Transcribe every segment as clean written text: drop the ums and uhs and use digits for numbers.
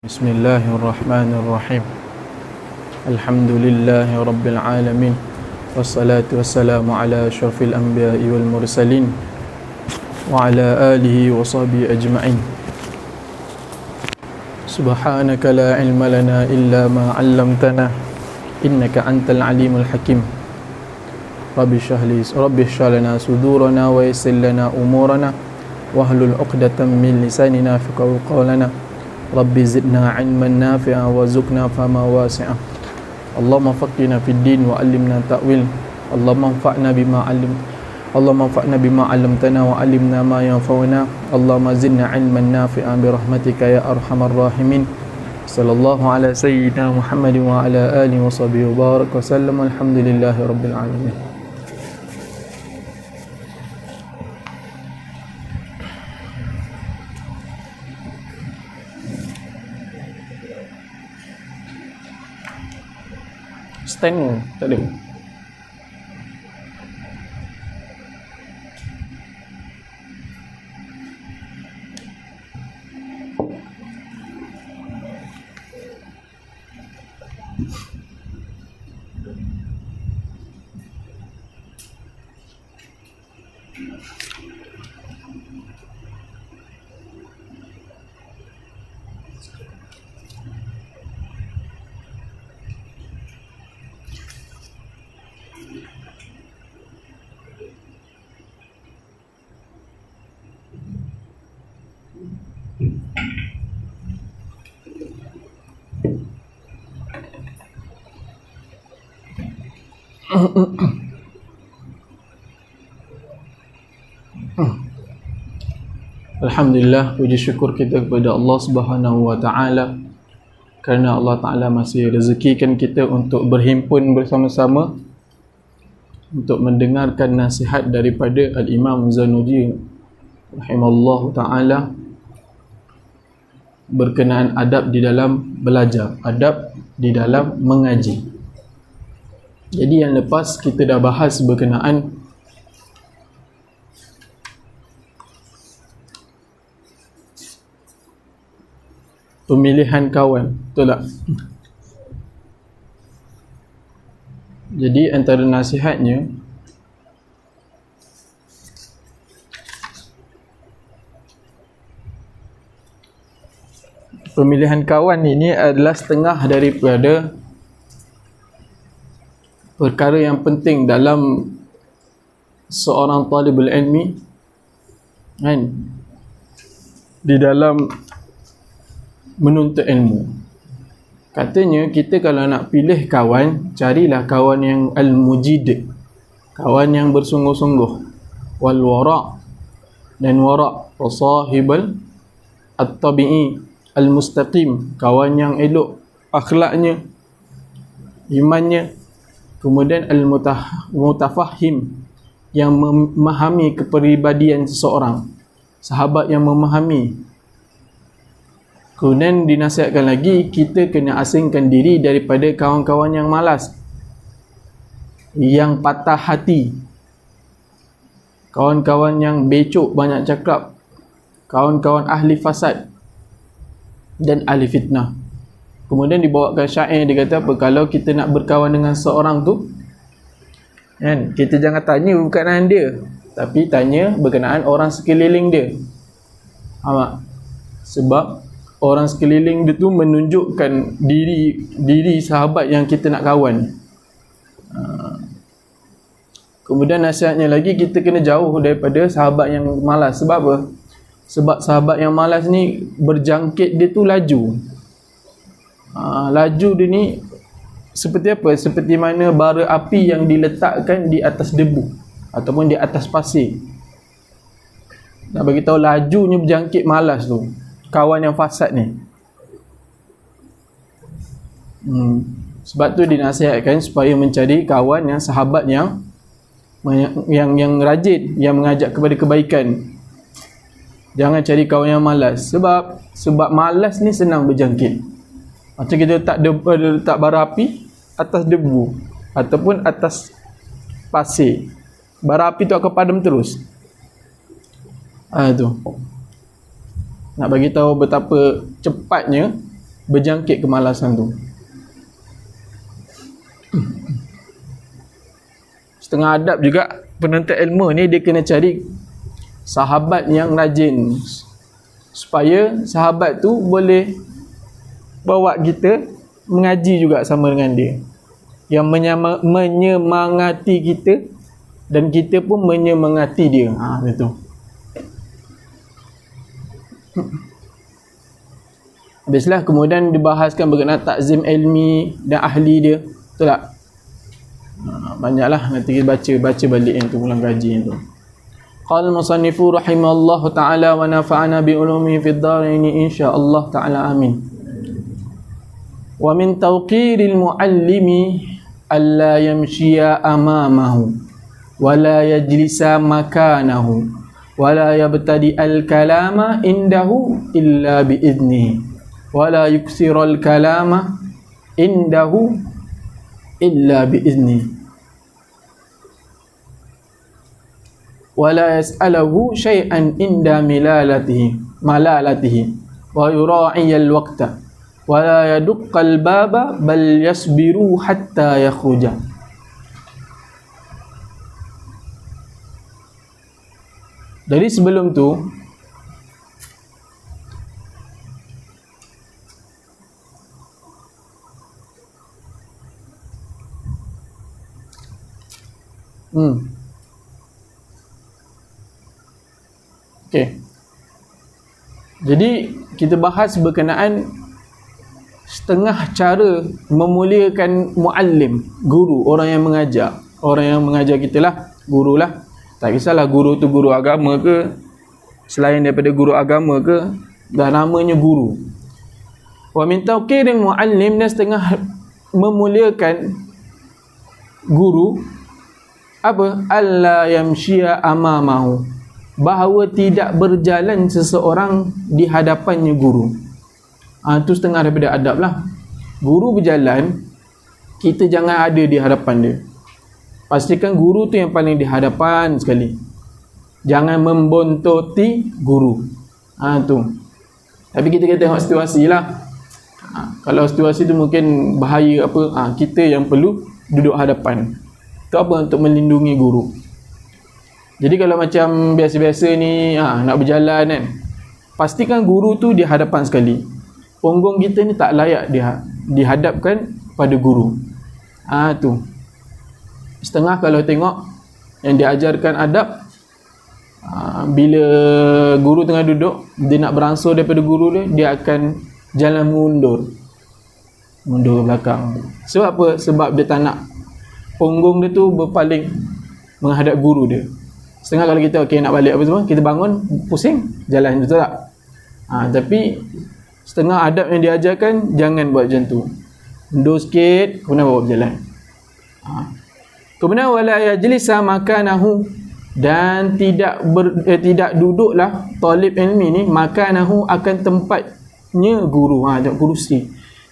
Bismillahirrahmanirrahim. Alhamdulillahi rabbil alamin. Wassalatu wassalamu ala asyrafil anbiya'i wal mursalin wa ala alihi wa sahbihi ajma'in. Subhanaka la ilma lana illa ma 'allamtana innaka antal alimul hakim. Rabbi shrah lana sudurana wa yassir lana umurana wahlul 'uqdatam min lisanina yafqahu qawlana. Rabbi zidna ilman nafi'a wa zukna fahma wasi'a. Allahumma faqihna fid din wa 'allimna ta'wil. Allahumma anfa'na bima 'allamtana wa 'allimna ma yanfa'una. Allahumma zidna ilman nafi'a bi rahmatika ya arhamar rahimin. Sallallahu ala sayyidina Muhammadin wa ala alihi wa sahbihi wa baraka wa sallam. Alhamdulillahi rabbil alamin. Stand tak ada. Alhamdulillah, puji syukur kita kepada Allah Subhanahu wa taala kerana Allah Taala masih rezekikan kita untuk berhimpun bersama-sama untuk mendengarkan nasihat daripada Al-Imam Zanuji rahimallahu taala berkenaan adab di dalam belajar, adab di dalam mengaji. Jadi yang lepas kita dah bahas berkenaan pemilihan kawan, betul tak? Jadi antara nasihatnya, pemilihan kawan ini adalah setengah daripada perkara yang penting dalam seorang talibul ilmi, kan, di dalam menuntut ilmu. Katanya kita kalau nak pilih kawan, carilah kawan yang al-mujid, kawan yang bersungguh-sungguh, wal wara' dan wara', wa sahibal at-tabi'i al-mustaqim, kawan yang elok akhlaknya, imannya. Kemudian al-mutafahim, yang memahami kepribadian seseorang, sahabat yang memahami. Kemudian dinasihatkan lagi, kita kena asingkan diri daripada kawan-kawan yang malas, yang patah hati, kawan-kawan yang becok, banyak cakap, kawan-kawan ahli fasad dan ahli fitnah. Kemudian dibawakan syair, dia kata apa, kalau kita nak berkawan dengan seorang tu, kan, kita jangan tanya berkenaan dia, tapi tanya berkenaan orang sekeliling dia. Faham? Sebab orang sekeliling dia tu menunjukkan diri sahabat yang kita nak kawan. Kemudian nasihatnya lagi, kita kena jauh daripada sahabat yang malas. Sebab apa? Sebab sahabat yang malas ni berjangkit dia tu laju. Laju dia ni seperti apa? Seperti mana bara api yang diletakkan di atas debu ataupun di atas pasir. Nak bagi tahu lajunya berjangkit malas tu kawan yang fasad ni. Sebab tu dinasihatkan supaya mencari kawan yang sahabat yang rajin, yang mengajak kepada kebaikan. Jangan cari kawan yang malas. Sebab malas ni senang berjangkit. Macam kita letak bara api atas debu ataupun atas pasir, bara api tu akan padam terus. Tu nak bagi tahu betapa cepatnya berjangkit kemalasan tu. Setengah adab juga penuntut ilmu ni dia kena cari sahabat yang rajin, supaya sahabat tu boleh bawa kita mengaji juga sama dengan dia, yang menyemangati kita dan kita pun menyemangati dia. Betul. Habislah kemudian dibahaskan berkenaan takzim ilmi dan ahli dia. Betul tak? Banyaklah nanti kita baca balik yang tu, ulang kaji tu. Qala al-musannifu rahimallahu ta'ala wa nafa'ana bi ulumihi fid dharain insyaallah ta'ala amin. Wa min tawqiril muallimi alla yamshiya amamahu wa la yajlisa makanahu wa la yabtadi al-kalama indahu illa bi idnihi wa la yuksiru al-kalama indahu illa bi idnihi wa la yas'aluhu syai'an inda malalatihi wa yura'i al-waqta wa la yadukka al-baba bal yasbiru hatta yakhruja. Jadi sebelum tu okey. Jadi kita bahas berkenaan setengah cara memuliakan muallim, guru, orang yang mengajar. Orang yang mengajar kita lah, guru lah. Tak kisahlah guru tu guru agama ke, selain daripada guru agama ke, dah namanya guru. Wa min tawqiril muallim, dan setengah memuliakan guru apa? Alla yamshiya amamahu, bahawa tidak berjalan seseorang di hadapannya guru. Itu setengah daripada adab lah. Guru berjalan, kita jangan ada di hadapan dia. Pastikan guru tu yang paling di hadapan sekali. Jangan membontoti guru. Tu. Tapi kita tengok situasi lah. Kalau situasi tu mungkin bahaya apa, kita yang perlu duduk hadapan. Itu apa? Untuk melindungi guru. Jadi kalau macam biasa-biasa ni nak berjalan kan, pastikan guru tu di hadapan sekali. Punggung kita ni tak layak dihadapkan pada guru. Tu. Setengah kalau tengok yang diajarkan adab, bila guru tengah duduk, dia nak beransur daripada guru dia akan jalan mundur ke belakang. Sebab apa? Sebab dia tak nak punggung dia tu berpaling menghadap guru dia. Setengah kalau kita nak balik apa semua, kita bangun pusing jalan, betul tak? Tapi setengah adab yang diajarkan, jangan buat macam tu. Mundur sikit, kemudian bawa berjalan. Kemudian wala yajlisa makanahu, dan tidak duduklah talib ilmi ni makanahu, akan tempatnya guru.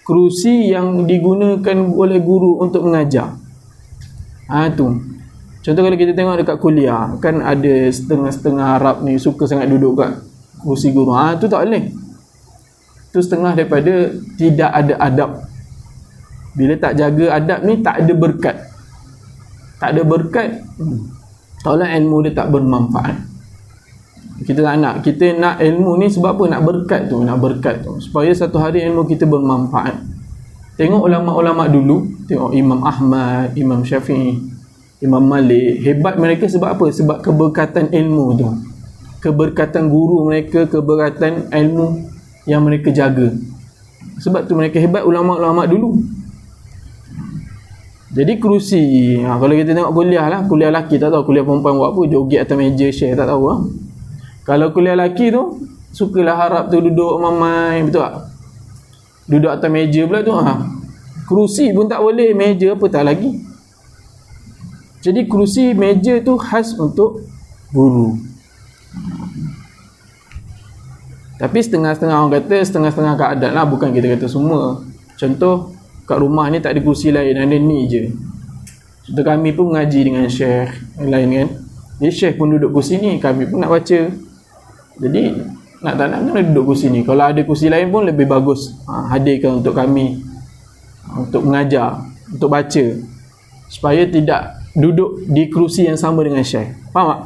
Kerusi yang digunakan oleh guru untuk mengajar. Tu. Contoh kalau kita tengok dekat kuliah, kan ada setengah-setengah Arab ni suka sangat duduk kat kursi guru. Tu tak boleh. Tu setengah daripada tidak ada adab. Bila tak jaga adab ni, tak ada berkat. Tak ada berkat, taulah ilmu dia tak bermanfaat. Kita tak nak. Kita nak ilmu ni sebab apa? Nak berkat tu. Supaya satu hari ilmu kita bermanfaat. Tengok ulama-ulama dulu. Tengok Imam Ahmad, Imam Syafi'i, Imam Malik. Hebat mereka sebab apa? Sebab keberkatan ilmu tu. Keberkatan guru mereka, keberkatan ilmu yang mereka jaga. Sebab tu mereka hebat, ulama-ulama dulu. Jadi kerusi, kalau kita tengok kuliah lah, kuliah lelaki tak tahu, kuliah perempuan buat apa, joget atas meja share, tak tahu lah. Kalau kuliah lelaki tu, sukalah harap tu duduk mamai, betul tak? Duduk atas meja pula tu, kerusi pun tak boleh, meja apa tak lagi. Jadi kerusi, meja tu khas untuk guru. Tapi setengah-setengah orang kata, setengah-setengah keadaan lah, bukan kita kata semua. Contoh, kat rumah ni tak ada kursi lain, ada ni je. Contoh kami pun mengaji dengan syekh lain kan. Dia syekh pun duduk kursi ni, kami pun nak baca. Jadi nak tak nak kena duduk kursi ni. Kalau ada kursi lain pun lebih bagus. Hadirkan untuk kami, untuk mengajar, untuk baca, supaya tidak duduk di kerusi yang sama dengan Syekh. Faham tak?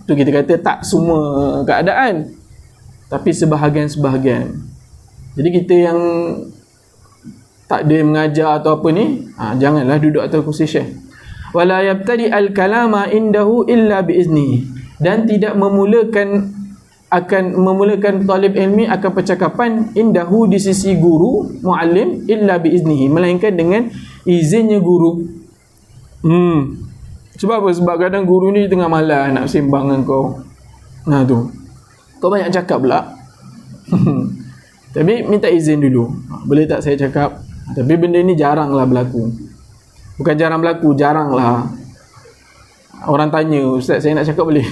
Tu kita kata tak semua keadaan, tapi sebahagian-sebahagian. Jadi kita yang tak ada mengajar atau apa ni, janganlah duduk atas kursi Syekh. Wala yabtadi al-kalama indahu illa biiznihi, dan tidak memulakan talib ilmi akan percakapan indahu di sisi guru muallim illa biiznihi, melainkan dengan izinnya guru. Sebab apa? Sebab kadang guru ni tengah malas nak sembang dengan kau. Tu kau banyak cakap pula. Tapi minta izin dulu. Boleh tak saya cakap? Tapi benda ni jaranglah berlaku. Bukan jarang berlaku, jaranglah. Orang tanya, ustaz saya nak cakap boleh?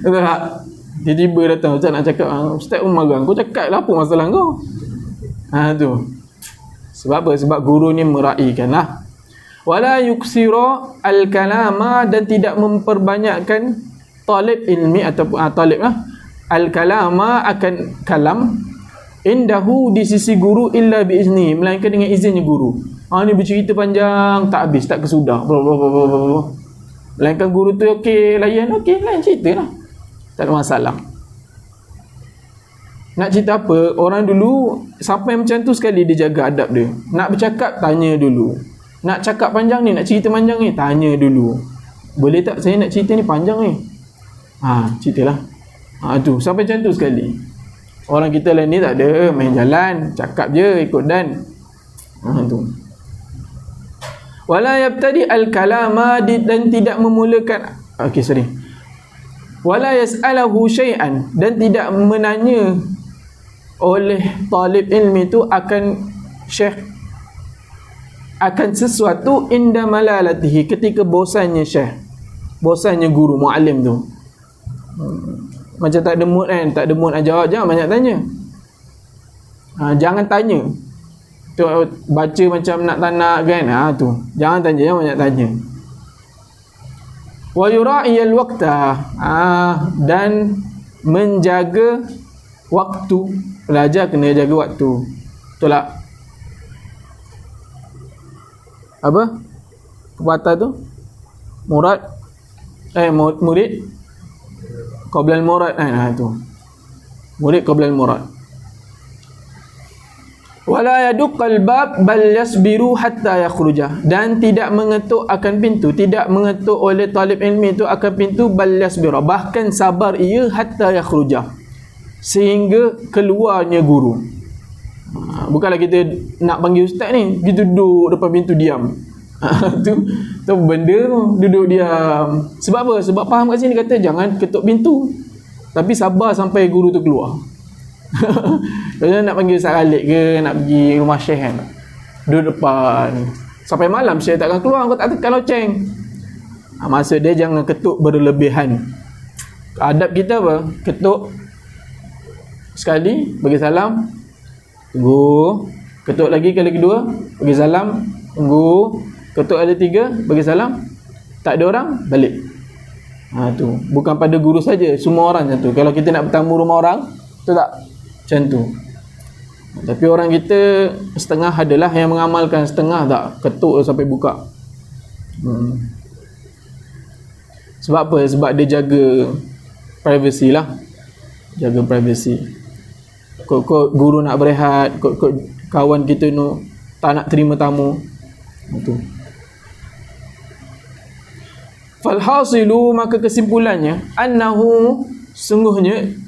Tak? Tiba-tiba datang, ustaz nak cakap. Ustaz pun marah, kau cakap lah apa masalah kau? Tu. Sebab apa? Sebab guru ni meraihkan lah. Wala yuksira al-kalama, dan tidak memperbanyakkan talib ilmi ataupun talib lah. Al-kalama akan kalam indahu di sisi guru illa biizni, melainkan dengan izinnya guru. Ni bercerita panjang tak habis, tak kesudah. Melainkan guru tu okey, layan cerita lah. Tak ada masalah. Nak cerita apa? Orang dulu sampai macam tu sekali dia jaga adab dia. Nak bercakap, tanya dulu. Nak cakap panjang ni, nak cerita panjang ni, tanya dulu. Boleh tak saya nak cerita ni panjang ni? Ceritalah. Tu sampai macam tu sekali. Orang kita lain ni tak ada, main jalan, cakap je, ikut dan. Tu. Wala yabtadi al-kalama, dan tidak memulakan wala yas'alahu syai'an, dan tidak menanya oleh talib ilmi tu akan syekh akan sesuatu inda malalatihi, ketika bosannya syekh, bosannya guru muallim tu. Macam tak ada mood kan, tak ada mood nak jawab, jangan banyak tanya. Jangan tanya tu, baca macam nak tak nak kan. Tu jangan tanya, jangan banyak tanya. Wa yura'iyal waqta, dan menjaga waktu. Pelajar kena jaga waktu. Betul tak? Apa pepatah tu? Murid qablal murad. Tu murid qablal murad. Wala yaduqqal bab bal yasbiru hatta yakhruja, dan tidak mengetuk akan pintu, tidak mengetuk oleh talib ilmi itu akan pintu, bal yasbiru, bahkan sabar ia hatta yakhruja, sehingga keluarnya guru. Bukanlah kita nak panggil ustaz ni, kita duduk depan pintu diam. tu benda tu, duduk diam. Sebab apa? Sebab faham kat sini kata jangan ketuk pintu, tapi sabar sampai guru tu keluar. Kalau nak panggil Ustaz Khalid ke, nak pergi rumah Syekh kan, duduk depan sampai malam, Syekh takkan keluar, kau tak tekan loceng. Maksud dia jangan ketuk berlebihan. Adab kita apa? Ketuk sekali, bagi salam, tunggu. Ketuk lagi kali kedua, bagi salam, tunggu. Ketuk ada tiga, bagi salam. Tak ada orang, balik. Tu bukan pada guru saja, semua orang macam tu. Kalau kita nak bertamu rumah orang, betul tak? Macam tu. Tapi orang kita setengah adalah yang mengamalkan, setengah tak, ketuk sampai buka. Sebab apa? Sebab dia jaga privacy lah. Jaga privacy. Kok guru nak berehat, kok kawan kita tu tak nak terima tamu. Itu. Falhasilu, maka kesimpulannya, annahu, sungguhnya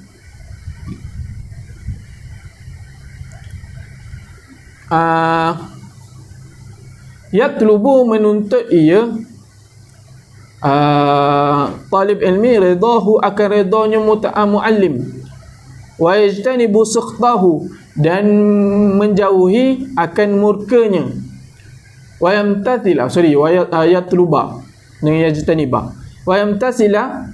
yatlubu, menuntut ia talib ilmi ridahu, akan ridanya muallim, wa yajtanibu sukhtahu, dan menjauhi akan murkanya, wa yamtathila yatluba dengan yajtaniba, wa yamtathila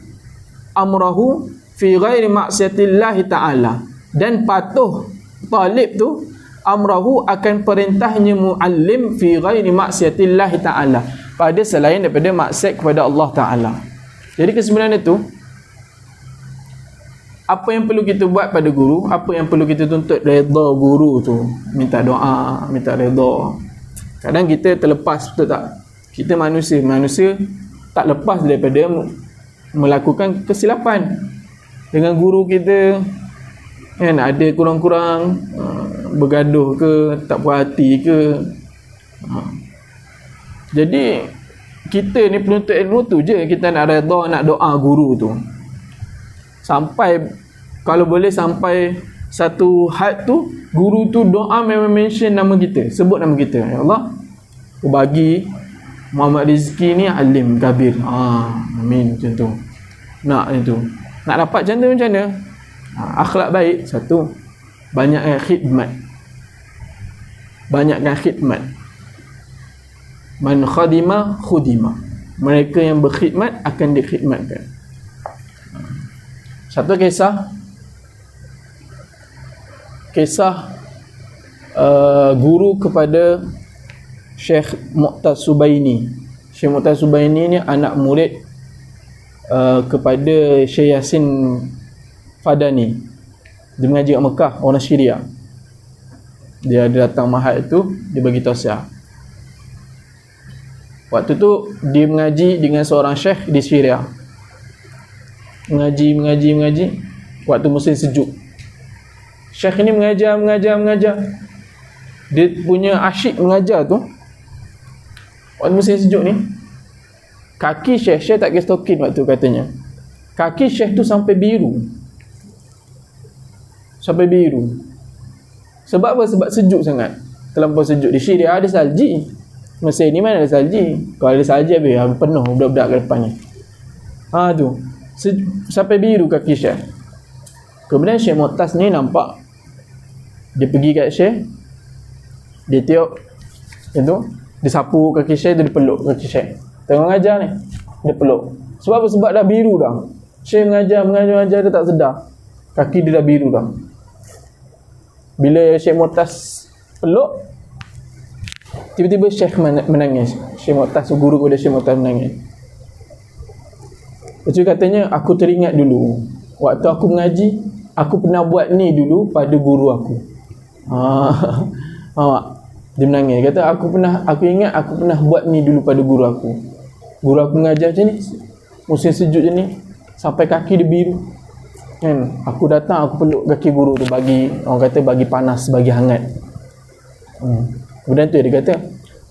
amrahu fi ghairi ma'siyatillahi ta'ala, dan patuh talib tu amrahu akan perintahnya muallim fi ghairi maksiatillahi ta'ala, pada selain daripada maksiat kepada Allah Ta'ala. Jadi kesimpulan itu, apa yang perlu kita buat pada guru, apa yang perlu kita tuntut, redha guru tu, minta doa, minta redha. Kadang kita terlepas, betul tak? Kita manusia tak lepas daripada melakukan kesilapan dengan guru kita, kan? Ada kurang-kurang, bergaduh ke, tak puas hati ke. Jadi kita ni penuntut ilmu tu je, kita nak redha, nak doa guru tu. Sampai, kalau boleh sampai satu had tu, guru tu doa memang mention nama kita, sebut nama kita. Ya Allah, aku bagi Muhammad Rizki ni alim kabir. Amin, macam tu. Nak itu. Nak dapat macam tu macam mana? Akhlak baik, satu. Banyakkan khidmat. Banyakkan khidmat. Man khadima khudima. Mereka yang berkhidmat akan dikhidmatkan. Satu kisah guru kepada Syekh Mu'taz Subaini. Syekh Mu'taz Subaini ni anak murid kepada Syekh Yasin Fadani. Dia mengaji kat Mekah, orang Syria. Dia datang mahad tu, dia bagi tausiah. Waktu tu dia mengaji dengan seorang syekh di Syria. Mengaji. Waktu musim sejuk. Syekh ni mengajar. Dia punya asyik mengajar tu, waktu musim sejuk ni, kaki syekh tak kira stokin waktu katanya. Kaki syekh tu sampai biru. Sebab apa? Sebab sejuk sangat. Terlampau sejuk. Di Syria ada salji. Mesir ni mana ada salji? Kalau ada salji habis penuh budak-budak ke depannya. Tu. Sampai biru kaki syekh. Kemudian Syekh Mu'taz ni nampak. Dia pergi kat syekh. Dia tiup itu, dia sapu kaki syekh tu, dia peluk kaki syekh. Tengok mengajar ni, dia peluk. Sebab apa? Sebab dah biru dah. Syekh mengajar dia tak sedar. Kaki dia dah biru dah. Bila Syekh Mu'taz peluk, tiba-tiba Syekh menangis. Syekh Mu'taz, guru kepada Syekh Mu'taz menangis. Lepas tu katanya, aku teringat dulu waktu aku mengaji, aku pernah buat ni dulu pada guru aku. Dia menangis. Kata aku ingat aku pernah buat ni dulu pada guru aku. Guru aku mengajar macam ni, musim sejuk macam ni, sampai kaki dia biru. Kan? Aku datang, aku peluk kaki guru tu, bagi, orang kata bagi panas, bagi hangat. Kemudian tu dia kata,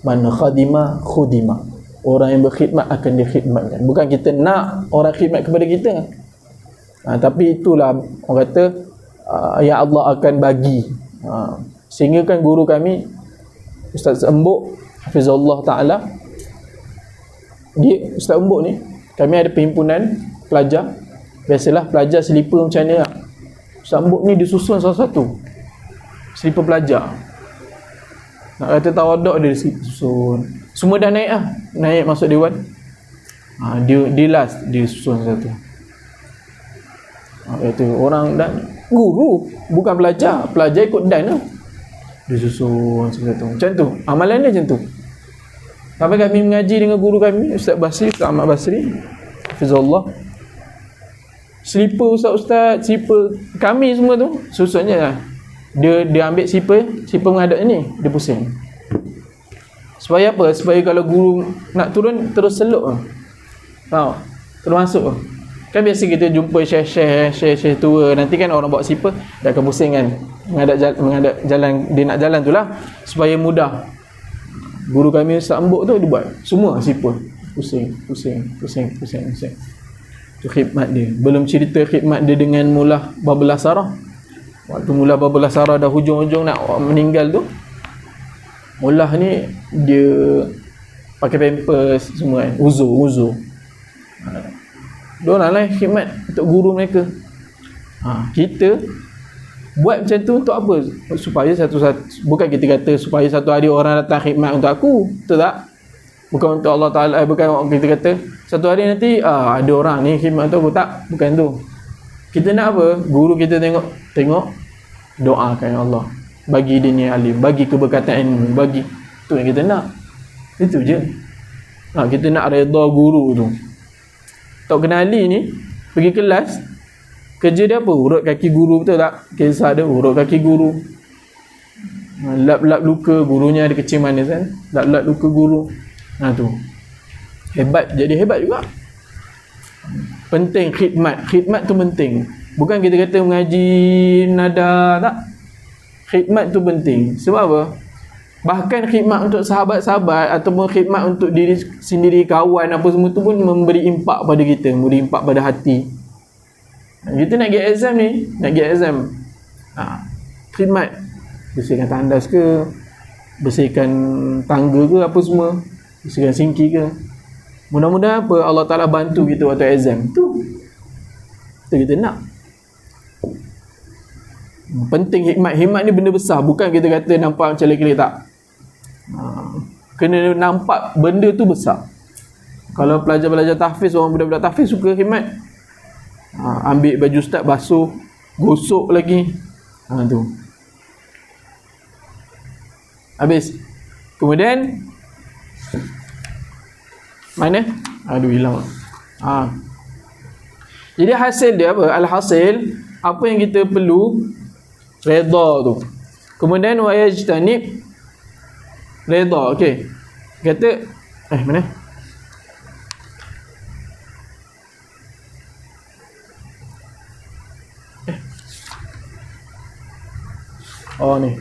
man khadima khudima. Orang yang berkhidmat akan dikhidmatkan. Bukan kita nak orang khidmat kepada kita. Tapi itulah orang kata, yang Allah akan bagi. Sehingga kan guru kami, Ustaz Embuk Hafizullah Ta'ala, dia Ustaz Embuk ni, kami ada perhimpunan pelajar. Biasalah pelajar selipar macam mana lah. Ustaz Embuk ni disusun satu-satu selipar pelajar. Nak kata tawaduk dia susun. Semua dah naik lah. Naik masuk dewan. Dia last, dia susun satu. Itu orang dan guru, bukan pelajar. Pelajar ikut dan lah. Dia susun satu. Macam tu. Amalan dia macam tu. Sampai kami mengaji dengan guru kami, Ustaz Basri, Ustaz Ahmad Basri, Hafizullah. Selipar Ustaz, selipar kami semua tu, susunnya lah. Dia ambil selipar menghadap ni, dia pusing. Supaya apa? Supaya kalau guru nak turun, terus seluk. Tahu? Terus masuk. Kan biasa kita jumpa syekh tua, nanti kan orang bawa selipar, dia akan pusing kan. Menghadap jalan, dia nak jalan tu lah. Supaya mudah. Guru kami Ustaz Embuk tu, dia buat semua selipar. Pusing. Itu khidmat dia. Belum cerita khidmat dia dengan Mullah Babul Asarah. Waktu Mullah Babul Asarah dah hujung-hujung nak meninggal tu, Mullah ni dia pakai pampers semua kan, uzur. Diorang lah khidmat untuk guru mereka. Kita buat macam tu untuk apa? Supaya bukan kita kata supaya satu hari orang datang khidmat untuk aku, betul tak? Bukan untuk Allah Ta'ala, bukan kita kata satu hari nanti ada orang ni khidmat untuk aku, tak? Bukan tu. Kita nak apa? Guru kita tengok doakan ya Allah, bagi dia ni alim, bagi keberkatan ilmu, bagi. Tu yang kita nak. Itu je. Kita nak redha guru tu. Tok Kenali ni pergi kelas, Kerja dia apa? Urut kaki guru, betul tak? Kisah dia urut kaki guru. Lap-lap luka gurunya ada kecil manis kan? Lap-lap luka guru. Tu. Hebat, jadi hebat juga. Penting khidmat. Khidmat tu penting. Bukan kita kata mengaji nada, tak? Khidmat tu penting. Sebab apa? Bahkan khidmat untuk sahabat-sahabat ataupun khidmat untuk diri sendiri, kawan apa semua tu pun memberi impak pada kita, memberi impak pada hati. Kita nak pergi exam ni, khidmat, bersihkan tandas ke, bersihkan tangga ke, apa semua, bersihkan sinki ke. Mudah-mudahan apa Allah Ta'ala bantu kita waktu exam tu. Itu kita nak. Penting hikmat. Hikmat ni benda besar. Bukan kita kata nampak macam lelaki tak. Kena nampak benda tu besar. Kalau pelajar-pelajar tahfiz, orang budak-budak tahfiz suka hikmat. Ambil baju ustaz, basuh, gosok lagi. Tu. Habis. Kemudian mana? Aduh, hilang. Jadi hasil dia apa? Alhasil, apa yang kita perlu? Redha tu. Kemudian wa yajtanib redha. Okey. Kata mana? Oh ni.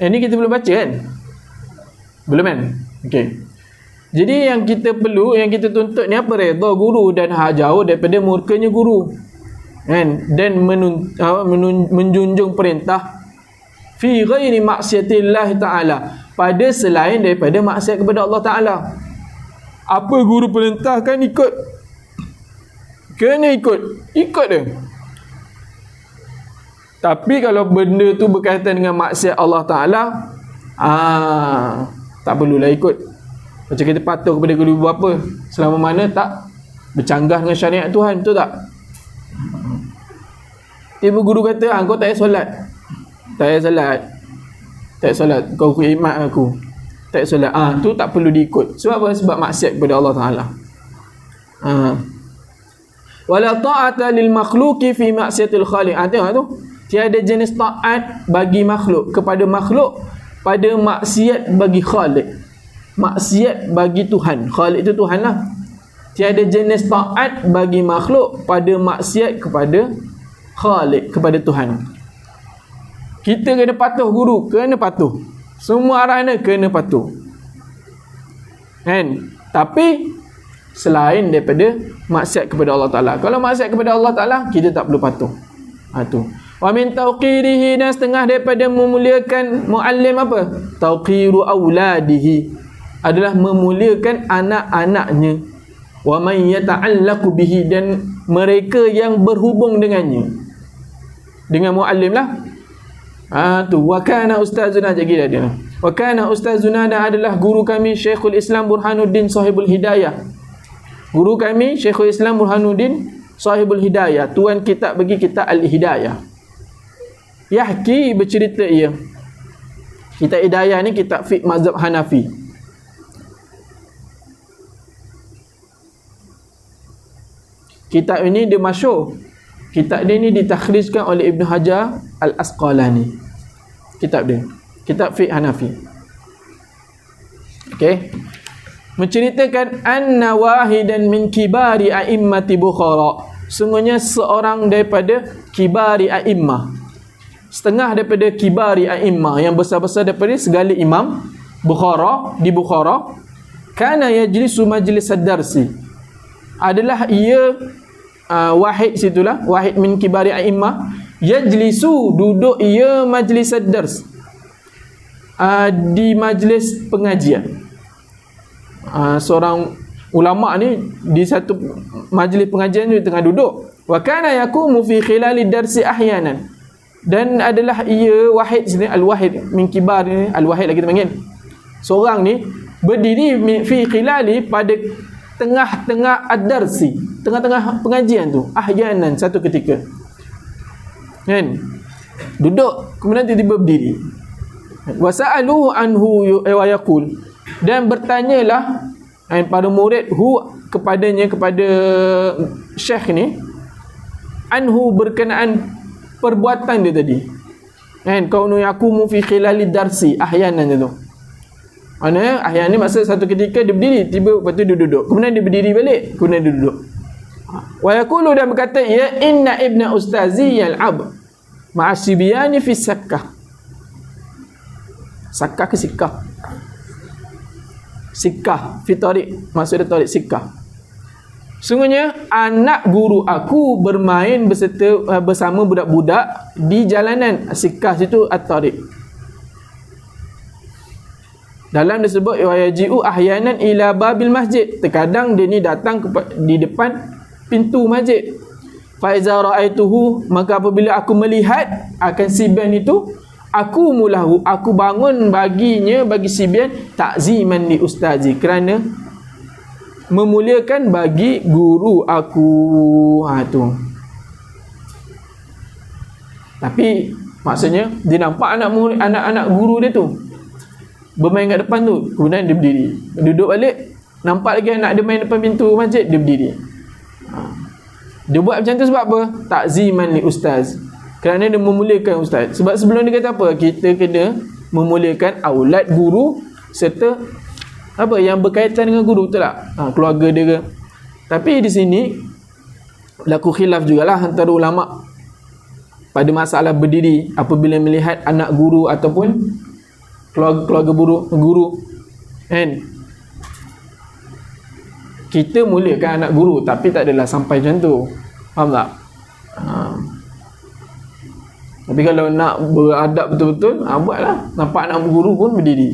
Ni kita belum baca kan? Belum kan? Okey. Jadi yang kita perlu, yang kita tuntut ni apa? Redha guru dan jauh daripada murkanya guru. Kan? Dan menjunjung perintah fi ghairi maksiatillah ta'ala, pada selain daripada maksiat kepada Allah Ta'ala. Apa guru perintahkan, ikut. Kena ikut dia. Tapi kalau benda tu berkaitan dengan maksiat Allah Ta'ala, tak perlulah ikut. Macam kita patuh kepada guru apa, selama mana tak bercanggah dengan syariat Tuhan, betul tak? Ibu guru kata, kau tak payah solat. Tak payah solat. Kau khidmat aku. Tak payah solat. Tu tak perlu diikut. Sebab apa? Sebab maksiat kepada Allah Ta'ala. Wala ta'ata lil makhluki fi maksiatil khaliq. Tengok tu. Tiada jenis taat bagi makhluk, kepada makhluk, pada maksiat bagi khaliq. Maksiat bagi Tuhan. Khaliq itu Tuhan lah. Tiada jenis taat bagi makhluk pada maksiat kepada Khaliq, kepada Tuhan. Kita kena patuh guru, kena patuh. Semua arahan kena patuh. Kan? Tapi selain daripada maksiat kepada Allah Ta'ala. Kalau maksiat kepada Allah Ta'ala, kita tak perlu patuh. Tu. Wa min tauqirihi, dan setengah daripada memuliakan muallim apa? Tauqiru auladihi, adalah memuliakan anak-anaknya. Wa man yata'allaqu bihi, dan mereka yang berhubung dengannya, dengan muallim lah. Tu wa kana ustazuna, jadi dia. Wa kana ustazuna, dan adalah guru kami Syekhul Islam Burhanuddin Sahibul Hidayah. Guru kami Syekhul Islam Burhanuddin Sahibul Hidayah, tuan kitab bagi kitab Al-Hidayah. Yahki, bercerita ia. Kitab Hidayah ni kitab fiqh mazhab Hanafi. Kitab ini dia masyhur. Kitab dia ni ditakhrijkan oleh Ibn Hajar Al-Asqalani. Kitab dia. Kitab fiqh Hanafi. Okey. Menceritakan anna wahidan min kibari a'immati Bukhara. Sungguhnya seorang daripada kibari a'immah. Setengah daripada kibari a'immah, yang besar-besar daripada segala imam Bukhara, di Bukhara. Kana yajlisu majlis ad-darsi. Adalah ia wahid situlah, wahid min kibari a'immah, yajlisu, duduk ia majlis ad-dars, di majlis pengajian. Seorang ulama ni di satu majlis pengajian ni tengah duduk. Wa kana yakumu fi khilali darsi ahyanan, dan adalah ia wahid sini, al-wahid min kibar ni, al-wahid lagi kita panggil. Seorang ni berdiri fi khilali, pada tengah-tengah ad-darsi, tengah-tengah pengajian tu, ahyanan, satu ketika. Kan? Duduk, kemudian tiba-tiba berdiri. Wa sa'aluhu anhu wa yaqul, dan bertanyalah para murid kepadanya, kepada syekh ni, anhu berkenaan perbuatan dia tadi. Kan kaunu yakumu fi khilali darsi ahyanan tu. Maknanya ahyan ni maksud satu ketika dia berdiri, tiba lepas tu dia duduk. Kemudian dia berdiri balik, kemudian dia duduk. Wa yaqulu, dan berkata, ya inna ibna ustazi yal'ab ma'asibiyani fi sakkah. Sakkah ke sikkah? Sikkah fi tariq, maksud dia tariq sikkah. Sungguhnya anak guru aku bermain bersama budak-budak di jalanan. Sikkah situ at-tariq. Dalam disebut yaji'u ahyanan ila babil masjid. Terkadang dia ni datang di depan pintu masjid. Fa iza ra'aituhu, maka apabila aku melihat akan Sibyan itu, aku mulahu, aku bangun baginya, bagi Sibyan, takziman li ustazi, kerana memuliakan bagi guru aku. Tu. Tapi maksudnya dia nampak anak-anak guru dia tu bermain kat depan tu, kemudian dia berdiri, duduk balik, nampak lagi anak dia main depan pintu masjid, dia berdiri. Dia buat macam tu sebab apa? Takziman li ustaz, kerana dia memuliakan ustaz. Sebab sebelum dia kata apa? Kita kena memuliakan aulad guru serta apa yang berkaitan dengan guru, betul tak? Keluarga dia ke. Tapi di sini berlaku khilaf jugalah antara ulama pada masalah berdiri apabila melihat anak guru ataupun keluarga guru. Kan? Kita muliakan anak guru, tapi tak adalah sampai macam tu. Faham tak? Tapi kalau nak beradab betul-betul, buatlah. Nampak anak guru pun berdiri.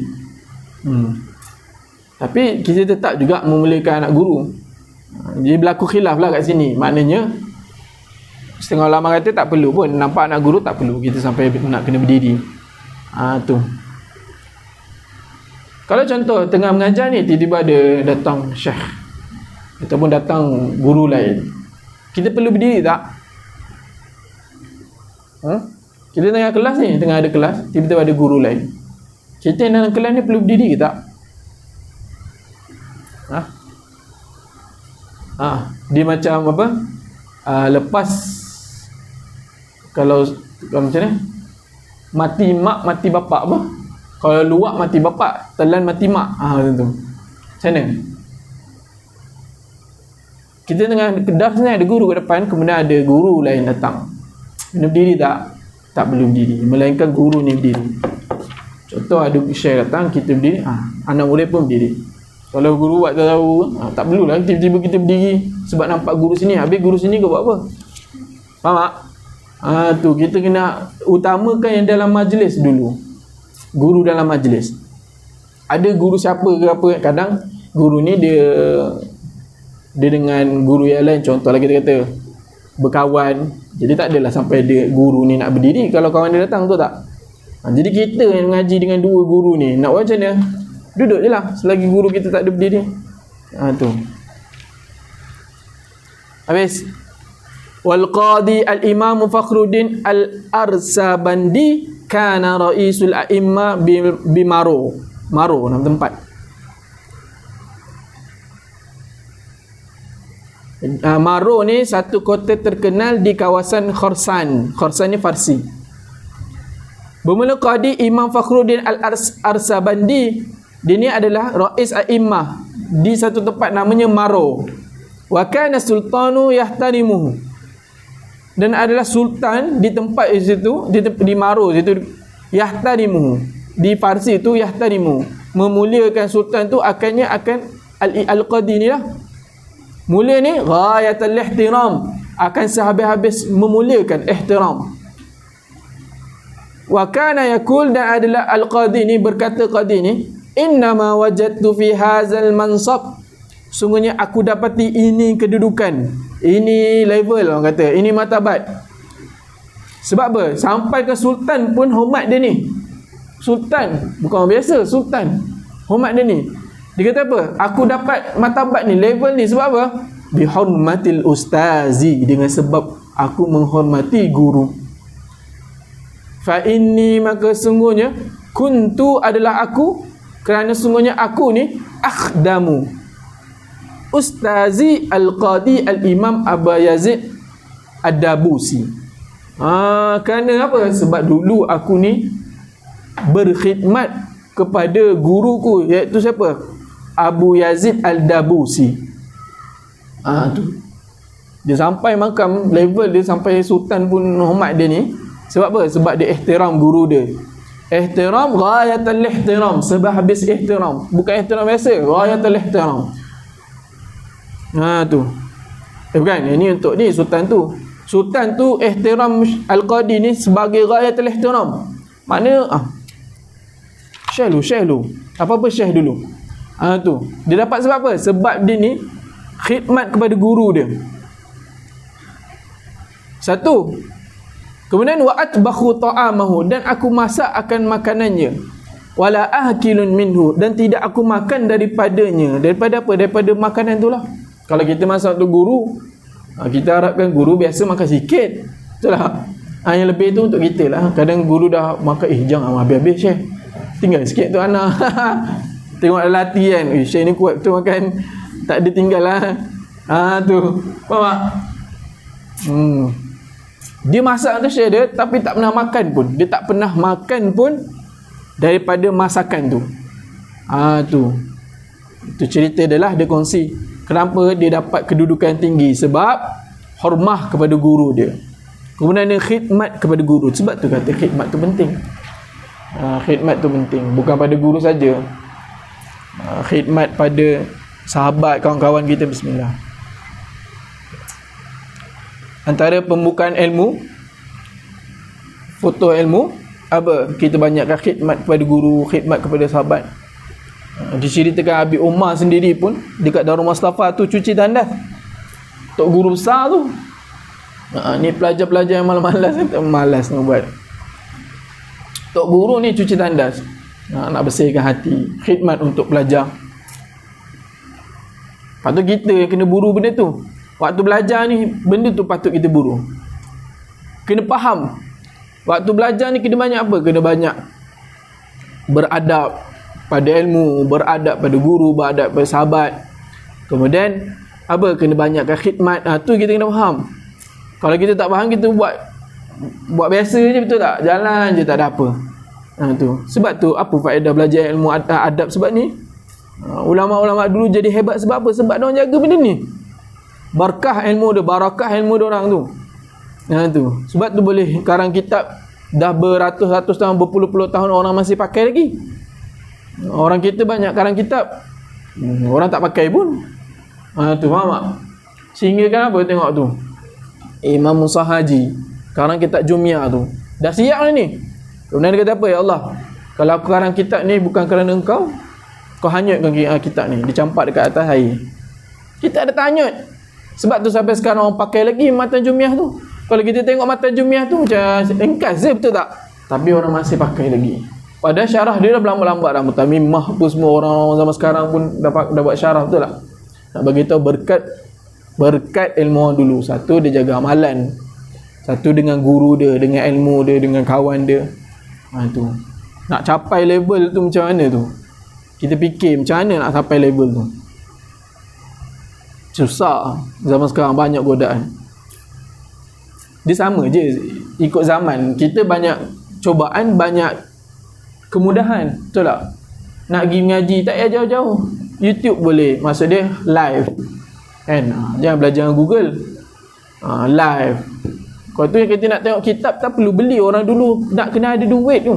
Tapi kita tetap juga memuliakan anak guru. Jadi berlaku khilaf lah kat sini. Maknanya setengah ulama kata tak perlu pun, nampak anak guru tak perlu kita sampai nak kena berdiri. Tu. Kalau contoh tengah mengajar ni, tiba-tiba ada datang syekh ataupun datang guru lain, kita perlu berdiri tak? Kita tengah kelas ni, tengah ada kelas, tiba-tiba ada guru lain, kita yang dalam kelas ni perlu berdiri ke tak? Dia macam apa? Lepas kalau macam ni, mati mak mati bapak apa? Kalau luak mati bapak, telan mati mak. Macam tu. Macam mana? Kita tengah kedas ni, ada guru kat depan, kemudian ada guru lain datang. Kena berdiri tak? Tak perlu berdiri, melainkan guru ni berdiri. Contoh ada syekh datang, kita berdiri, anak murid pun berdiri. Kalau guru buat tahu, tak perlulah tiba-tiba kita berdiri sebab nampak guru sini, habis guru sini kau buat apa? Faham tak? Tu kita kena utamakan yang dalam majlis dulu. Guru dalam majlis. Ada guru siapa ke apa, kadang guru ni dia dengan guru yang lain, contohlah kita kata berkawan, jadi tak adalah sampai dia guru ni nak berdiri kalau kawan dia datang, tu tak? Jadi kita yang mengaji dengan dua guru ni, nak buat macam mana? Duduk je lah selagi guru kita tak ada berdiri. Tu. Habis. Wal qadi al-imam Fakhruddin al-Arsabandi kana raisul a'imma bi Maro. Maro nama tempat. Maro ni satu kota terkenal di kawasan Khorsan. Khorsan ni Farsi. Bermula qadi Imam Fakhruddin al-Arsabandi, dia ni adalah rais a'immah di satu tempat namanya Maro. Wa kana sultanu yahtarimuhu, dan adalah sultan di tempat itu, di Maro situ, yahtarimu, di Farsi itu yahtarimu, memuliakan sultan tu akan al-qadi ni lah, mulia ni ghayatul ihtiram, akan sehabis-habis memuliakan, ihtiram. Wa kana yaqul, dan adalah al-qadi ni berkata, qadi ni, innama wajadtu fi hadzal mansab, sungguhnya aku dapati ini kedudukan, ini level orang kata, ini martabat. Sebab apa? Sampai ke sultan pun hormat dia ni. Sultan, bukan orang biasa, sultan hormat dia ni. Dia kata apa? Aku dapat martabat ni, level ni sebab apa? Bihurmatil ustazi, dengan sebab aku menghormati guru. Fa inni, maka sungguhnya, kuntu adalah aku, kerana sungguhnya aku ni akhdamu Ustazi Al-Qadi Al-Imam Aba Yazid Ad-Dabusi. Kerana apa? Sebab dulu aku ni berkhidmat kepada guruku, iaitu siapa? Abu Yazid Al-Dabusi. Tu. Dia sampai makam, level dia sampai sultan pun hormat dia ni. Sebab apa? Sebab dia ihtiram guru dia. Ihtiram ghayatul ihtiram, sehabis ihtiram. Bukan ihtiram biasa, ghayatul ihtiram. Tu. Bukan, ini untuk ni sultan tu. Sultan tu ihtiram Al-Qadi ni sebagai ghayatul ihtiram. Maknanya Syekh lu. Apa-apa syekh dulu. Tu. Dia dapat sebab apa? Sebab dia ni khidmat kepada guru dia. Satu. Kemudian wa atbakhu ta'amahu, dan aku masak akan makanannya. Wala ahkilun minhu, dan tidak aku makan daripadanya. Daripada apa? Daripada makanan itulah. Kalau kita masak untuk guru, kita harapkan guru biasa makan sikit. Betul tak? Yang lebih tu untuk kita lah. Kadang guru dah makan, jangan habis-habis Syekh, tinggal sikit tu anak. Tengok lelaki kan, Syekh ni kuat tu makan, tak ada tinggal lah. Tu faham tak? Dia masak tu Syekh dia, tapi tak pernah makan pun. Dia tak pernah makan pun daripada masakan tu. Tu cerita dia lah, dia kongsi kenapa dia dapat kedudukan tinggi. Sebab hormah kepada guru dia. Kemudian dia khidmat kepada guru. Sebab tu kata khidmat tu penting. Khidmat tu penting, bukan pada guru saja. Khidmat pada sahabat, kawan-kawan kita. Bismillah. Antara pembukaan ilmu, foto ilmu, apa? Kita banyakkan khidmat kepada guru, khidmat kepada sahabat. Diceritakan Abi Umar sendiri pun dekat Darul Mustafa tu cuci tandas untuk guru besar tu. Ni pelajar-pelajar yang malas nak buat. Tok guru ni cuci tandas, nak bersihkan hati, khidmat untuk pelajar. Lepas tu kita kena buru benda tu. Waktu belajar ni, benda tu patut kita buru. Kena faham. Waktu belajar ni kena banyak apa? Kena banyak beradab pada ilmu, beradab pada guru, beradab pada sahabat. Kemudian apa? Kena banyakkan khidmat. Tu kita kena faham. Kalau kita tak faham, kita buat biasa je, betul tak? Jalan je, tak ada apa. Tu. Sebab tu apa faedah belajar ilmu adab sebab ni? Ulama-ulama dulu jadi hebat sebab apa? Sebab diorang jaga benda ni. Barakah ilmu dia, barakah ilmu dia orang tu. Tu. Sebab tu boleh karang kitab dah beratus-ratus tahun, berpuluh-puluh tahun orang masih pakai lagi. Orang kita banyak karang kitab, orang tak pakai pun. Tu faham tak? Sehingga kan apa tengok tu, Imam Musa Haji karang kitab Jumiyah tu dah siap dah ni. Kemudian dia kata apa? Ya Allah, kalau aku karang kitab ni bukan kerana engkau, kau hanyutkan kitab ni, dicampak dekat atas air. Kita ada tanyut. Sebab tu sampai sekarang orang pakai lagi matan Jumiyah tu. Kalau kita tengok matan Jumiyah tu macam engkas je, betul tak? Tapi orang masih pakai lagi. Padahal syarah dia dah berlambat-lambat dah. Mutamimah tu semua orang zaman sekarang pun dah buat syarah, betul tak? Nak bagi tahu berkat ilmu orang dulu. Satu, dia jaga amalan. Satu, dengan guru dia, dengan ilmu dia, dengan kawan dia. Tu. Nak capai level tu macam mana tu? Kita fikir macam mana nak capai level tu. Susah. Zaman sekarang banyak godaan. Dia sama je ikut zaman. Kita banyak cobaan, banyak kemudahan, betul tak? Nak pergi mengaji tak payah jauh-jauh, YouTube boleh. Maksud dia live kan? Jangan belajar dengan Google. Live. Kalau tu kita nak tengok kitab tak perlu beli. Orang dulu nak kena ada duit tu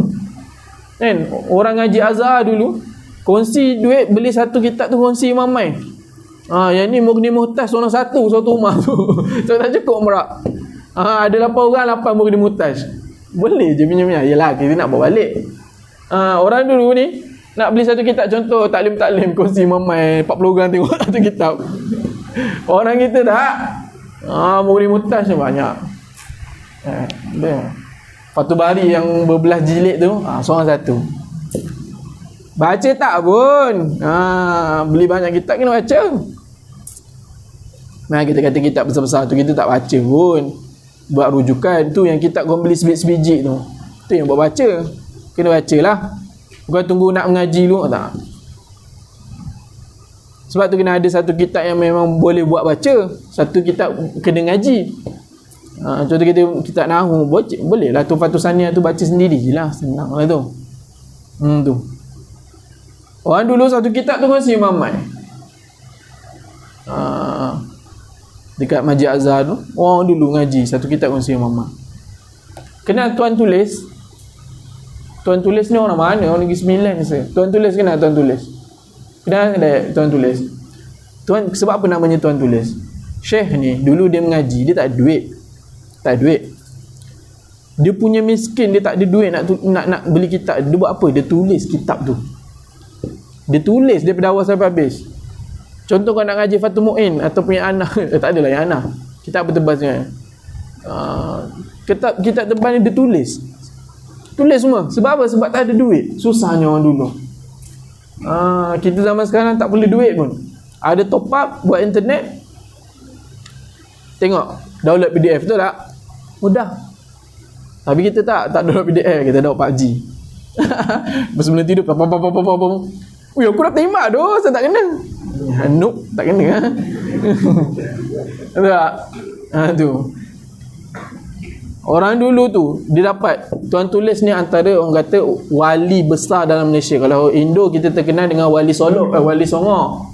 kan? Orang ngaji Azhar dulu kongsi duit, beli satu kitab tu kongsi mamai. Yang ni murni muhtaj orang satu rumah tu. So tak cukup merak. Ada 8 orang, 8 murni muhtaj. Boleh je pinjam-pinjam. Yalah, kita nak bawa balik. Orang dulu ni nak beli satu kitab, contoh taklim kongsi mamai 40 orang tengok satu kitab. Orang kita tak. Murni muhtaj banyak. Fatu Bari yang berbelah jilid tu, seorang satu. Baca tak pun. Beli banyak kitab kena baca. Kita kata kitab besar-besar tu kita tak baca pun. Buat rujukan tu, yang kitab kau beli sebiji tu. Tu yang buat baca. Kena bacalah. Bukan tunggu nak mengaji dulu, tak. Sebab tu kena ada satu kitab yang memang boleh buat baca, satu kitab kena ngaji. Contoh kita nahu, boleh lah Tuhfatus Saniyah tu baca sendiri je lah, senang lah tu. Tu orang dulu satu kitab tu kongsi Imam Ahmad. Dekat Masjid Azhar tu orang dulu ngaji satu kitab kongsi Imam Ahmad. Kenal tuan tulis? Tuan tulis ni orang mana? Orang Negeri Sembilan ni saya. Tuan tulis kenal tuan tulis? Kenal tak tuan tulis? Tuan, sebab apa namanya tuan tulis? Syekh ni dulu dia mengaji, dia tak ada duit. Tak ada duit. Dia punya miskin, dia tak ada duit nak beli kitab. Dia buat apa? Dia tulis kitab tu. Dia tulis daripada awal sampai habis. Contoh kau nak ngaji Fathul Mu'in atau punya anak, tak adalah yang anak. Kitab bertebas ni. Kitab tebal ni dia tulis. Tulis semua. Sebab apa? Sebab tak ada duit. Susahnya orang dulu. Kita zaman sekarang tak perlu duit pun. Ada top up buat internet. Tengok download PDF, betul tak? Mudah. Tapi kita tak download PDF, kita download PUBG. Sebelum tidur ui, aku dah tembak tu, saya tak kena. Noob, tak kena. Tak? Tu. Orang dulu tu dia dapat tuan tulis ni antara orang kata wali besar dalam Malaysia. Kalau Indo kita terkenal dengan Wali Solok, Wali Songok.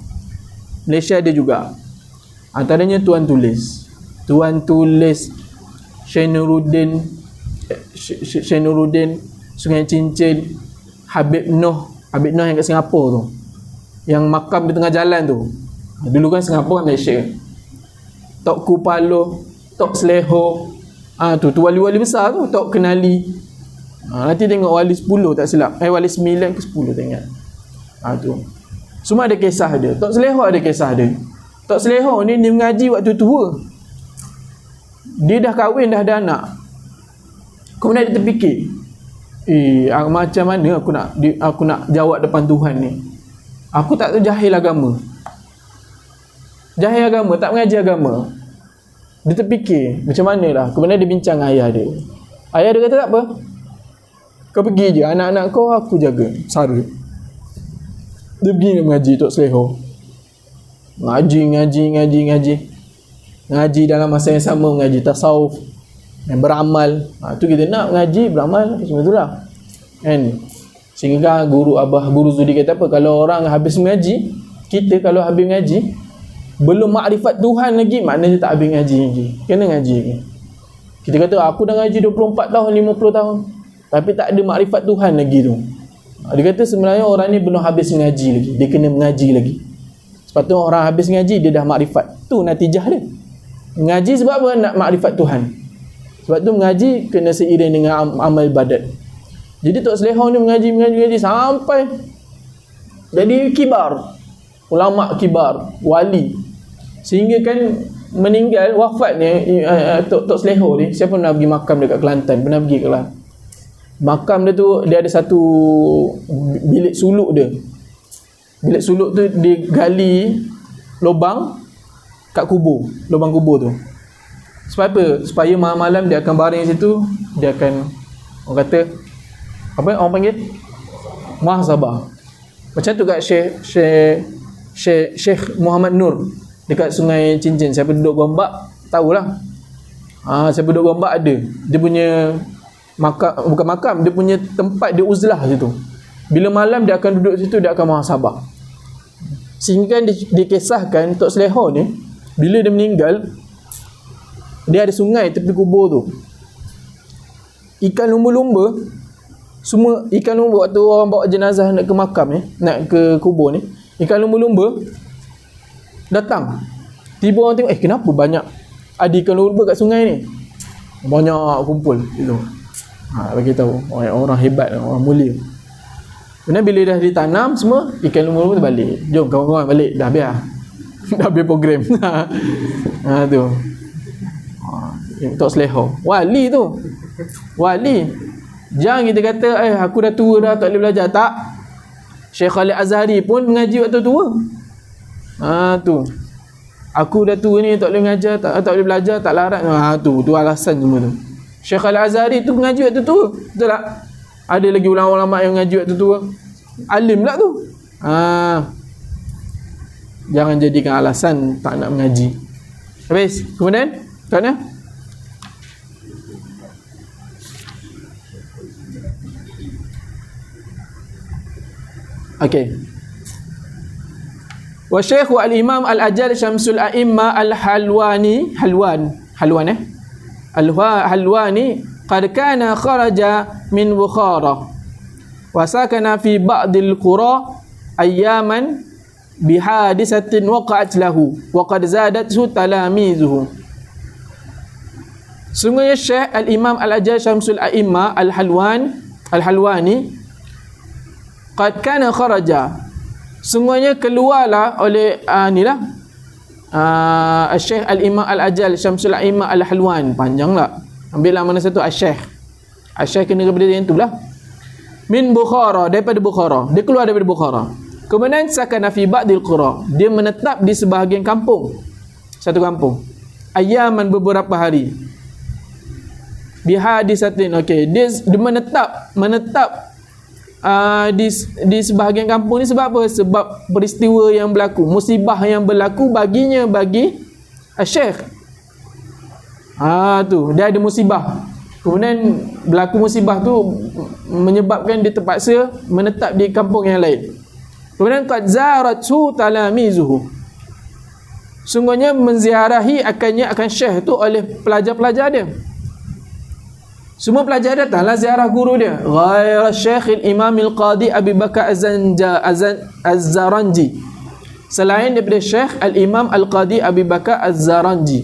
Malaysia ada juga. Antaranya tuan tulis Syekh Nuruddin Sungai Cincin, Habib Noh yang kat Singapura tu, yang makam di tengah jalan tu. Dulu kan Singapura kan Malaysia. Tok Kupalo, Tok Seleho, tu wali-wali besar tu, Tok Kenali. Nanti tengok wali 10 tak silap, wali 9 ke 10 tak ingat. Tu semua ada kisah dia. Tok Seleho ada kisah dia. Tok Seleho ni dia mengaji waktu tua. Dia dah kahwin, dah ada anak. Kemudian dia terfikir, macam mana aku nak jawab depan Tuhan ni? Aku tak tahu jahil agama, tak mengaji agama. Dia terfikir macam mana lah. Kemudian dia bincang dengan ayah dia. Ayah dia kata tak apa, kau pergi je, anak-anak kau aku jaga, sara. Dia pergi mengaji Tok Seleho. Ngaji dalam masa yang sama, mengaji tasawuf, beramal. Tu kita nak mengaji, beramal, semua itulah kan. Sehingga guru Zudi kata apa, kalau orang habis mengaji, kita kalau habis mengaji belum makrifat Tuhan lagi, maknanya tak habis ngaji lagi. Kena ngaji lagi. Kita kata aku dah ngaji 24 tahun, 50 tahun, tapi tak ada makrifat Tuhan lagi tu. Dia kata sebenarnya orang ni belum habis mengaji lagi, dia kena mengaji lagi. Sebab tu orang habis ngaji, dia dah makrifat. Tu natijah dia. Mengaji sebab apa? Nak makrifat Tuhan. Sebab tu mengaji kena seiring dengan amal ibadat. Jadi Tok Seleho ni mengaji sampai jadi kibar, ulama kibar, wali. Sehingga kan meninggal, wafat ni Tok Seleho ni. Siapa pernah pergi makam dekat Kelantan? Pernah pergi ke lah? Makam dia tu, dia ada satu bilik suluk dia. Bilik suluk tu digali lubang kat kubur, lubang kubur tu. Sebab apa? Supaya malam-malam dia akan baring situ, dia akan, orang kata apa orang panggil, muhasabah. Macam tu kat Syekh Muhammad Nur dekat Sungai Cincin. Siapa duduk Gombak tahulah. Siapa duduk Gombak ada dia punya makam, bukan makam, dia punya tempat dia uzlah situ. Bila malam dia akan duduk situ, dia akan muhasabah. Sehingga dikisahkan Tok Seleho ni bila dia meninggal, dia ada sungai tepi kubur tu. Ikan lumba-lumba, semua ikan lumba waktu orang bawa jenazah nak ke makam ni, nak ke kubur ni, ikan lumba-lumba datang. Tiba orang tengok, kenapa banyak ada ikan lumba kat sungai ni? Banyak kumpul gitu. Bagi tahu orang hebat, orang mulia. Kemudian bila dah ditanam semua, ikan lumba-lumba tu balik. Jom kawan-kawan balik, dah biar. Dah habis program. Tu. Tok Seleho. Wali tu. Wali. Jangan kita kata, aku dah tua dah, tak boleh belajar. Tak. Syekh Khalid Azhari pun mengaji waktu tua. Tu. Aku dah tua ni, tak boleh mengajar, tak boleh belajar, tak larat. Tu alasan semua tu. Syekh Khalid Azhari tu mengaji waktu tua. Betul tak? Ada lagi ulama-ulama yang mengaji waktu tua. Alim lah tu. Jangan jadikan alasan tak nak mengaji. Habis. Kemudian, kat mana? Okey. Wa Syekh al-Imam al-Ajal Syamsul A'imma al-Halwani Halwani qad kana kharaja min Bukhara wa sakana fi ba'dil qura ayyaman bihadisatin waqa'at lahu wa qad zadathu talamizuhu. Sungguhnya Syekh al-Imam al-Ajal Syamsul A'imma al-Halwani qad kana kharaja, sungguhnya keluarlah oleh Syekh al-Imam al-Ajal Syamsul A'imma al-Halwan. Panjang tak? Ambillah mana satu Syekh kena daripada yang tu lah. Min Bukhara, daripada Bukhara. Dia keluar daripada Bukhara. Kemudian sakana fi ba'dil qura, dia menetap di sebahagian kampung. Satu kampung. Ayaman, beberapa hari. Bihadisatin, okey. Dia menetap di sebahagian kampung ni sebab apa? Sebab peristiwa yang berlaku, musibah yang berlaku bagi Syekh. Tu, dia ada musibah. Kemudian berlaku musibah tu menyebabkan dia terpaksa menetap di kampung yang lain. Kemudian qad zarathu talamizuhu, sungguhnya menziarahi akan Syekh tu oleh pelajar-pelajar dia. Semua pelajar datanglah ziarah guru dia. Ghaira Syekh al-Imam al-Qadi Abi Bakar Az-Zaranji, selain daripada Syekh al-Imam al-Qadi Abi Bakar Az-Zaranji.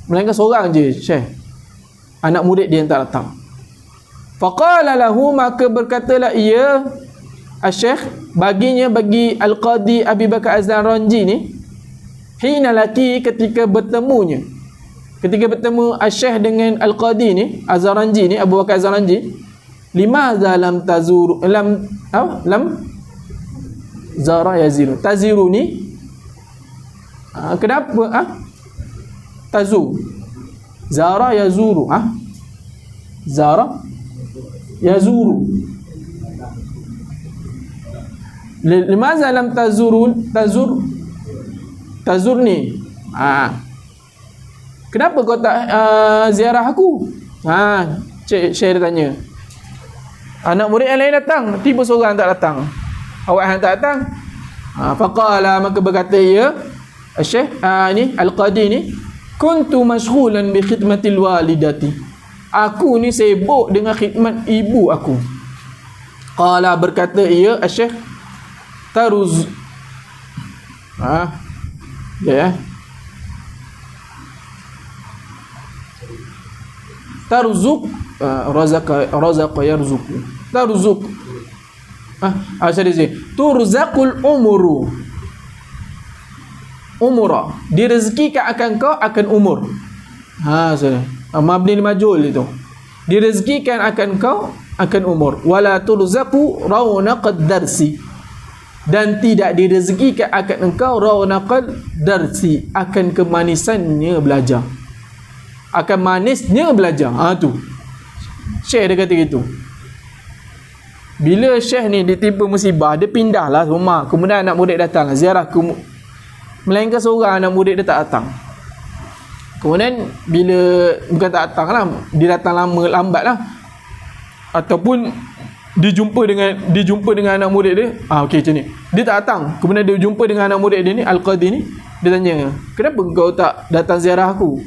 Melainkan seorang je Syekh, anak murid dia yang tak datang. Faqala lahu, maka berkatalah ia Syekh bagi al-Qadi Abi Bakar Az-Zaranji ni, hina laki, ketika bertemu Syekh dengan Al-Qadi ni, Az-Zaranji ni, Abu Bakar Az-Zaranji, limadha lam zara yaziru taziru ni, kenapa zara yazuru, zara yazuru, limadha lam tazurni, kenapa kau tak ziarah aku? Syekh dia tanya. Anak murid yang lain datang, tiba seorang tak datang. Awak yang tak datang. Faqala, maka berkata ia Syekh ni Al-Qadi ni, kuntu mashghulan bi khidmatil walidati, aku ni sibuk dengan khidmat ibu aku. Qala, berkata ia Syekh, taruz tarzuk, razaqa yarzuku, tarzuk, turzaqul umura, direzekikan akan kau akan umur. Mabni majul itu, direzekikan akan kau akan umur. Wala turzaqu rawnaqad darsi, dan tidak direzekikan akan engkau rawnaqad darsi, akan kemanisannya belajar, akan manisnya belajar. Tu Syekh dia kata gitu. Bila Syekh ni ditimpa musibah, dia pindahlah rumah. Kemudian anak murid datang ziarah melainkan seorang anak murid dia tak datang. Kemudian bila bukan tak datang lah, dia datang lambat lah, ataupun dijumpa dengan anak murid dia. Okey, macam ni, dia tak datang. Kemudian dia jumpa dengan anak murid dia ni, Al-Qadi ni. Dia tanya, kenapa kau tak datang ziarah aku?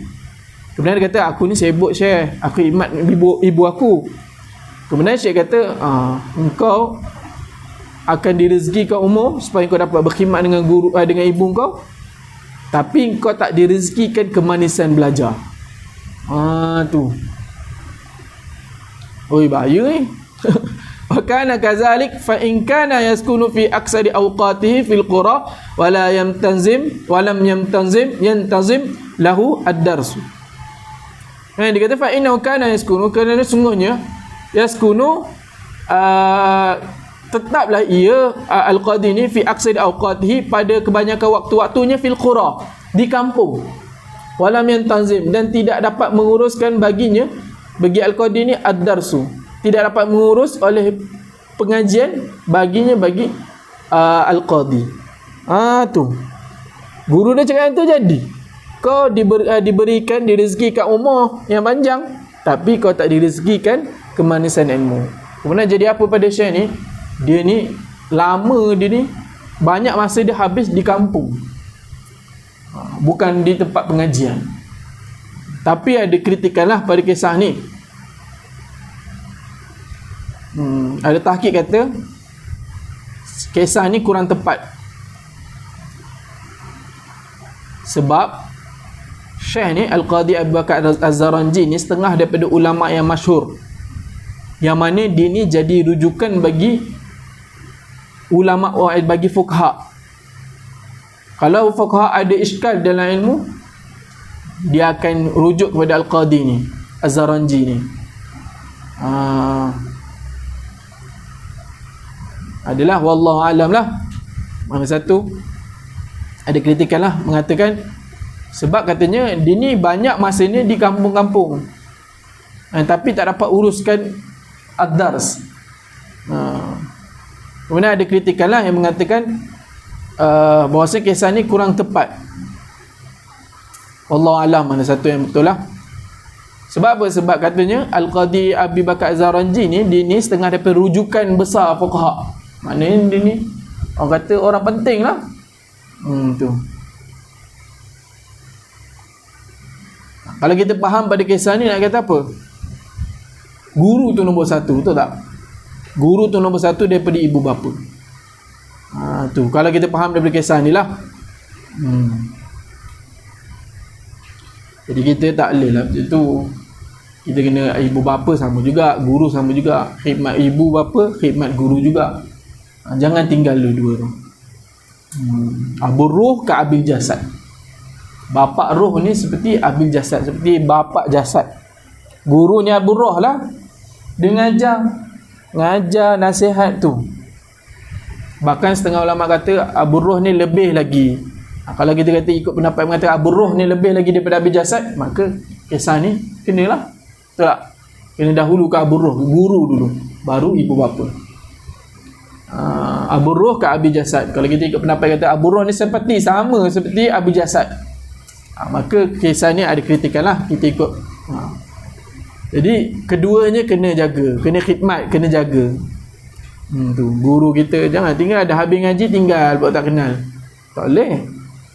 Kemudian dia kata, aku ni sibuk Syekh, aku khidmat ibu aku. Kemudian Syekh kata, engkau akan direzekikan umur supaya kau dapat berkhidmat dengan dengan ibu kau, tapi kau tak direzekikan kemanisan belajar. Tu. Oi, bahaya ni. Wa kana kazalik fa in kana yaskunu fi aksari awqatihi fil qura wa lam yantazim lahu ad-darsu. Dia kata fa innahu kana yaskunu, kerana sungguhnya yaskunu tetaplah ia Al-Qadi ni fi aksari awqatihi, pada kebanyakan waktu-waktunya fil qura, di kampung. Walam yantazim, dan tidak dapat menguruskan bagi Al-Qadi ni ad-darsu, tidak dapat mengurus oleh pengajian bagi Al-Qadi. Tu guru dia cakap itu, jadi kau diberikan, direzekikan umur yang panjang, tapi kau tak direzekikan kemanisan ilmu. Kemudian jadi apa pada Syekh ni? Dia ni lama dia ni, banyak masa dia habis di kampung, bukan di tempat pengajian. Tapi ada kritikan lah pada kisah ni. Ada tahqiq kata kisah ni kurang tepat, sebab Syekh ni Al-Qadhi Abu Bakar Az-Zaranji ni setengah daripada ulama yang masyhur, yang mana dia ni jadi rujukan bagi ulama, bagi fuqaha. Kalau fuqaha ada iskal dalam ilmu, dia akan rujuk kepada Al-Qadhi ni, Az-Zaranji ni. Adalah wallahu alam lah. Mana satu ada kritikan lah, mengatakan sebab katanya dia ni banyak masa ni di kampung-kampung, tapi tak dapat uruskan ad-dars. Kemudian ada kritikan lah yang mengatakan bahawasanya kisah ni kurang tepat. Wallahu alam mana satu yang betul lah. Sebab apa? Sebab katanya Al-Qadhi Abu Bakar Az-Zaranji ni, dia ni setengah daripada rujukan besar fuqaha. Maknanya dia ni orang kata orang penting lah. Tu. Kalau kita faham pada kisah ni, nak kata apa? Guru tu nombor satu, betul tak? Guru tu nombor satu daripada ibu bapa. Tu. Kalau kita faham daripada kisah ni lah. Jadi kita tak boleh lah macam tu. Kita kena ibu bapa sama juga, guru sama juga. Khidmat ibu bapa, khidmat guru juga. Jangan tinggal dua-dua tu. Abul ruh ka abil jasad. Bapak roh ni seperti abil jasad, seperti bapak jasad. Gurunya abul roh lah. Dia ngajar nasihat tu. Bahkan setengah ulama kata abul roh ni lebih lagi. Kalau kita kata ikut pendapat mengatakan abul roh ni lebih lagi daripada abil jasad, maka kisah ni kenalah, betul tak? Kena dahulu ke abul roh, guru dulu, baru ibu bapa. Abul roh ke abil jasad. Kalau kita ikut pendapat kata abul roh ni sama seperti abil jasad, maka kisah ni ada kritikan lah. Kita ikut. Jadi keduanya kena jaga, kena khidmat, kena jaga. Tu guru kita jangan tinggal dah habis ngaji tinggal buat tak kenal. Tak boleh.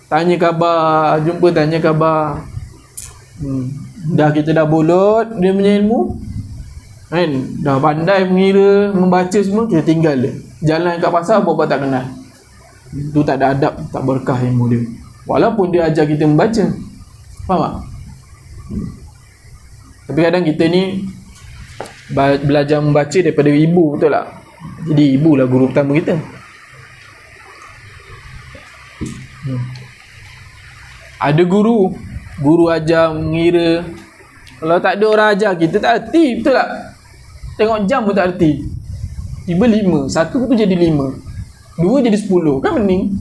Tanya khabar, jumpa tanya khabar. Dah kita dah bolot dia punya ilmu, kan? Dah pandai mengira, membaca semua, kita tinggal dia. Jalan kat pasar buat tak kenal. Tu tak ada adab, tak berkah ilmu dia. Walaupun dia ajar kita membaca. Faham tak? Tapi kadang kita ni belajar membaca daripada ibu, betul tak? Jadi ibu lah guru pertama kita. Ada guru ajar mengira. Kalau tak ada orang ajar, kita tak erti, betul tak? Tengok jam pun tak erti. Tiba 5, 1 tu jadi 5, 2 jadi 10, kan pening?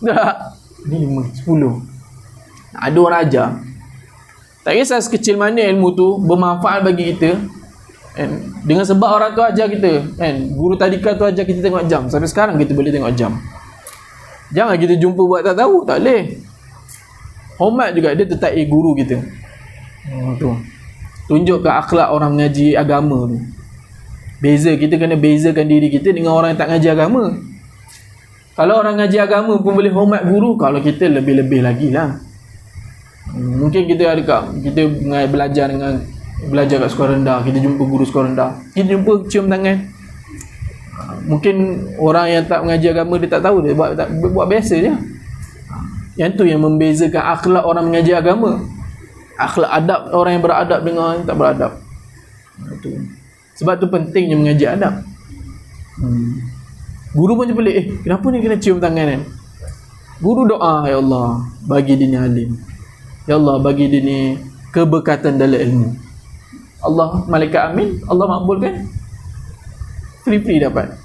Tak? Ini 5, 10. Ada orang ajar. Tak kisah sekecil mana ilmu tu bermanfaat bagi kita, kan? Dengan sebab orang tu ajar kita, kan? Guru tadika tu ajar kita tengok jam. Sampai sekarang kita boleh tengok jam. Jangan kita jumpa buat tak tahu, tak boleh. Hormat juga dia tetap guru kita. Tu. Tunjukkan akhlak orang mengaji agama tu. Kita kena bezakan diri kita dengan orang yang tak ngaji agama. Kalau orang ngaji agama pun boleh hormat guru, kalau kita lebih-lebih lagi lah. Mungkin kita belajar kat sekolah rendah, kita jumpa guru sekolah rendah, kita jumpa cium tangan. Mungkin orang yang tak mengaji agama dia tak tahu, dia buat biasa je. Yang tu yang membezakan akhlak orang mengaji agama, akhlak adab orang yang beradab dengan orang yang tak beradab. Sebab tu pentingnya mengaji adab. Guru pun boleh, kenapa ni kena cium tangan kan? Guru doa, ya Allah bagi dia ni alim, ya Allah bagi dia ni keberkatan dalam ilmu. Allah malaikat amin, Allah makbulkan, free dapat.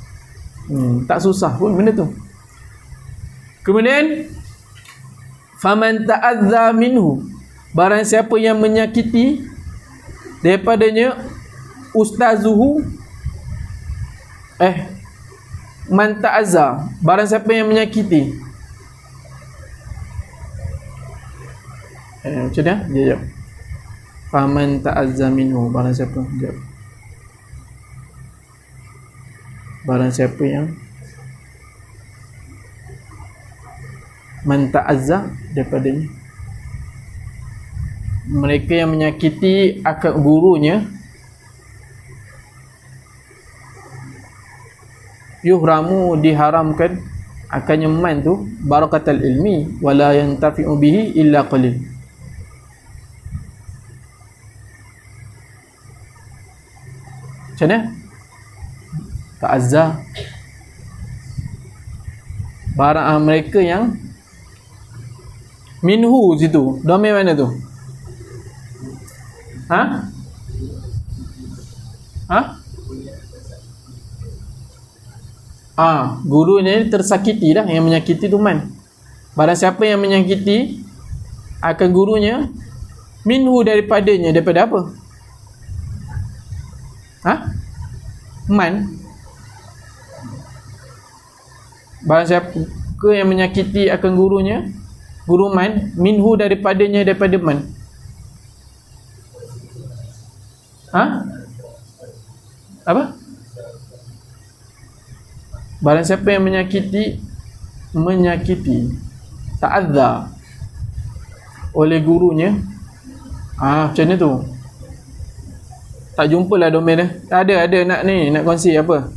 Tak susah pun benda tu. Kemudian faman ta'adza minhu, barang siapa yang menyakiti daripadanya ustazuhu, man ta'azza, barang siapa yang menyakiti, macam mana? Jap. Faman ta'azza minhu, barang siapa? Jap. Barang siapa yang man ta'azza daripadanya. Mereka yang menyakiti akan gurunya, yuhramu diharamkan akannya man tu barakatul ilmi wala yantafi'u bihi illa qalil. Macam mana? Ta'azza barang mereka yang minhu situ, domain mana tu? Ha? Gurunya tersakiti dah, yang menyakiti tu man. Barang siapa yang menyakiti akan gurunya, minhu daripadanya, daripada apa? Man. Barang siapa yang menyakiti akan gurunya, guru man, minhu daripadanya, daripada man. Apa? Barang siapa yang menyakiti ta'adza oleh gurunya, macam mana tu? Tak jumpa lah domain dia. Ada nak kongsi apa?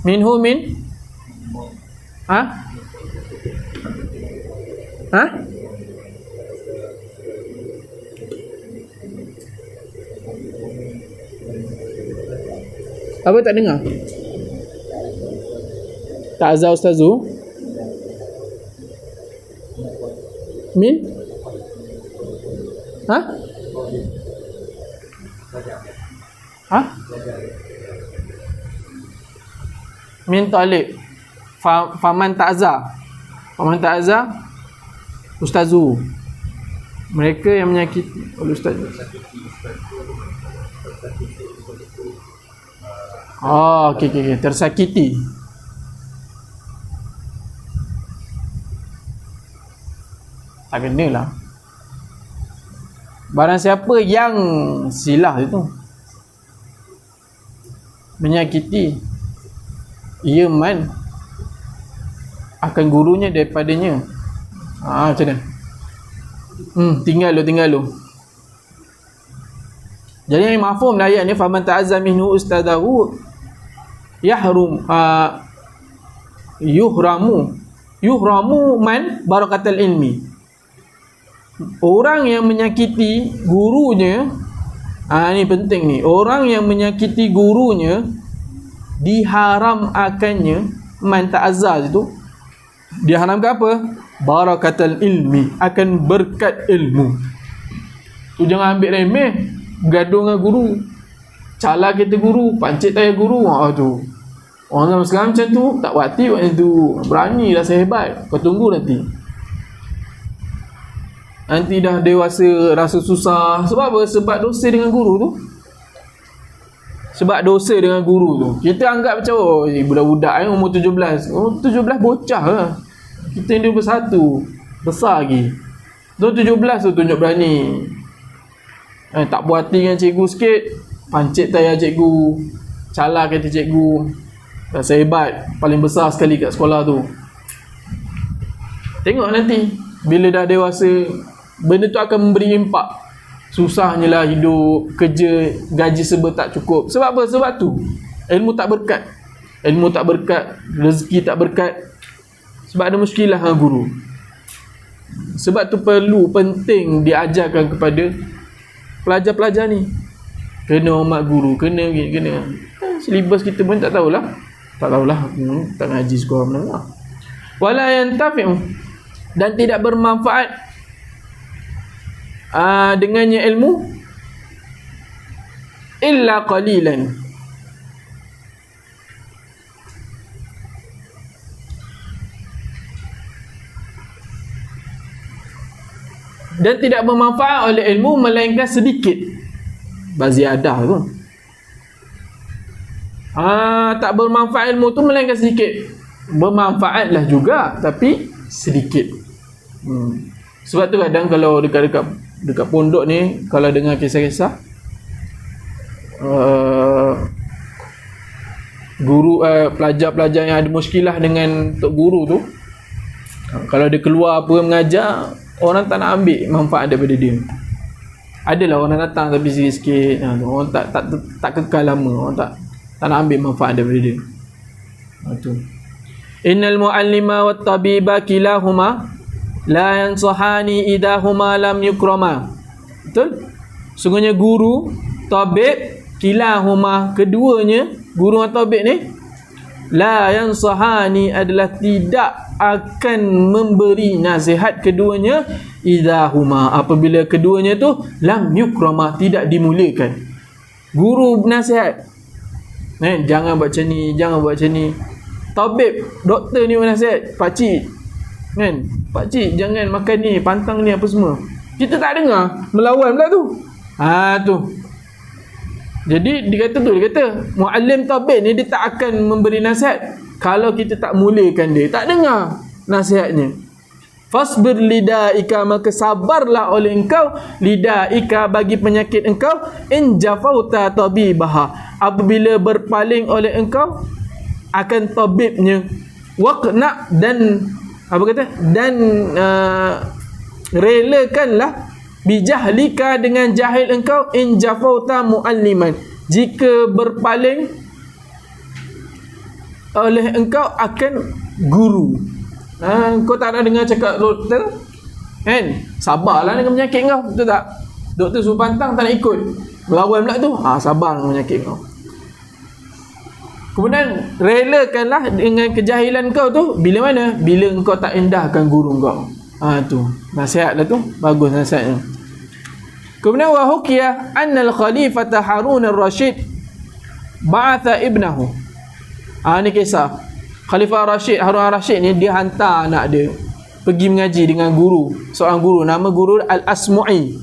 Minhu min? Apa tak dengar? Ta'azza ustazu? Min? Min talib. Faman ta'azza. Faman ta'azza ustazu. Mereka yang menyakiti oleh ustaz. Okey. Tersakiti. Tak kena lah. Barang siapa yang silah itu menyakiti, ia man akan gurunya daripadanya. Macam mana? Tinggal lu. Jadi yang mafhum dah ayat ni, faman ta'azza minhu ustadahu yuhramu man barakatul ilmi. Orang yang menyakiti gurunya, ni penting ni, orang yang menyakiti gurunya diharam akannya man ta'azza itu, diharamkan apa? Barakatul ilmi, akan berkat ilmu. Tu jangan ambil remeh, gaduh dengan guru, cala kita guru, pancit tayar guru. Tu orang zaman sekarang macam tu, tak wati macam tu. Berani rasa hebat, kau tunggu nanti dah dewasa rasa susah. Sebab apa? Sebab dosa dengan guru tu. Kita anggap macam budak-budak umur 17. Umur 17 bocah lah. Kita ni 21, besar lagi. Umur 17 tu tunjuk berani. Tak puas hati dengan cikgu sikit, pancit tayar cikgu, cala kata cikgu, rasa hebat, paling besar sekali kat sekolah tu. Tengok nanti bila dah dewasa, benda tu akan memberi impak. Susahnya lah hidup, kerja, gaji serba tak cukup. Sebab apa? Sebab tu ilmu tak berkat, rezeki tak berkat. Sebab ada muskilah dengan guru. Sebab tu penting diajarkan kepada pelajar-pelajar ni, kena hormat guru, kena. Silibus kita pun tak tahulah. Tak ngaji sekolah menengah. Wala yantafi'u, dan tidak bermanfaat dengannya ilmu illa qalilan, dan tidak bermanfaat oleh ilmu melainkan sedikit. Baziadah tu. Tak bermanfaat ilmu tu melainkan sedikit. Bermanfaatlah juga tapi sedikit. Sebab tu kadang kalau dekat pondok ni, kalau dengar kisah-kisah guru, pelajar-pelajar yang ada muskilah dengan tok guru tu, Kalau dia keluar apa mengajar, orang tak nak ambil manfaat daripada dia. Adalah orang datang tapi sikit-sikit, orang tak kekal lama, orang tak nak ambil manfaat daripada dia. Tu. Innal muallima wat tabiba kilahuma la yansahani idahuma lam yukrama. Betul? Sungguhnya guru, tabib, kilahuma, keduanya, guru dan tabib ni, la yansahani adalah tidak akan memberi nasihat keduanya, idahuma apabila keduanya tu lam yukrama, tidak dimuliakan. Guru nasihat, jangan buat macam ni, jangan buat macam ni. Tabib, doktor ni nasihat, pakcik, kan, pakcik jangan makan ni, pantang ni, apa semua. Kita tak dengar, melawan pula tu. Tu. Jadi dia kata muallim tabib ni dia tak akan memberi nasihat kalau kita tak muliakan dia, tak dengar nasihatnya. Fasbir lidaika, maka sabarlah oleh engkau, lidaika bagi penyakit engkau, in jafauta tabibaha, apabila berpaling oleh engkau akan tabibnya, waqna, dan apa kata, dan relakanlah bijahlika, dengan jahil engkau, in jafauta mualliman, jika berpaling oleh engkau akan guru. Kau tak nak dengar cakap doktor, kan? Sabarlah dengan penyakit kau, betul tak? Doktor suruh pantang tak nak ikut, melawan pula tu, sabar dengan penyakit kau. Kemudian relakanlah dengan kejahilan kau tu bila mana? Bila engkau tak endahkan guru kau. Tu nasihat dah tu, bagus nasihatnya. Kemudian wa hukiya annal khalifata Harun ar-Rashid ba'atha ibnahu. Ni kisah Khalifah Rashid, Harun ar-Rashid ni, dia hantar anak dia pergi mengaji dengan guru, seorang guru, nama guru Al-Asmu'i.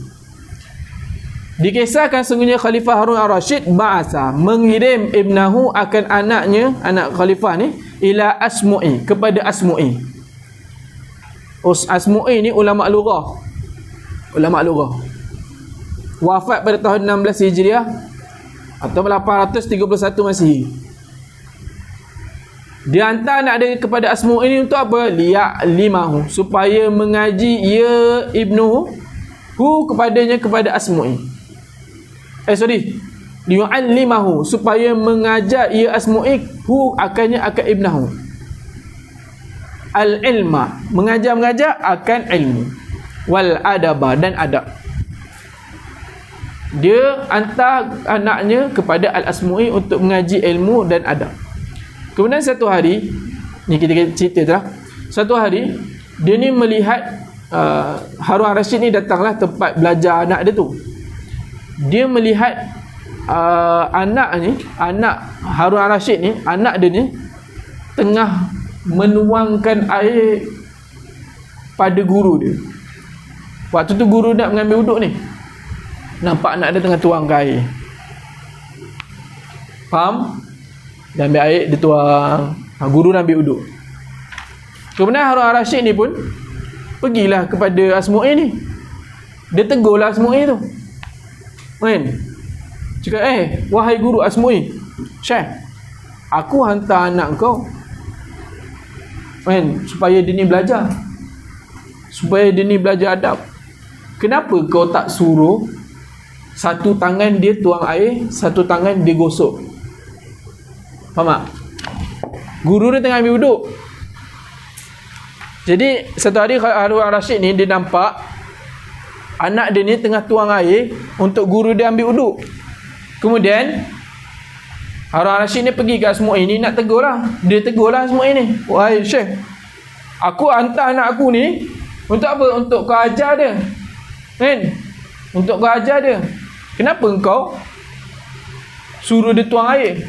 Dikisahkan sungguhnya Khalifah Harun ar-Rashid ba'atha, mengirim ibnahu, akan anaknya, anak khalifah ni, ila Asmu'i, kepada Asmu'i. Asmu'i ni ulama lughah, wafat pada tahun 16 Hijriah atau 831 Masihi. Dia hantar anak dia kepada Asmu'i ini untuk apa? Liya'limahu, supaya mengaji ia ibnuhu kepadanya, kepada Asmu'i. Liya'limahu, supaya mengajar ia Asmu'i akannya, akan ibnahu. Al-ilma, mengajar akan ilmu, wal adaba, dan adab. Dia hantar anaknya kepada Al-Asmu'i untuk mengaji ilmu dan adab. Kemudian satu hari, ni kita cerita tu lah, satu hari dia ni melihat Harun ar-Rashid ni datanglah tempat belajar anak dia tu. Dia melihat anak Harun ar-Rashid ni, anak dia ni tengah menuangkan air pada guru dia. Waktu tu guru nak mengambil wuduk ni, nampak anak dia tengah tuangkan air. Faham? Dia ambil air, dia tuang. Guru nak ambil wuduk. Kemudian Harun ar-Rashid ni pun pergilah kepada Asmu'i ni. Dia tegurlah Asmu'i tu, kan? Cakap, wahai guru Asmu'i, Syekh, aku hantar anak kau, kan, supaya dia ni belajar, adab. Kenapa kau tak suruh satu tangan dia tuang air, satu tangan dia gosok? Faham tak? Guru dia tengah ambil wuduk. Jadi satu hari Harun ar-Rashid ni, dia nampak anak dia ni tengah tuang air untuk guru dia ambil wuduk. Kemudian Harun ar-Rashid ni pergi ke Asmu'i ni nak tegurlah. Dia tegurlah Asmu'i ni, wahai Syekh, aku hantar anak aku ni untuk apa? Untuk kau ajar dia, kan? Untuk kau ajar dia. Kenapa engkau suruh dia tuang air,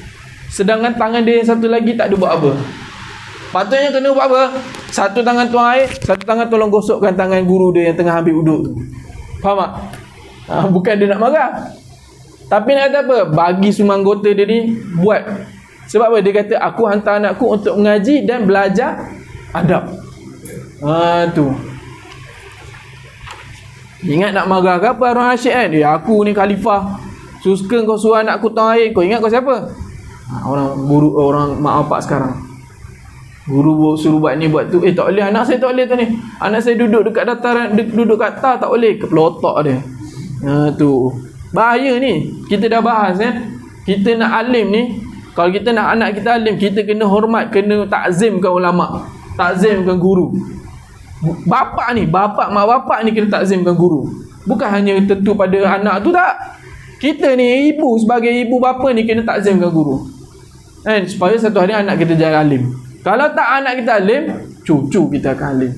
sedangkan tangan dia yang satu lagi tak ada buat apa? Patutnya kena buat apa? Satu tangan tuang air, satu tangan tolong gosokkan tangan guru dia yang tengah ambil wuduk tu. Faham tak? Bukan dia nak marah, tapi nak kata apa? Bagi semua anggota dia ni buat. Sebab apa? Dia kata, aku hantar anakku untuk mengaji dan belajar adab. Tu. Ingat nak marah ke apa Harun ar-Rashid, kan? Aku ni khalifah, suka kau suruh anakku tuang air. Kau ingat kau siapa? Orang guru, orang mak bapak sekarang. Guru suruh buat ni buat tu, tak boleh, anak saya tak boleh tu ni. Anak saya duduk dekat dataran, duduk kat atas, tak boleh, kepelotok dia. Tu bahaya ni. Kita dah bahas kita nak alim ni, kalau kita nak anak kita alim, kita kena hormat, kena takzimkan ulama, takzimkan guru. Mak bapak ni kena takzimkan guru. Bukan hanya tentu pada anak tu, tak. Kita ni ibu, sebagai ibu bapa ni kena takzimkan guru. Supaya satu hari anak kita jadi alim. Kalau tak anak kita alim, cucu kita akan alim.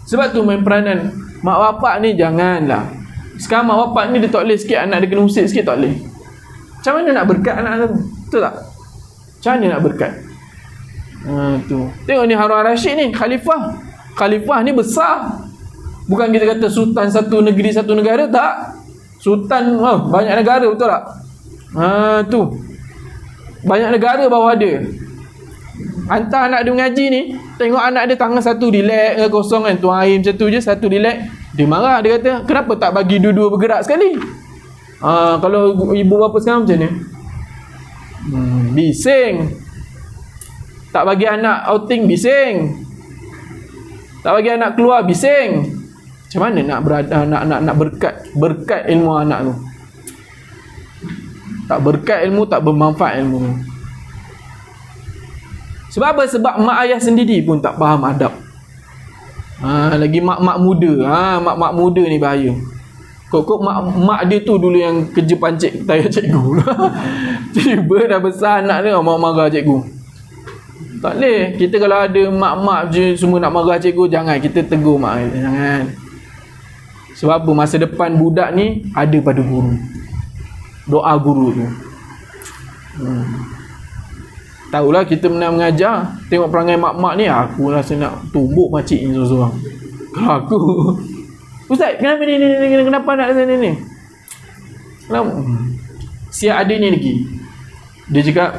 Sebab tu main peranan mak bapak ni janganlah. Sekarang mak bapak ni dia tak boleh sikit, anak dia kena usik sikit, tak boleh. Macam mana nak berkat anak tu? Betul tak? Macam mana nak berkat? Tu. Tengok ni Harun al-Rashid ni, khalifah. Khalifah ni besar. Bukan kita kata sultan satu negeri, satu negara, tak. Sultan banyak negara, betul tak? Tu. Banyak negara bawah dia. Hantar anak dia mengaji ni, tengok anak dia tangan satu relax kosong kan, tuang air macam tu je, satu relax. Dia marah, dia kata, kenapa tak bagi dua-dua bergerak sekali? Kalau ibu bapa sekarang macam ni, bising. Tak bagi anak outing, bising. Tak bagi anak keluar, bising. Macam mana nak berkat ilmu anak tu? Tak berkat ilmu, tak bermanfaat ilmu. Sebab apa? Sebab mak ayah sendiri pun tak faham adab. Lagi mak muda. Mak muda ni bahaya. Kok mak dia tu dulu yang kerja pancik tayar cikgu. Tiba dah besar anak dia marah cikgu. Tak boleh. Kita kalau ada mak je semua nak marah cikgu, jangan. Kita tegur mak. Jangan. Sebab apa? Masa depan budak ni ada pada guru. Doa guru tu. Tahulah kita mengajar, tengok perangai mak-mak ni, aku rasa nak tumbuk makcik ni seorang-seorang. Kalau aku, Ustaz, kenapa kenapa nak sana ni? Kenapa? Siap ada ni lagi. Dia cakap,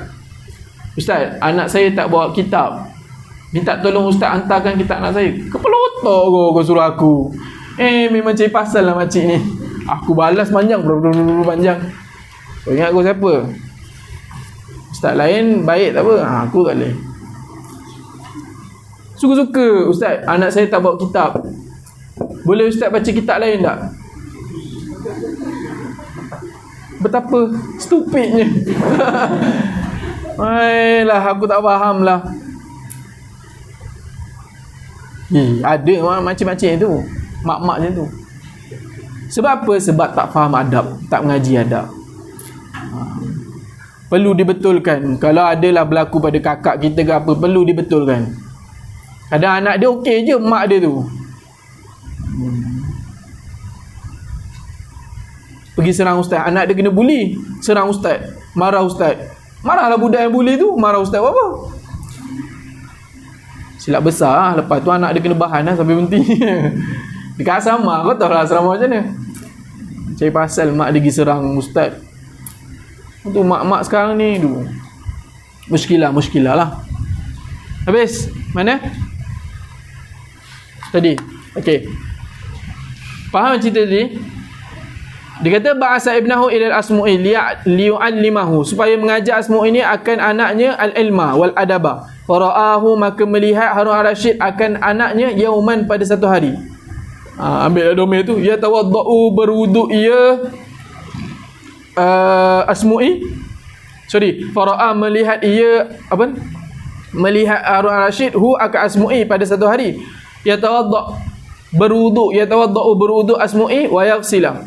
Ustaz, anak saya tak bawa kitab. Minta tolong Ustaz hantarkan kitab anak saya. Kepelotok kau suruh aku. Memang cari pasal lah makcik ni. Aku balas panjang, panjang. Kau ingat aku siapa? Ustaz lain baik tak apa, aku tak boleh. Suka-suka Ustaz, anak saya tak bawa kitab. Boleh Ustaz baca kitab lain tak? Betapa stupidnya. Ayolah, aku tak faham lah. Ada macam-macam tu, mak-mak macam tu. Sebab apa? Sebab tak faham adab, tak mengaji adab. Perlu dibetulkan. Kalau adalah berlaku pada kakak kita ke apa, perlu dibetulkan. Kadang anak dia okey je, mak dia tu pergi serang ustaz, anak dia kena buli, serang ustaz, marah ustaz. Marahlah budak yang buli tu, marah ustaz apa? Silap besar. Lepas tu anak dia kena bahan sampai berhenti. Dekat asrama, kau tahu lah asrama macam mana. Cari pasal mak dia pergi serang ustaz. Tu mak-mak sekarang ni tu muskilah lah. Habis mana tadi? Okey, faham cerita tadi? Dia kata ba'asa ibnahu ilal asmu'i liyu'allimahu, supaya mengajar Asmu'i ini akan anaknya al-ilma wal adaba. Fara'ahu, maka melihat Harun al-Rashid akan anaknya yauman, pada satu hari. Ambil domain tu, ya tawaddau, berwuduk ia Asmu'i, Fara'a, melihat ia apa? Melihat Harun al-Rashid akan Asmu'i pada satu hari. Yatawadda, berwuduk Asmu'i wa yaghsila,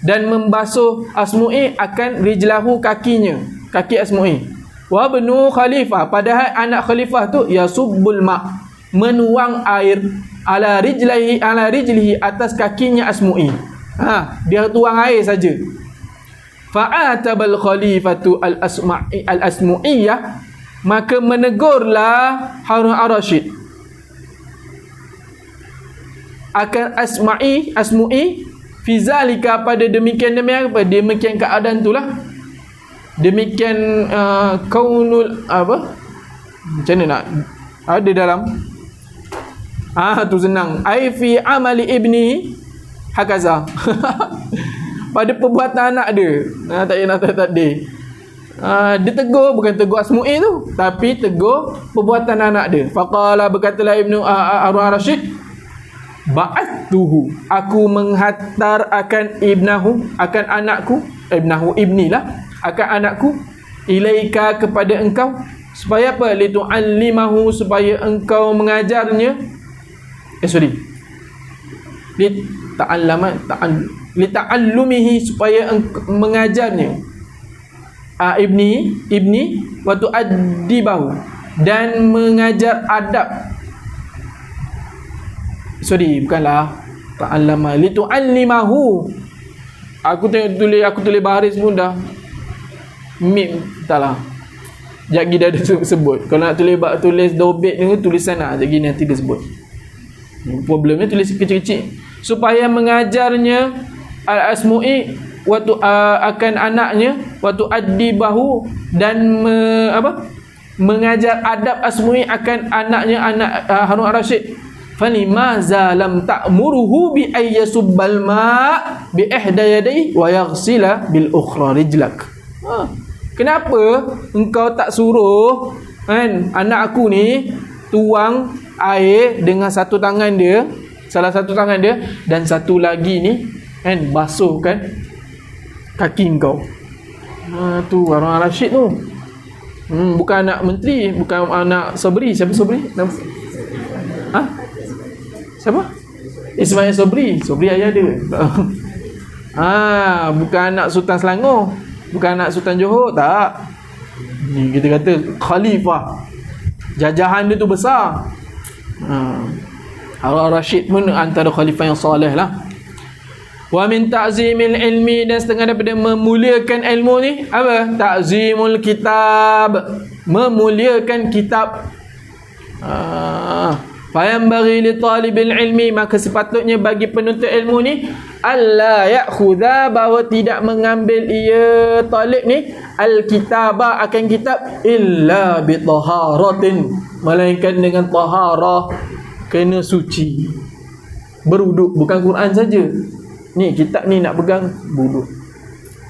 dan membasuh Asmu'i akan rijlahu, kakinya, kaki Asmu'i. Wa bnu khalifah, padahal anak khalifah tu yasubbul ma', menuang air ala rijlihi, atas kakinya Asmu'i. Dia tuang air saja. Fa'atabal khalifatu al-Asmu'iyah, maka menegurlah Harun al-Rashid akan Asmu'i fi zalika, pada demikian keadaan itulah, demikian kaunul apa, macam mana nak ada dalam tu senang, ai fi amali ibni hakaza. Pada perbuatan anak dia. Tak ada. Dia tegur, bukan tegur Asmu'i tu, tapi tegur perbuatan anak dia. Faqala, berkatalah Ibnu Harun Ar-Rasyid, ba'attuhu, aku menghantar akan ibnahu, akan anakku, ibnilah, akan anakku, ilaika, kepada engkau, supaya apa? Litu'allimahu, supaya engkau mengajarnya. Lita'allumihi, supaya mengajarnya. Ibni wa tu'addibahu, dan mengajar adab. Bukanlah ta'allama, litu'allimahu. Aku tulis baris pun dah mim, taklah. Sekejap lagi dah ada sebut. Kalau nak tulis dobit ni, tulisan lah. Sekejap lagi nanti dia sebut. Problemnya tulis kecil-kecil. Supaya mengajarnya Al-Asmu'i akan anaknya, waktu addibahu, dan mengajar adab Asmu'i akan anaknya, anak Harun Ar-Rasyid. Falimaza lam ta'muruhu bi ayyasubbal ma' bi ihda yadayhi wa yaghsila bil ukhra rijlak. Kenapa engkau tak suruh anak aku ni tuang air dengan satu tangan dia, salah satu tangan dia, dan satu lagi ni basuhkan kaki engkau. Tu Harun Ar-Rasyid tu. Bukan anak menteri, bukan anak Sobri. Siapa Sobri? Siapa? Ismail Sobri. Sobri ayah dia. Bukan anak Sultan Selangor, bukan anak Sultan Johor, tak. Ni kita kata khalifah. Jajahan dia tu besar. Harun Ar-Rasyid pun antara khalifah yang soleh lah. Wa min ta'zimil ilmi, dan setengah daripada memuliakan ilmu ni apa? Ta'zimul kitab, memuliakan kitab. Fayambaghi li talibil ilmi, maka sepatutnya bagi penuntut ilmu ni alla ya'khudha, bahawa tidak mengambil ia talib ni al-kitaba, akan kitab, illa bi taharatin, melainkan dengan taharah, kena suci, berwuduk. Bukan Quran saja. Ni kitab ni nak pegang, wuduk.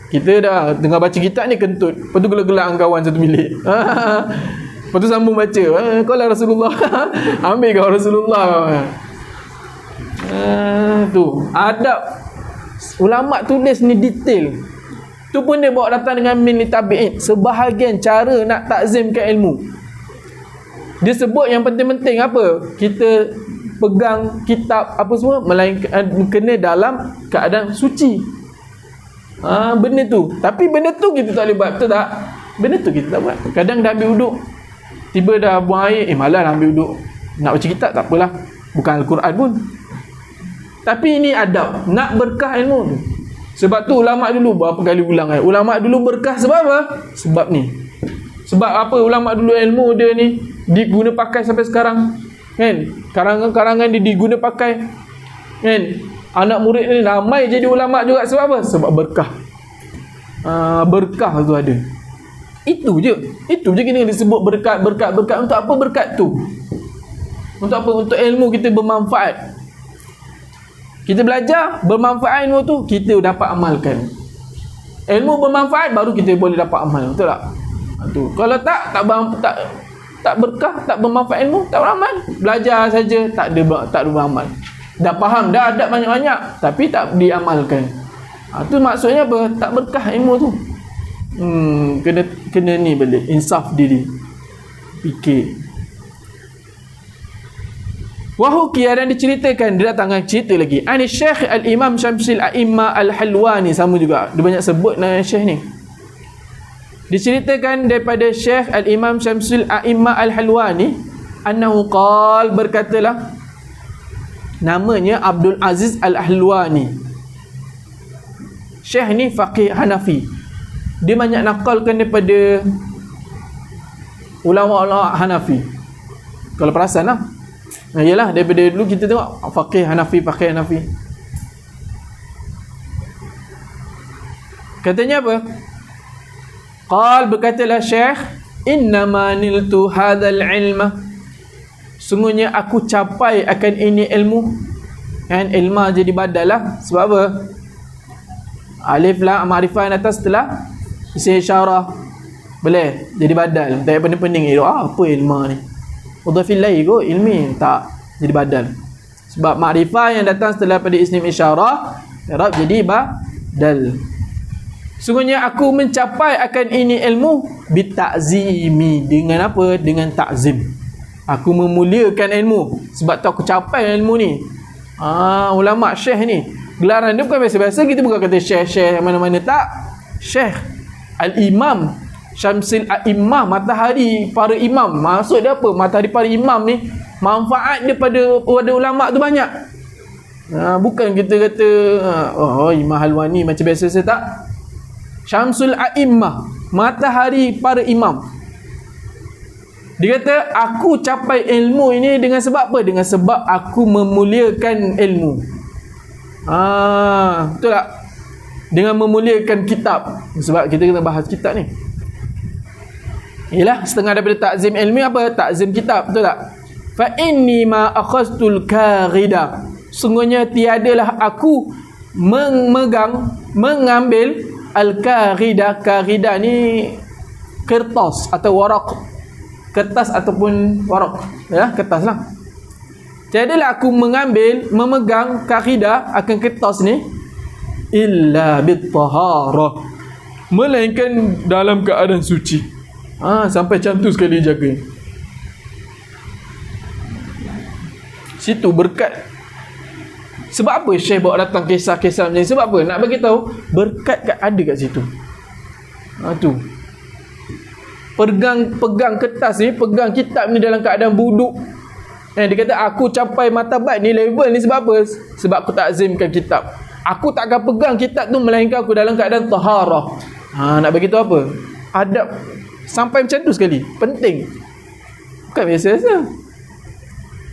Kita dah tengah baca kitab ni kentut, lepas tu gelak-gelak dengan kawan satu bilik. Lepas tu sambung baca, kalau Rasulullah ambil kau Rasulullah. Tu adab. Ulama tulis ni detail. Tu pun dia bawa datang dengan min li tabi'in, sebahagian cara nak takzimkan ilmu. Dia sebut yang penting-penting apa? Kita pegang kitab apa semua, melainkan kena dalam keadaan suci. Benda tu. Tapi benda tu kita tak boleh buat, betul tak? Benda tu kita tak buat. Kadang dah ambil wuduk, tiba dah buang air, malas ambil wuduk. Nak baca kitab tak apalah, bukan Al-Quran pun. Tapi ini adab, nak berkah ilmu tu. Sebab tu ulama dulu, berapa kali ulang ulama dulu berkah sebab apa? Sebab ni. Sebab apa ulama dulu ilmu dia ni diguna pakai sampai sekarang. Karangan-karangan dia diguna pakai. Anak murid ni ramai jadi ulama juga sebab apa? Sebab berkah. Berkah tu ada. Itu je kita disebut berkat. Untuk apa berkat tu? Untuk apa? Untuk ilmu kita bermanfaat. Kita belajar, bermanfaat ilmu tu, kita dapat amalkan. Ilmu bermanfaat, baru kita boleh dapat amal. Betul tak? Tu. Kalau tak berkah, tak bermanfaat ilmu, tak beramal. Belajar saja, tak ada beramal. Dah faham, dah adab banyak-banyak, tapi tak diamalkan. Tu maksudnya apa? Tak berkah ilmu tu. Kena ni balik, insaf diri. Fikir. Wahukiya, dan diceritakan, dia datang cerita lagi. Ani Syekh Al-Imam Syamsul A'imma Al-Halwani, sama juga. Dia banyak sebut nama Syekh ni. Diceritakan daripada Syekh Al-Imam Syamsul A'imma Al-Halwani, annahu qal, berkatalah, namanya Abdul Aziz Al-Halwani. Syekh ni faqih Hanafi. Dia banyak nakalkan daripada ulama-ulama Hanafi. Kalau perasan lah. Yalah, daripada dulu kita tengok faqih Hanafi. Katanya apa? Qal, berkatalah Syekh, innama niltu hadzal ilma, sungguhnya aku capai akan ini ilmu. Ilma jadi badal lah. Sebab apa? Alif lam ma'rifah atas telah isi isyarah. Boleh jadi badal. Tak payah pening-pening apa ilmu ni. Mudhafil ilaih kot ilmi, tak jadi badal. Sebab makrifah yang datang setelah pada ism isyarah i'rab jadi badal. Sungguhnya aku mencapai akan ini ilmu bita'zimi, dengan apa? Dengan ta'zim. Aku memuliakan ilmu sebab tu aku capai ilmu ni. Ulama syekh ni gelaran dia bukan biasa-biasa. Kita bukan kata syekh-syekh mana-mana, tak. Syekh Al-Imam Syamsul A'immah, matahari para imam. Maksud dia apa? Matahari para imam ni manfaat dia pada ulama tu banyak. Bukan kita kata Imam Halwani macam biasa-biasa, tak. Syamsul A'immah, matahari para imam. Dia kata aku capai ilmu ini dengan sebab apa? Dengan sebab aku memuliakan ilmu. Betul tak? Dengan memuliakan kitab. Sebab kita kena bahas kitab ni. Yalah, setengah daripada ta'zim ilmi apa? Ta'zim kitab, betul tak? Fa inni ma akhaztul karida. Sungguhnya tiadalah aku mengambil al-karida. Karida ni kertas atau warak. Kertas ataupun warak. Ya, kertas lah. Tiadalah aku memegang karida akan kertas ni illa bit-taharah, melainkan dalam keadaan suci. Sampai macam tu sekali jaga. Situ berkat. Sebab apa Syekh bawa datang kisah-kisah macam ni? Sebab apa? Nak bagi tahu berkat ada kat situ. Tu. Pegang kertas ni, pegang kitab ni dalam keadaan buduk. Dia kata aku capai martabat ni, level ni sebab apa? Sebab aku takzimkan kitab. Aku tak akan pegang kitab tu melainkan aku dalam keadaan taharah. Nak bagi tahu apa? Adab sampai macam tu sekali. Penting. Bukan biasa-biasa.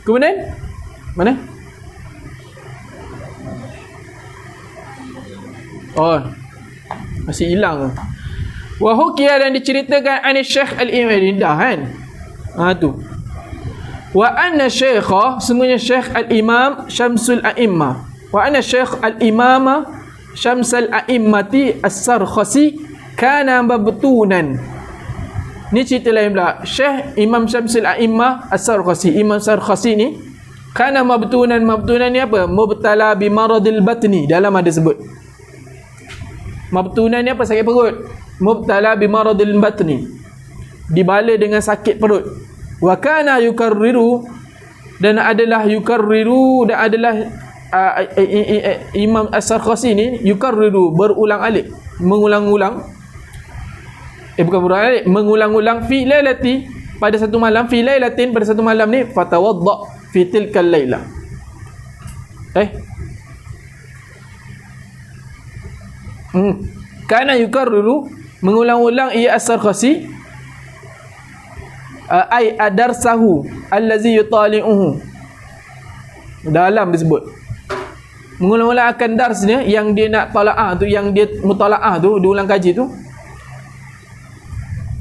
Kemudian mana? Masih hilang. Wa hukiya, dan diceritakan an Syekh Al-Imam dah kan. Tu. Wa anna Syekha, semuanya Syekh Al-Imam Syamsul A'immah. Wa anna Syekh Al-Imam Syamsul A'immati As-Sarkhasi kana mabtunan. Ni cerita lain pula. Syekh Imam Syamsul A'immah As-Sarkhasi, Imam Sarkhasi ni kana mabtunan. Mabtunan ni apa? Mubtala bi maradil batni. Dalam ada sebut mabtunan ni apa? Sakit perut. Mubtala bi maradil batni, dibala dengan sakit perut. Wa kana yukarriru, dan adalah yukarriru, dan adalah Imam As-Sarkhasi ni yukarriru, berulang-alik, mengulang-ulang. Bukan berulang-alik, mengulang-ulang fi lailati, pada satu malam, fi lailatin, pada satu malam ni, fatawadda fi tilkal lailah. Kana yukarriru, mengulang-ulang ia As-Sarkhasi ay adarsahu allazi yutali'uhu. Dalam disebut mengulang-ulang akan darsnya yang dia nak tala'ah tu, yang dia mutala'ah tu, dia ulang kaji tu,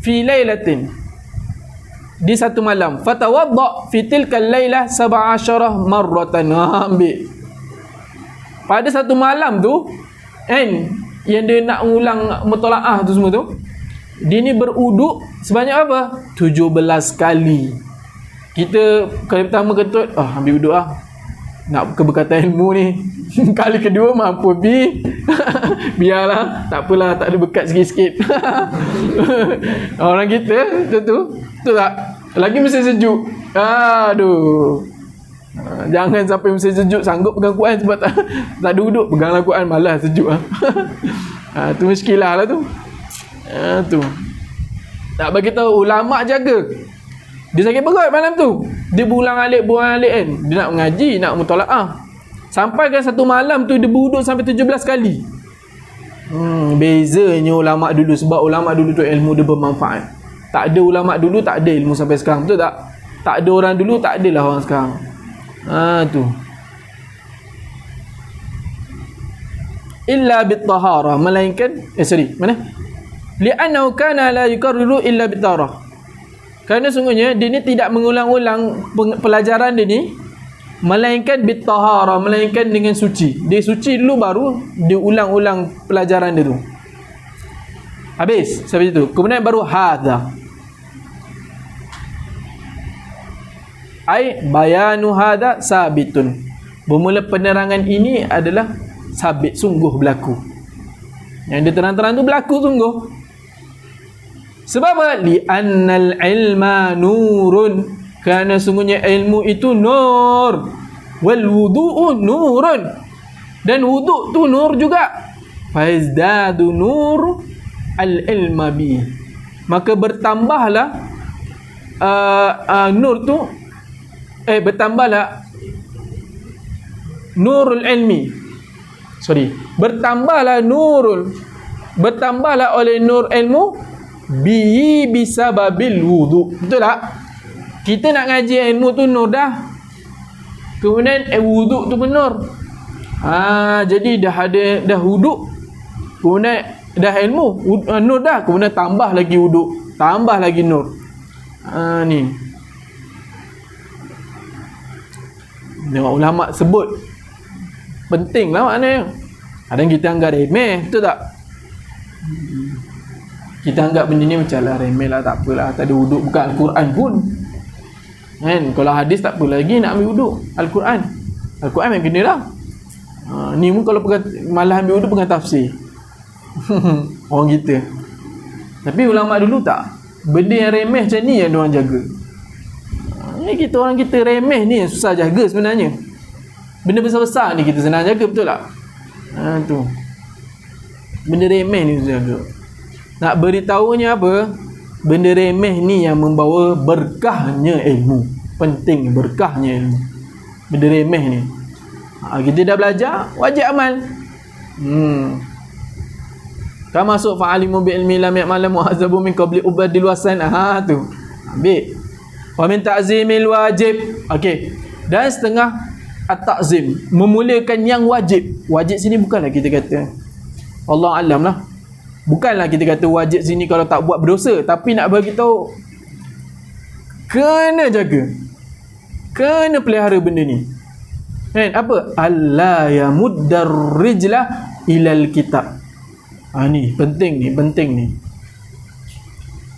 fi lailatin, di satu malam. Fatawadda fi tilkal lailah 17 marratan. Ambil pada satu malam tu yang dia nak ulang mutala'ah tu semua tu, dia ni beruduk sebanyak apa? 17 kali. Kita kali pertama ketut, ambil uduk nak keberkatan ilmu ni. Kali kedua mampu biarlah, tak apalah, tak ada berkat sikit-sikit. Orang kita tu tak lagi mesin sejuk. Aduh, jangan sampai mesin sejuk sanggup pegang Quran sebab tak ada uduk, peganglah Quran, malas sejuk. Tu muskilah lah tu. Tu tak bagi tahu ulama jaga. Dia sakit perut malam tu, dia berulang-alik kan. Dia nak mengaji, nak mutalaah. Sampai kan satu malam tu dia beruduk sampai 17 kali. Bezanya ulama dulu. Sebab ulama dulu tu ilmu dia bermanfaat. Tak ada ulama dulu, tak ada ilmu sampai sekarang. Betul tak? Tak ada orang dulu, tak adalah orang sekarang. Tu. Illa bit-taharah, melainkan mana? Li'annahu kana la yukarriru illa bit-taharah. Kerana sungguhnya dia ni tidak mengulang-ulang pelajaran dia ni melainkan bit-taharah, melainkan dengan suci. Dia suci dulu baru dia ulang-ulang pelajaran dia tu. Habis sampai situ. Kemudian baru hadza. Ai bayanu hadza sabitun. Bermula penerangan ini adalah sabit, sungguh berlaku. Yang dia terang-terang tu berlaku sungguh. Sebab apa? Li annal ilma nurun. Kerana sungguhnya ilmu itu nur. Wal wudu'u nurun. Dan wuduk tu nur juga. Faizdadu nur al-ilma bi. Maka bertambahlah nur tu bertambahlah nurul ilmi. Bertambahlah oleh nur ilmu bi bisababil wudu. Betul tak? Kita nak ngaji ilmu tu nur dah. Kemudian wudu tu pun nur. Jadi dah wudu. Kemudian dah ilmu, nur dah. Kemudian tambah lagi wudu, tambah lagi nur. Ni. Tengok ulama sebut. Penting lah maknanya. Kadang kita anggap remeh, betul tak? Kita anggap benda ni macam lah remeh lah, tak apalah, tak ada wuduk, bukan Al-Quran pun kan. Kalau hadis tak apa lagi nak ambil wuduk. Al-Quran yang kena lah. Ni pun kalau malah ambil wuduk pegang tafsir. Orang kita. Tapi ulama dulu tak. Benda yang remeh macam ni yang diorang jaga. Ni kita orang kita remeh ni yang susah jaga sebenarnya. Benda besar-besar ni kita senang jaga, betul tak? Tu. Benda remeh ni susah jaga. Nak beritahunya apa? Benda remeh ni yang membawa berkahnya ilmu. Penting berkahnya ilmu. Benda remeh ni. Kita dah belajar, wajib amal. Kan masuk fa'alimu bi ilmi lam ya'malam mu'azzabu min qabli ubadil wasan. Tu. Ambil. Wa min ta'zimil wajib. Okey. Dan setengah at-ta'zim, memulakan yang wajib. Wajib sini bukanlah kita kata Allah alam lah. Bukanlah kita kata wajib sini kalau tak buat berdosa, tapi nak bagi tahu kena jaga. Kena pelihara benda ni. Kan apa? Alla yamuddar rijlah ilal kitab. Ni penting ni.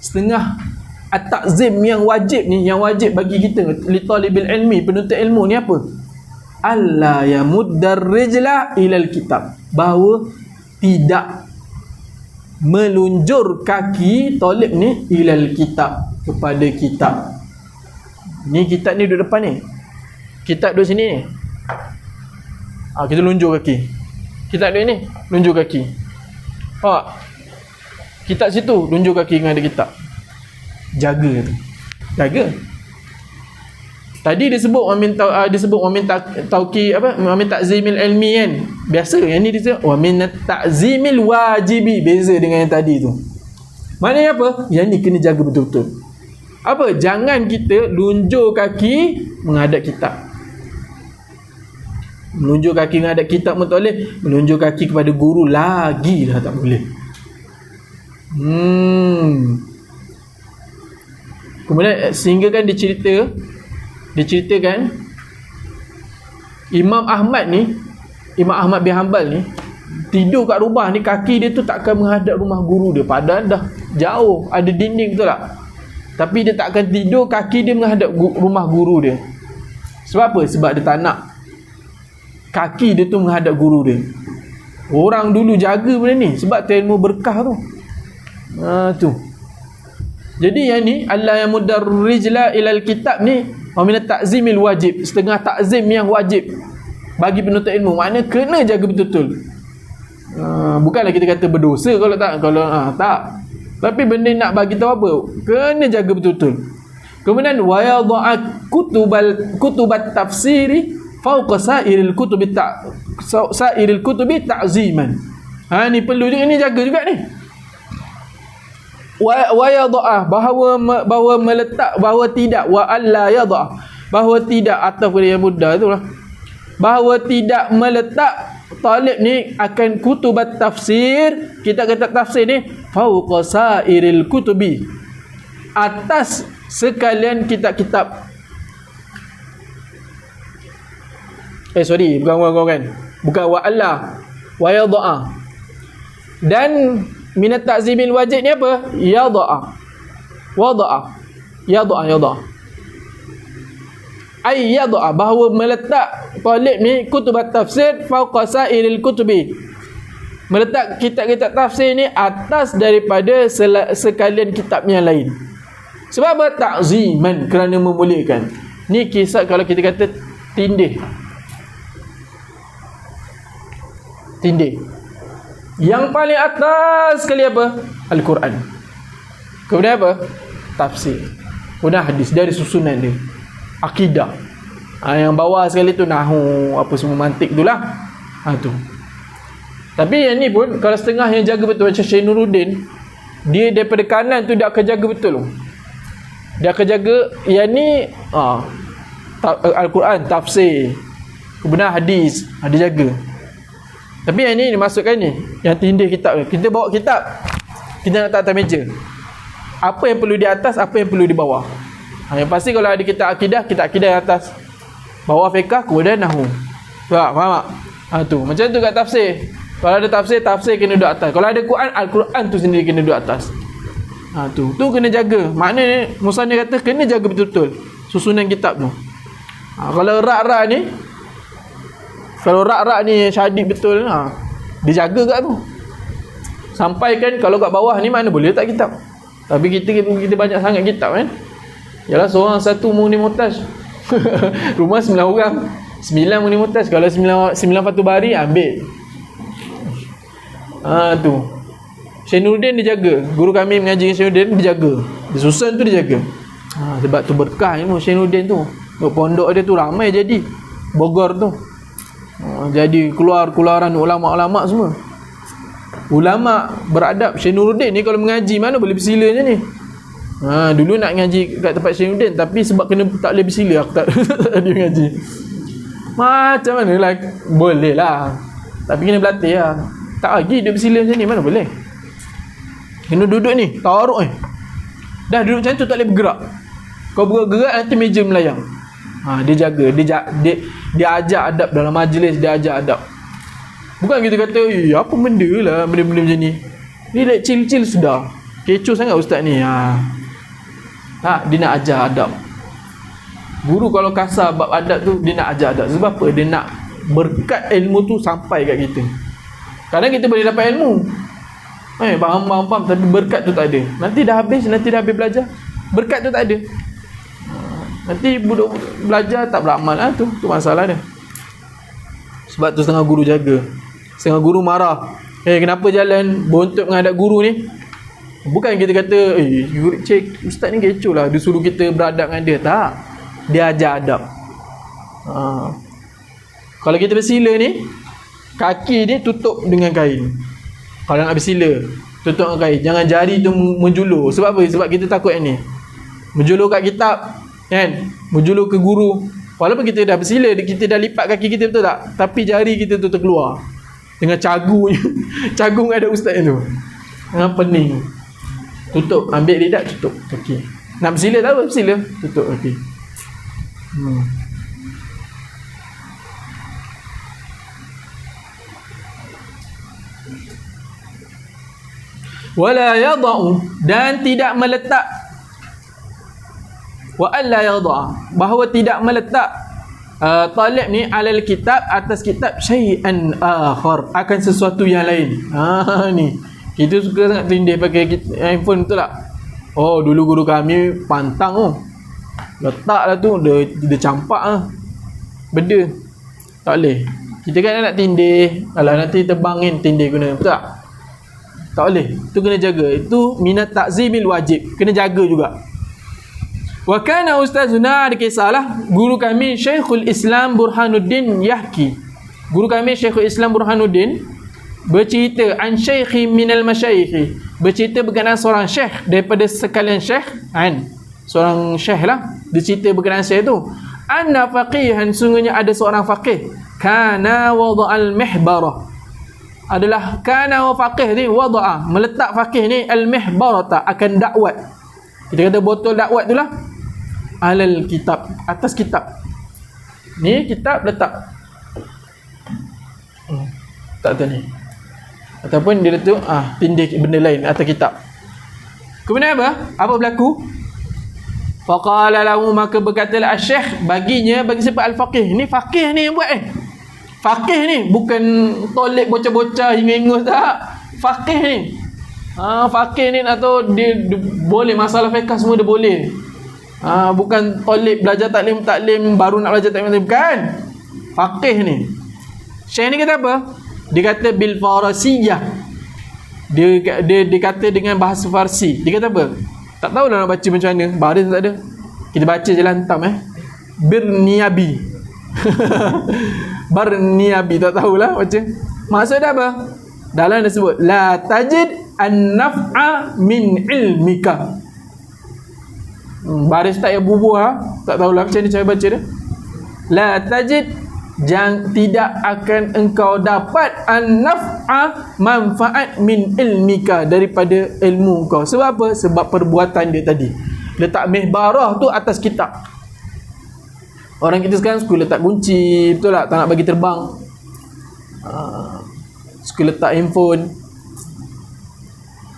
Setengah at-ta'zim yang wajib ni, yang wajib bagi kita li talibil ilmi, penuntut ilmu ni apa? Alla yamuddar rijlah ilal kitab. Bahawa tidak melunjur kaki talib ni ilal kitab, kepada kitab. Ni kitab ni duduk depan ni. Kitab duduk sini ni. Kita lunjur kaki. Kitab duduk ni, lunjur kaki. Kitab situ, lunjur kaki dengan ada kitab. Jaga tu. Jaga. Tadi disebut wa min tauqi apa? Wa min ta'zimil ilmi kan. Biasa yang ni disebut wa min ta'zimil wajibi. Beza dengan yang tadi tu. Maknanya apa? Yang ni kena jaga betul-betul. Apa? Jangan kita lunjur kaki menghadap kitab. Menunjuk kaki menghadap kitab pun tak boleh. Menunjuk kaki kepada guru lagi dah tak boleh. Kemudian sehingga kan diceritakan Imam Ahmad bin Hanbal ni tidur kat rumah ni, kaki dia tu takkan menghadap rumah guru dia, padahal dah jauh ada dinding, betul tak? Tapi dia takkan tidur kaki dia menghadap rumah guru dia. Sebab apa? Sebab dia tak nak kaki dia tu menghadap guru dia. Orang dulu jaga benda ni sebab tu ilmu berkah tu. Tu. Jadi yang ni Allah yang mudar rijla ilal kitab ni wa min ta'zimil wajib, setengah ta'zim yang wajib bagi penuntut ilmu. Maknanya kena jaga betul-betul. Bukanlah kita kata berdosa kalau tak, tak. Tapi benda nak bagi tahu apa? Kena jaga betul-betul. Kemudian wa yadha'at kutubat tafsiri fawqa sa'iril kutubi ta'ziman. Ni perlu juga ni, jaga juga ni. Wa yadha'ah, bahawa meletak, bahawa tidak, wa alla yadha'ah, bahawa tidak, ataupun yang mudah itulah, bahawa tidak meletak talib ni akan kutubat tafsir, kita kata tafsir ni fawqa sa'iril kutubi, atas sekalian kitab-kitab. Bukan wa Allah, wa yadha'ah. Dan minat ta'zimil wajib ni apa? Yada'a. Wada'a. Yada'a. Ay yada'a, bahawa meletak talib ni kutubat tafsir fawqa sa'iril kutubi. Meletak kitab-kitab tafsir ni atas daripada sekalian kitab yang lain. Sebab apa? Ta'ziman, kerana memuliakan. Ni kisah kalau kita kata tindih. Yang paling atas sekali apa? Al-Quran. Kemudian apa? Tafsir. Kemudian hadis, dari susunan dia. Akidah. Yang bawah sekali tu nahu, apa semua mantik tu lah. Tu. Tapi yang ni pun, kalau setengah yang jaga betul, macam Syekh Nuruddin, dia daripada kanan tu dia akan jaga betul. Dia akan jaga yang ni Al-Quran, tafsir, kemudian hadis, dia jaga. Tapi yang ni dimasukkan ni, yang tindih kitab ni. Kita bawa kitab, kita nak letak atas meja. Apa yang perlu di atas, apa yang perlu di bawah. Yang pasti kalau ada kitab akidah yang atas. Bawah fiqh, kemudian nahu. Faham tak? Tu. Macam tu kat tafsir. Kalau ada tafsir kena duduk atas. Kalau ada Quran, Al-Quran tu sendiri kena duduk atas. Tu kena jaga. Maknanya Musannif kata kena jaga betul-betul susunan kitab tu. Kalau rak-rak ni syadid betul, dia jaga kat tu. Sampaikan kalau kat bawah ni mana boleh letak kitab. Tapi kita banyak sangat kitab kan. Yalah, seorang satu muni mutaj. Rumah 9 orang. 9 muni mutaj. Kalau 9 Fathul Bari ambil. Tu. Syekh Nuruddin dia jaga. Guru kami mengaji dengan Syekh Nuruddin, dia jaga. Dia susun tu dia jaga. Sebab tu berkah ilmu Syekh Nuruddin tu. Pondok dia tu ramai jadi. Bogor tu. Jadi keluaran ulama-ulama semua. Ulama beradab. Syekh Nuruddin ni kalau mengaji mana boleh bersila je ni. Dulu nak ngaji kat tempat Syekh Nuruddin, tapi sebab kena tak boleh bersila, aku tak dia ngaji. Macam mana lah, boleh lah, tapi kena berlatih lah. Tak lagi duduk bersila macam ni, mana boleh. Kena duduk ni, tawaruk ni. Dah duduk macam tu tak boleh bergerak. Kau bergerak nanti meja melayang. Dia jaga, dia ajar adab dalam majlis, dia ajar adab. Bukan kita kata, apa benda lah benda-benda macam ni. Ni like chill-chill sudah. Kecoh sangat ustaz ni. Dia nak ajar adab. Guru kalau kasar bab adab tu, dia nak ajar adab. Sebab apa? Dia nak berkat ilmu tu sampai kat kita. Kadang kita boleh dapat ilmu, faham, tapi berkat tu tak ada. Nanti dah habis belajar, berkat tu tak ada. Nanti budak belajar tak beramal. Tu masalah dia. Sebab tu setengah guru jaga. Setengah guru marah. Kenapa jalan bontot menghadap guru ni? Bukan kita kata, cik ustaz ni kecoh lah, dia suruh kita beradab dengan dia. Tak. Dia ajar adab. Kalau kita bersila ni, kaki ni tutup dengan kain. Kalau nak bersila, tutup dengan kain. Jangan jari tu menjulur. Sebab apa? Sebab kita takut yang ni. Menjulur kat kitab, kan? Menjulur ke guru. Walaupun kita dah bersila, kita dah lipat kaki kita, betul tak? Tapi jari kita tu terkeluar. Dengan cagunya. Cagung ada ustaz tu. Dengan pening. Tutup, ambil lidat, tutup kaki. Nak bersila tak apa? Bersila, tutup kaki. Wala yada'u, dan tidak meletak. Wa alla yada'a, bahawa tidak meletak talib ni alal kitab, atas kitab, syai'an akhar, akan sesuatu yang lain. Ni kita suka sangat tindih pakai handphone, betul tak? Dulu guru kami pantang letaklah tu, dia campak benda. Tak boleh. Kita kan nak tindih, alah nanti terbangin tindih guna, betul tak? Tak boleh. Itu kena jaga. Itu minat ta'zimil wajib, kena jaga juga. Wa kana ustazuna, ada kisahlah guru kami Syekhul Islam Burhanuddin Yahki. Guru kami Syekhul Islam Burhanuddin bercerita an syekhi minal masyayikhi, bercerita berkenaan seorang syekh daripada sekalian syekh, seorang syekh lah, dia cerita berkenaan syekh tu. Anna faqihan, sungguhnya ada seorang faqih, kana wada'al mihbarah, adalah kana wa faqih ni wada'a, meletak faqih ni al-mihbarata, akan dakwat. Kita kata botol dakwat tu lah, alal kitab, atas kitab. Ni kitab letak tak tahu ni. Ataupun dia letak tindih benda lain atas kitab. Kemudian apa berlaku? Faqala lahu, maka berkatalah Syekh bagi siapa al-faqih. Ni faqih ni yang buat Faqih ni bukan tolek bocah-bocah hinga-hinga, tak. Faqih ni. Faqih ni atau dia boleh masalah fiqh semua dia boleh. Bukan tolek belajar taklim baru nak belajar taklim, bukan. Faqih ni. Syekh ni kata apa? Dia kata bil farasiyah. Dia kata dengan bahasa Farsi. Dia kata apa? Tak tahulah nak baca macam mana. Baris tak ada. Kita baca je lantam Birniabi. Barniabi, tak tahulah baca. Maksudnya apa? Dalam dia sebut la tajid an-naf'a min ilmika. Baris tak ya bubuh tak tahulah macam mana cara baca dia. La tajid, tidak akan engkau dapat an-naf'a, manfaat min ilmika, daripada ilmu kau. Sebab apa? Sebab perbuatan dia tadi. Letak mihbarah tu atas kitab. Orang kita sekarang suka letak kunci, betul tak? Tak nak bagi terbang. Suka letak handphone.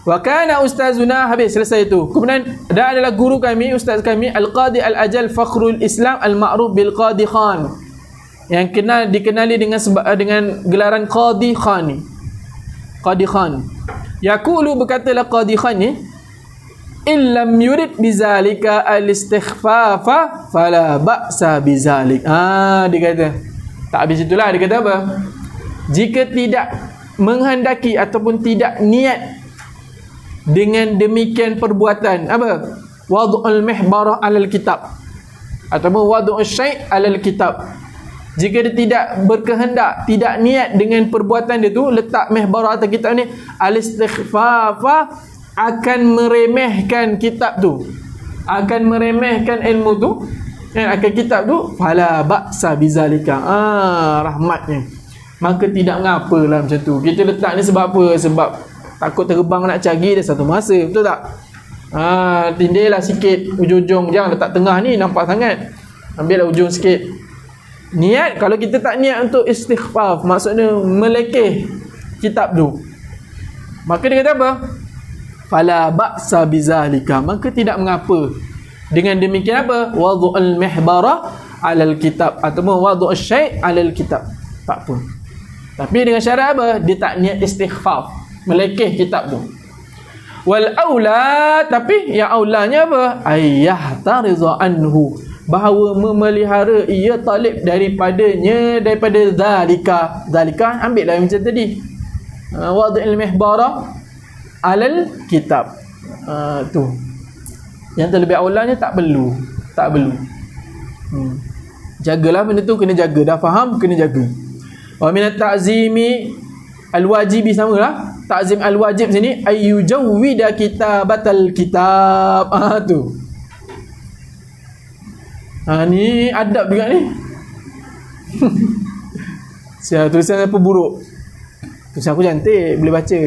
Wa kana ustazuna, habis selesai itu. Kemudian dia adalah guru kami, ustaz kami, Al-Qadi Al-Ajal Fakhrul Islam Al-Ma'ruf bil Qadi Khan, yang dikenali dengan gelaran Qadi Khan. Qadi Khan. Yaqulu, berkatalah Qadi Khan ni, illam yurid bizalika al-istighfafa fala ba'sa bizalik. Dia kata tak habis itulah. Dia kata apa? Jika tidak menghendaki ataupun tidak niat dengan demikian perbuatan, apa? Wad'ul mihbarah alal kitab, ataupun wad'ul syai' alal kitab. Jika dia tidak berkehendak, tidak niat dengan perbuatan dia tu, letak mihbarah atas kitab ni, al-istighfafa, akan meremehkan kitab tu, akan meremehkan ilmu tu, akan kitab tu, fala ba'sa bizalika. Rahmatnya, maka tidak mengapalah macam tu. Kita letak ni sebab apa? Sebab takut terbang nak cari dia satu masa, betul tak? Tindihlah sikit ujung-ujung, jangan letak tengah ni nampak sangat, ambillah ujung sikit. Niat, kalau kita tak niat untuk istighfar, maksudnya melekeh kitab tu, maka dia kata apa? Fala ba'sa bizalika, maka tidak mengapa dengan demikian. Apa? Wad'ul mihbarah alal kitab, ataupun wad'ul syai' alal kitab, tak pun. Tapi dengan syarat apa? Dia tak niat istighfar, melekeh kitab tu. Wal aula, tapi yang aulanya apa? Ayyah tariza anhu, bahawa memelihara ia talib daripada zalika, ambil lah macam tadi, wad'ul mihbarah alal kitab, tu yang terlebih awalnya tak perlu. Jagalah benda tu, kena jaga. Dah faham, kena jaga. Wa minat ta'zimi al-wajibi, samalah ta'zim al-wajib sini, ayyujawwida kitabatal kitab. Tu ni adab juga ni. Tulisan apa buruk, tulisan aku cantik, boleh baca.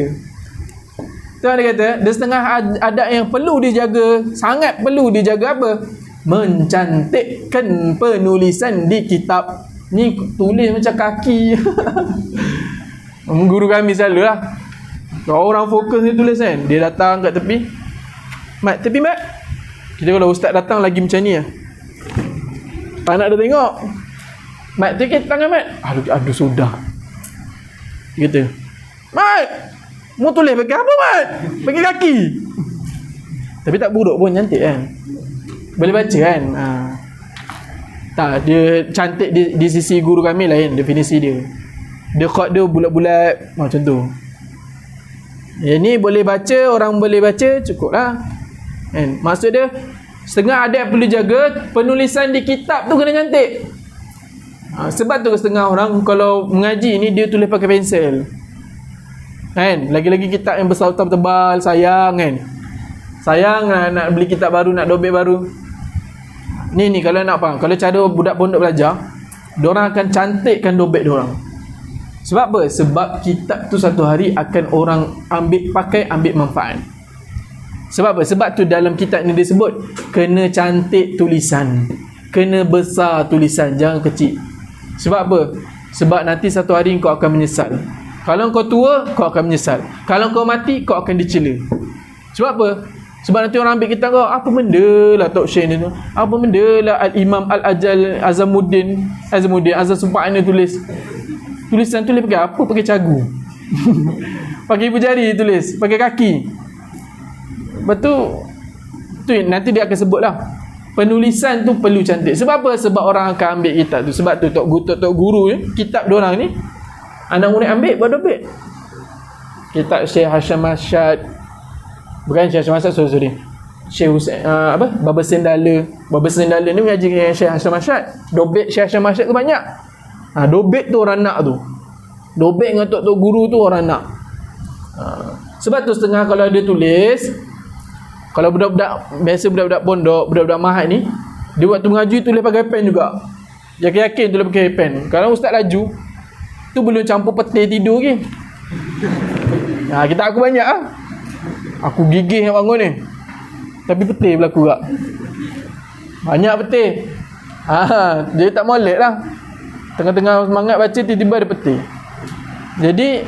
Tuan dia kata, dia setengah adab yang perlu dijaga, sangat perlu dijaga apa? Mencantikkan penulisan di kitab. Ni tulis macam kaki. Guru kami selalu lah, kalau orang fokus ni tulis kan, dia datang kat tepi, mat, tepi mat. Kita kalau ustaz datang lagi macam ni tak nak dia tengok, mat, tikit tangan mat. Aduh sudah. Dia kata, mat, mau tulis pakai apa mat? Pakai kaki. Tapi tak buruk pun, cantik kan, boleh baca kan. Tak, dia cantik di sisi guru kami lain definisi dia. Dia kod dia bulat-bulat macam tu. Yang ni boleh baca, orang boleh baca, cukup lah kan. Maksud dia, setengah adab perlu jaga, penulisan di kitab tu kena cantik. Sebab tu setengah orang kalau mengaji ni dia tulis pakai pensel kan. Lagi-lagi kitab yang besar tebal, sayang kan. Sayang nak beli kitab baru, nak dobek baru. Ni kalau nak faham, kalau cara budak pondok belajar, diorang akan cantikkan dobek diorang. Sebab apa? Sebab kitab tu satu hari akan orang ambil pakai, ambil manfaat. Sebab apa? Sebab tu dalam kitab ni disebut kena cantik tulisan, kena besar tulisan, jangan kecil. Sebab apa? Sebab nanti satu hari kau akan menyesal. Kalau kau tua, kau akan menyesal. Kalau kau mati, kau akan dicela. Sebab apa? Sebab nanti orang ambil kita kau, apa benda lah Tok Syekh ni tu? Apa benda lah Al-Imam Azamuddin Azam Sumpahana tulis. Tulisan tulis pakai apa? Pakai cagu. Pakai ibu jari tulis, pakai kaki. Betul. Tu nanti dia akan sebut lah. Penulisan tu perlu cantik. Sebab apa? Sebab orang akan ambil kitab tu. Sebab tu tok guru ni, kitab diorang ni, anak murid ambil buat dobit. Kitab Syekh Hashim Ashad, bukan Syekh Hashim Ashad, sorry. Syekh Hussein, Baba Sendala ni mengaji dengan Syekh Hashim Ashad. Dobit Syekh Hashim Ashad tu banyak. Dobit tu orang nak tu. Dobit dengan tok guru tu orang nak. Sebab tu setengah kalau dia tulis, kalau budak-budak biasa, budak-budak pondok, budak-budak mahat ni, dia waktu mengaji tulis pakai pen juga. Yakin tulis pakai pen. Kalau ustaz laju, tu belum campur peti tidur lagi. Kita aku banyak ah. Aku gigih yang bangun ni. Tapi peti berlaku tak? Banyak peti. Jadi tak molek lah. Tengah-tengah semangat baca, tiba-tiba ada peti. Jadi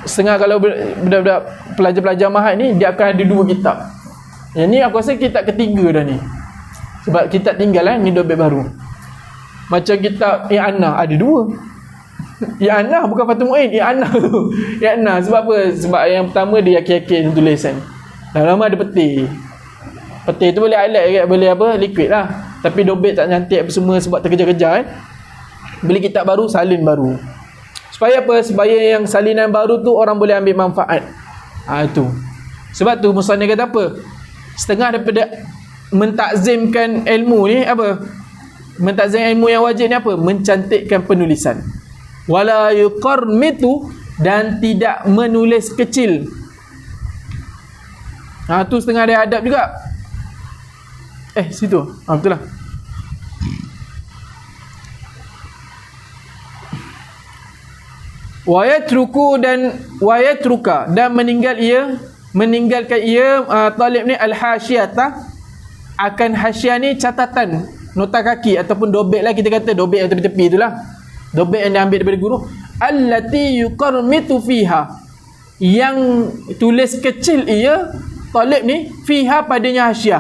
setengah kalau budak-budak pelajar-pelajar mahat ni, dia akan ada 2 kitab. Yang ni aku rasa kitab ketiga dah ni. Sebab kitab tinggal lah, ni dobit baru. Macam kitab I'anah ada 2. I'anah bukan Fatul Mu'in, I'anah tu. I'anah sebab apa? Sebab yang pertama dia yakin-yakin tulisan. Lama-lama ada peti. Peti tu boleh highlight, boleh apa? Liquid lah. Tapi dobit tak cantik apa semua sebab terkejar-kejar kan. Beli kitab baru, salin baru. Supaya apa? Supaya yang salinan baru tu orang boleh ambil manfaat. Itu. Sebab tu Musannif kata apa? Setengah daripada mentakzimkan ilmu ni apa? Mentakzim ilmu yang wajib ni apa? Mencantikkan penulisan. Wala yuqarmitu, dan tidak menulis kecil. Tu setengah dia adab juga. Situ. Betul lah. Wayatruka, dan meninggalkan ia talib ni al-hasyiyata, akan hasyiah ni catatan, nota kaki ataupun dobit lah, kita kata dobit yang tepi-tepi itulah. Dobit yang diambil daripada guru. Allati yuqarmitu fiha, yang tulis kecil ia talib ni, fiha padanya hasyiah,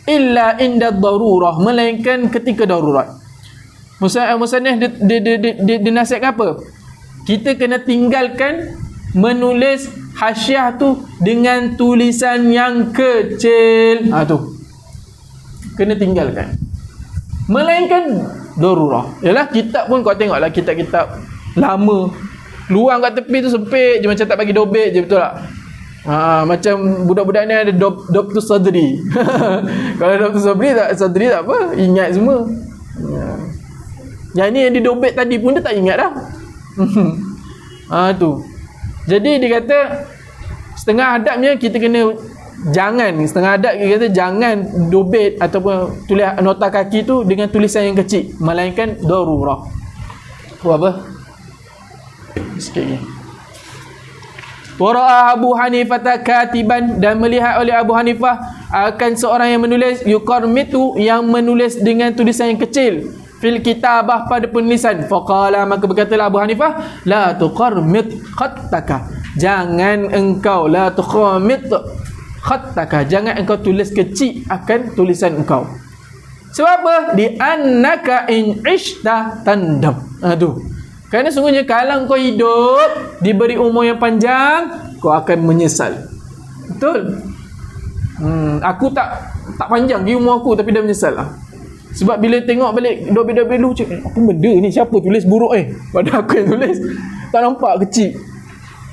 illa inda darurah, melainkan ketika darurat. Musannif dia nasihatkan apa? Kita kena tinggalkan menulis hasyiah tu dengan tulisan yang kecil. Tu kena tinggalkan, melainkan darurah. Yalah, kitab pun kau tengoklah, kitab-kitab lama luang kat tepi tu sempit je, macam tak bagi dobit je, betul tak? Macam budak-budak ni ada Dr. Sadri. Kalau Dr. Sadri tak apa, ingat semua. Yang ni yang didobit tadi pun dia tak ingat dah. Tu. Jadi dia kata setengah adabnya kita kena setengah adab kita kata jangan dobit ataupun tulis nota kaki tu dengan tulisan yang kecil, melainkan darurah. Apa? Sikit lagi. Wara'a Abu Hanifah katiban, dan melihat oleh Abu Hanifah akan seorang yang menulis yuqarmitu, yang menulis dengan tulisan yang kecil, fil kitabah, pada penulisan. Faqala, maka berkatalah Abu Hanifah, la tuqarmit khattaka, jangan engkau, la tuqarmit khattaka, jangan engkau tulis kecil akan tulisan engkau. Sebab apa? Di annaka in ishta tandam. Tu. Kerana sungguhnya kalau kau hidup diberi umur yang panjang, kau akan menyesal. Betul? Aku tak panjang di umur aku, tapi dah menyesal lah. Sebab bila tengok balik dobit-dobit dulu, apa benda ni, siapa tulis buruk padahal aku yang tulis. Tak nampak kecil.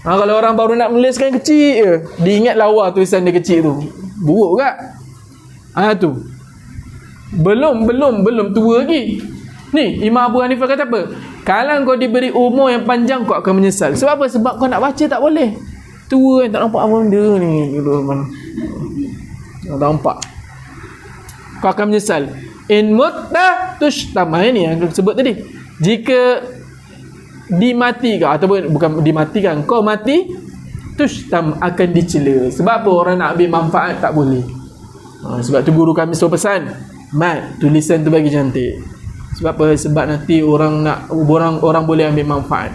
Kalau orang baru nak menuliskan kecil je, diingat lawa tulisan dia kecil tu. Buruk tak? Tu. Belum tua lagi. Ni Imam Abu Hanifah kata apa? Kalau kau diberi umur yang panjang, kau akan menyesal. Sebab apa? Sebab kau nak baca tak boleh. Tua tak nampak apa benda ni. Tak nampak. Kau akan menyesal. In mutta tushtamah, ni yang aku sebut tadi. Jika dimatikan, ataupun bukan dimatikan, kau mati, tushtam, akan dicela. Sebab apa? Orang nak ambil manfaat tak boleh. Sebab tu guru kami selalu pesan, mat, tulisan tu bagi cantik. Sebab apa? Sebab nanti orang boleh ambil manfaat.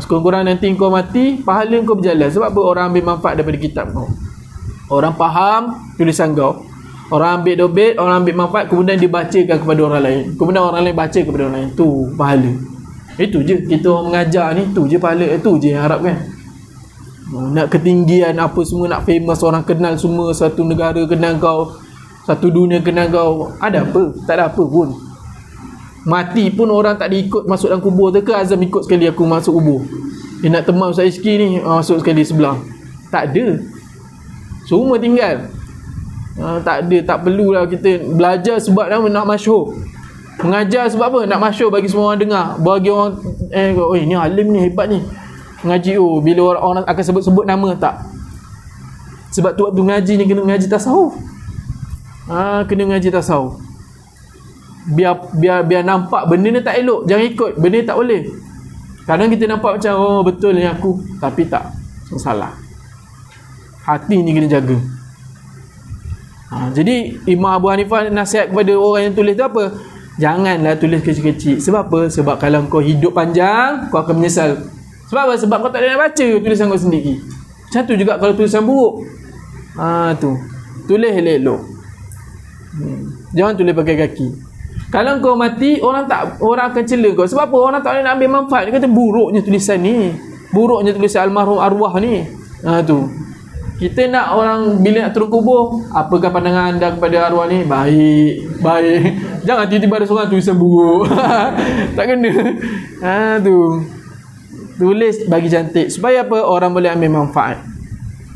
Sekurang-kurang nanti kau mati, pahala kau berjalan. Sebab apa? Orang ambil manfaat daripada kitab kau. Orang faham tulisan kau. Orang ambil dobit, orang ambil manfaat, kemudian dibacakan kepada orang lain. Kemudian orang lain baca kepada orang lain. Tu pahala. Itu je kita orang mengajar ni, tu je pahala, itu je yang harapkan. Nak ketinggian apa semua, nak famous, orang kenal semua, satu negara kenal kau, satu dunia kenal kau. Ada apa? Tak ada apa pun. Mati pun orang tak diikut masuk dalam kubur tu ke Azam ikut sekali aku masuk kubur. Dia nak teman Ustaz Iski ni, masuk sekali sebelah. Tak ada. Semua tinggal. Tak ada, tak perlulah kita belajar sebab nak masyhur. Mengajar sebab apa? Nak masyhur bagi semua orang dengar. Bagi orang ni alim ni, hebat ni. Mengaji bila orang akan sebut-sebut nama tak. Sebab tu waktu mengaji ni kena mengaji tasawuf. Kena mengaji tasawuf. Biar nampak benda ni tak elok, jangan ikut. Benda ni tak boleh. Kadang kita nampak macam betul ni aku, tapi tak. Salah. Hati ni kena jaga. Jadi Imam Abu Hanifah nasihat kepada orang yang tulis tu apa? Janganlah tulis kecil-kecil. Sebab apa? Sebab kalau kau hidup panjang, kau akan menyesal. Sebab apa? Sebab kau tak ada nak baca tulisan kau sendiri. Macam tu juga kalau tulisan buruk. Tu. Tulis elok-elok. Jangan tulis pakai kaki. Kalau kau mati, orang akan cela kau. Sebab apa? Orang tak boleh nak ambil manfaat. Dia kata buruknya tulisan ni. Buruknya tulisan almarhum arwah ni. Tu. Kita nak orang bila nak turun kubur, apakah pandangan anda kepada arwah ni? Baik. Jangan tiba-tiba ada seorang tulisan buruk. Tak kena. Tu. Tulis bagi cantik. Supaya apa? Orang boleh ambil manfaat.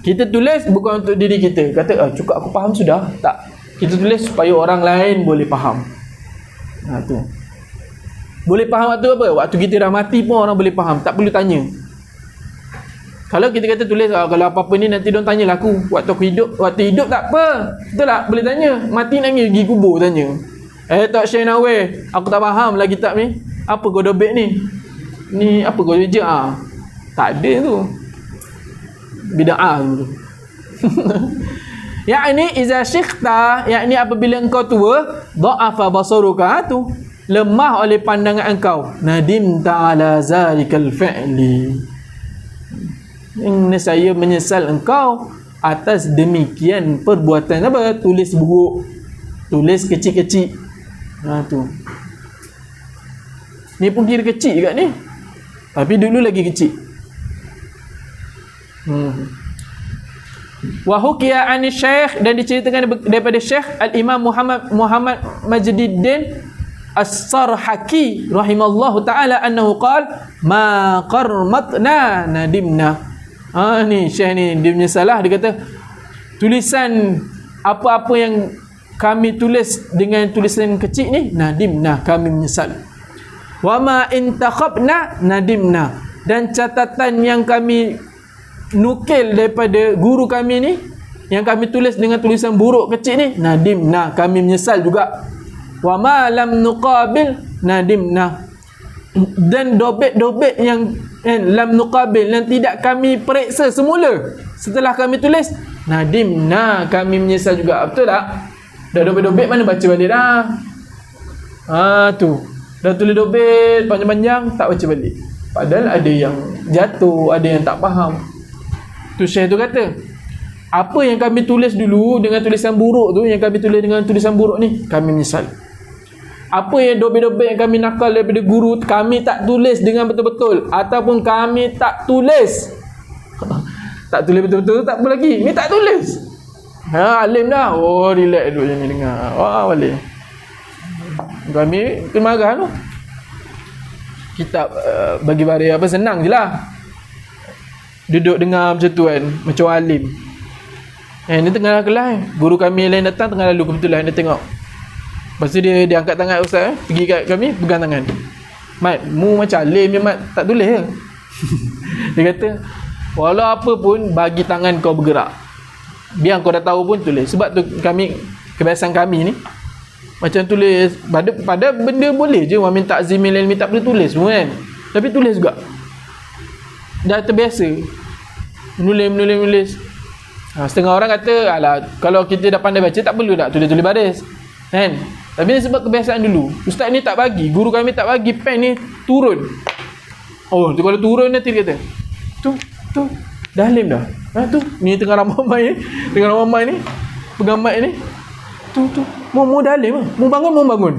Kita tulis bukan untuk diri kita. Kata, cukup aku faham sudah. Tak. Kita tulis supaya orang lain boleh faham. Tu. Boleh faham waktu apa? Waktu kita dah mati pun orang boleh faham. Tak perlu tanya. Kalau kita kata tulis, kalau apa-apa ni nanti diorang tanyalah aku. Waktu hidup tak apa. Betul tak? Boleh tanya. Mati nak pergi kubur tanya. Tok Syekh Nawir, aku tak faham lah kitab ni. Apa kau dobek ni? Ni apa kau kerja? Tak ada tu. Bida'ah tu. Yakni iza syikhta, yakni apabila engkau tua, dha'afa basaruka tu. Lemah oleh pandangan engkau. Nadim ta'ala zalikal fi'li. Ini saya menyesal engkau atas demikian perbuatan apa? Tulis buruk, tulis kecil-kecil. Tu. Ni pun kira kecil juga ni. Tapi dulu lagi kecil. Wa hukiya an Syekh, dan diceritakan daripada Syekh Al-Imam Muhammad Majduddin As-Sarhaki rahimallahu taala annahu qala ma qarmatna nadimna. Ni Syekh ni dia menyesalah. Dia kata tulisan apa-apa yang kami tulis dengan tulisan kecil ni, nadimna, kami menyesal. Wa ma intakhabna nadimna, dan catatan yang kami nukil daripada guru kami ni, yang kami tulis dengan tulisan buruk kecil ni, nadimna, kami menyesal juga. Wa ma lam nuqabil nadimna, dan dobit-dobit yang lam nuqabil, yang tidak kami periksa semula setelah kami tulis, nadimna, kami menyesal juga. Betul tak? Dah dobit-dobit mana baca balik dah. Tu. Dah tulis dobit panjang-panjang, tak baca balik. Padahal ada yang jatuh, ada yang tak faham. Tu Syekh tu kata, apa yang kami tulis dulu dengan tulisan buruk tu, yang kami tulis dengan tulisan buruk ni, kami menyesal. Apa yang dobit-dobit yang kami nakal daripada guru, kami tak tulis dengan betul-betul, ataupun kami tak tulis. Tak tulis betul-betul tak apa lagi, ni tak tulis. Alim dah. Relax dulu je ni dengar. Boleh. Kami kena marah tu. Kitab bagi baris apa, senang je lah. Duduk dengar macam tu kan, macam alim. Dia tengah kelas, guru kami lain datang tengah lalu, kebetulan dia tengok. Lepas tu dia angkat tangan ustaz, pergi kat kami, pegang tangan. Mat, mu macam alim je Mat, tak tulis ke? Dia kata, walau apa pun bagi tangan kau bergerak. Biar kau dah tahu pun tulis. Sebab tu kami, kebiasaan kami ni macam tulis pada benda boleh je, wa min ta'zimil ilmi, tak boleh tulis semua kan. Tapi tulis juga. Dah terbiasa menulis. Setengah orang kata, alah, kalau kita dah pandai baca tak perlu nak tulis baris kan. Tapi ni sebab kebiasaan dulu. Ustaz ni tak bagi, guru kami tak bagi pen ni turun. Oh, tu kalau turun nanti dia kata, tu dah alim dah. Tu ni tengah ramai ni, pegang mic ni. Tu mau dah alim ah. Mau bangun.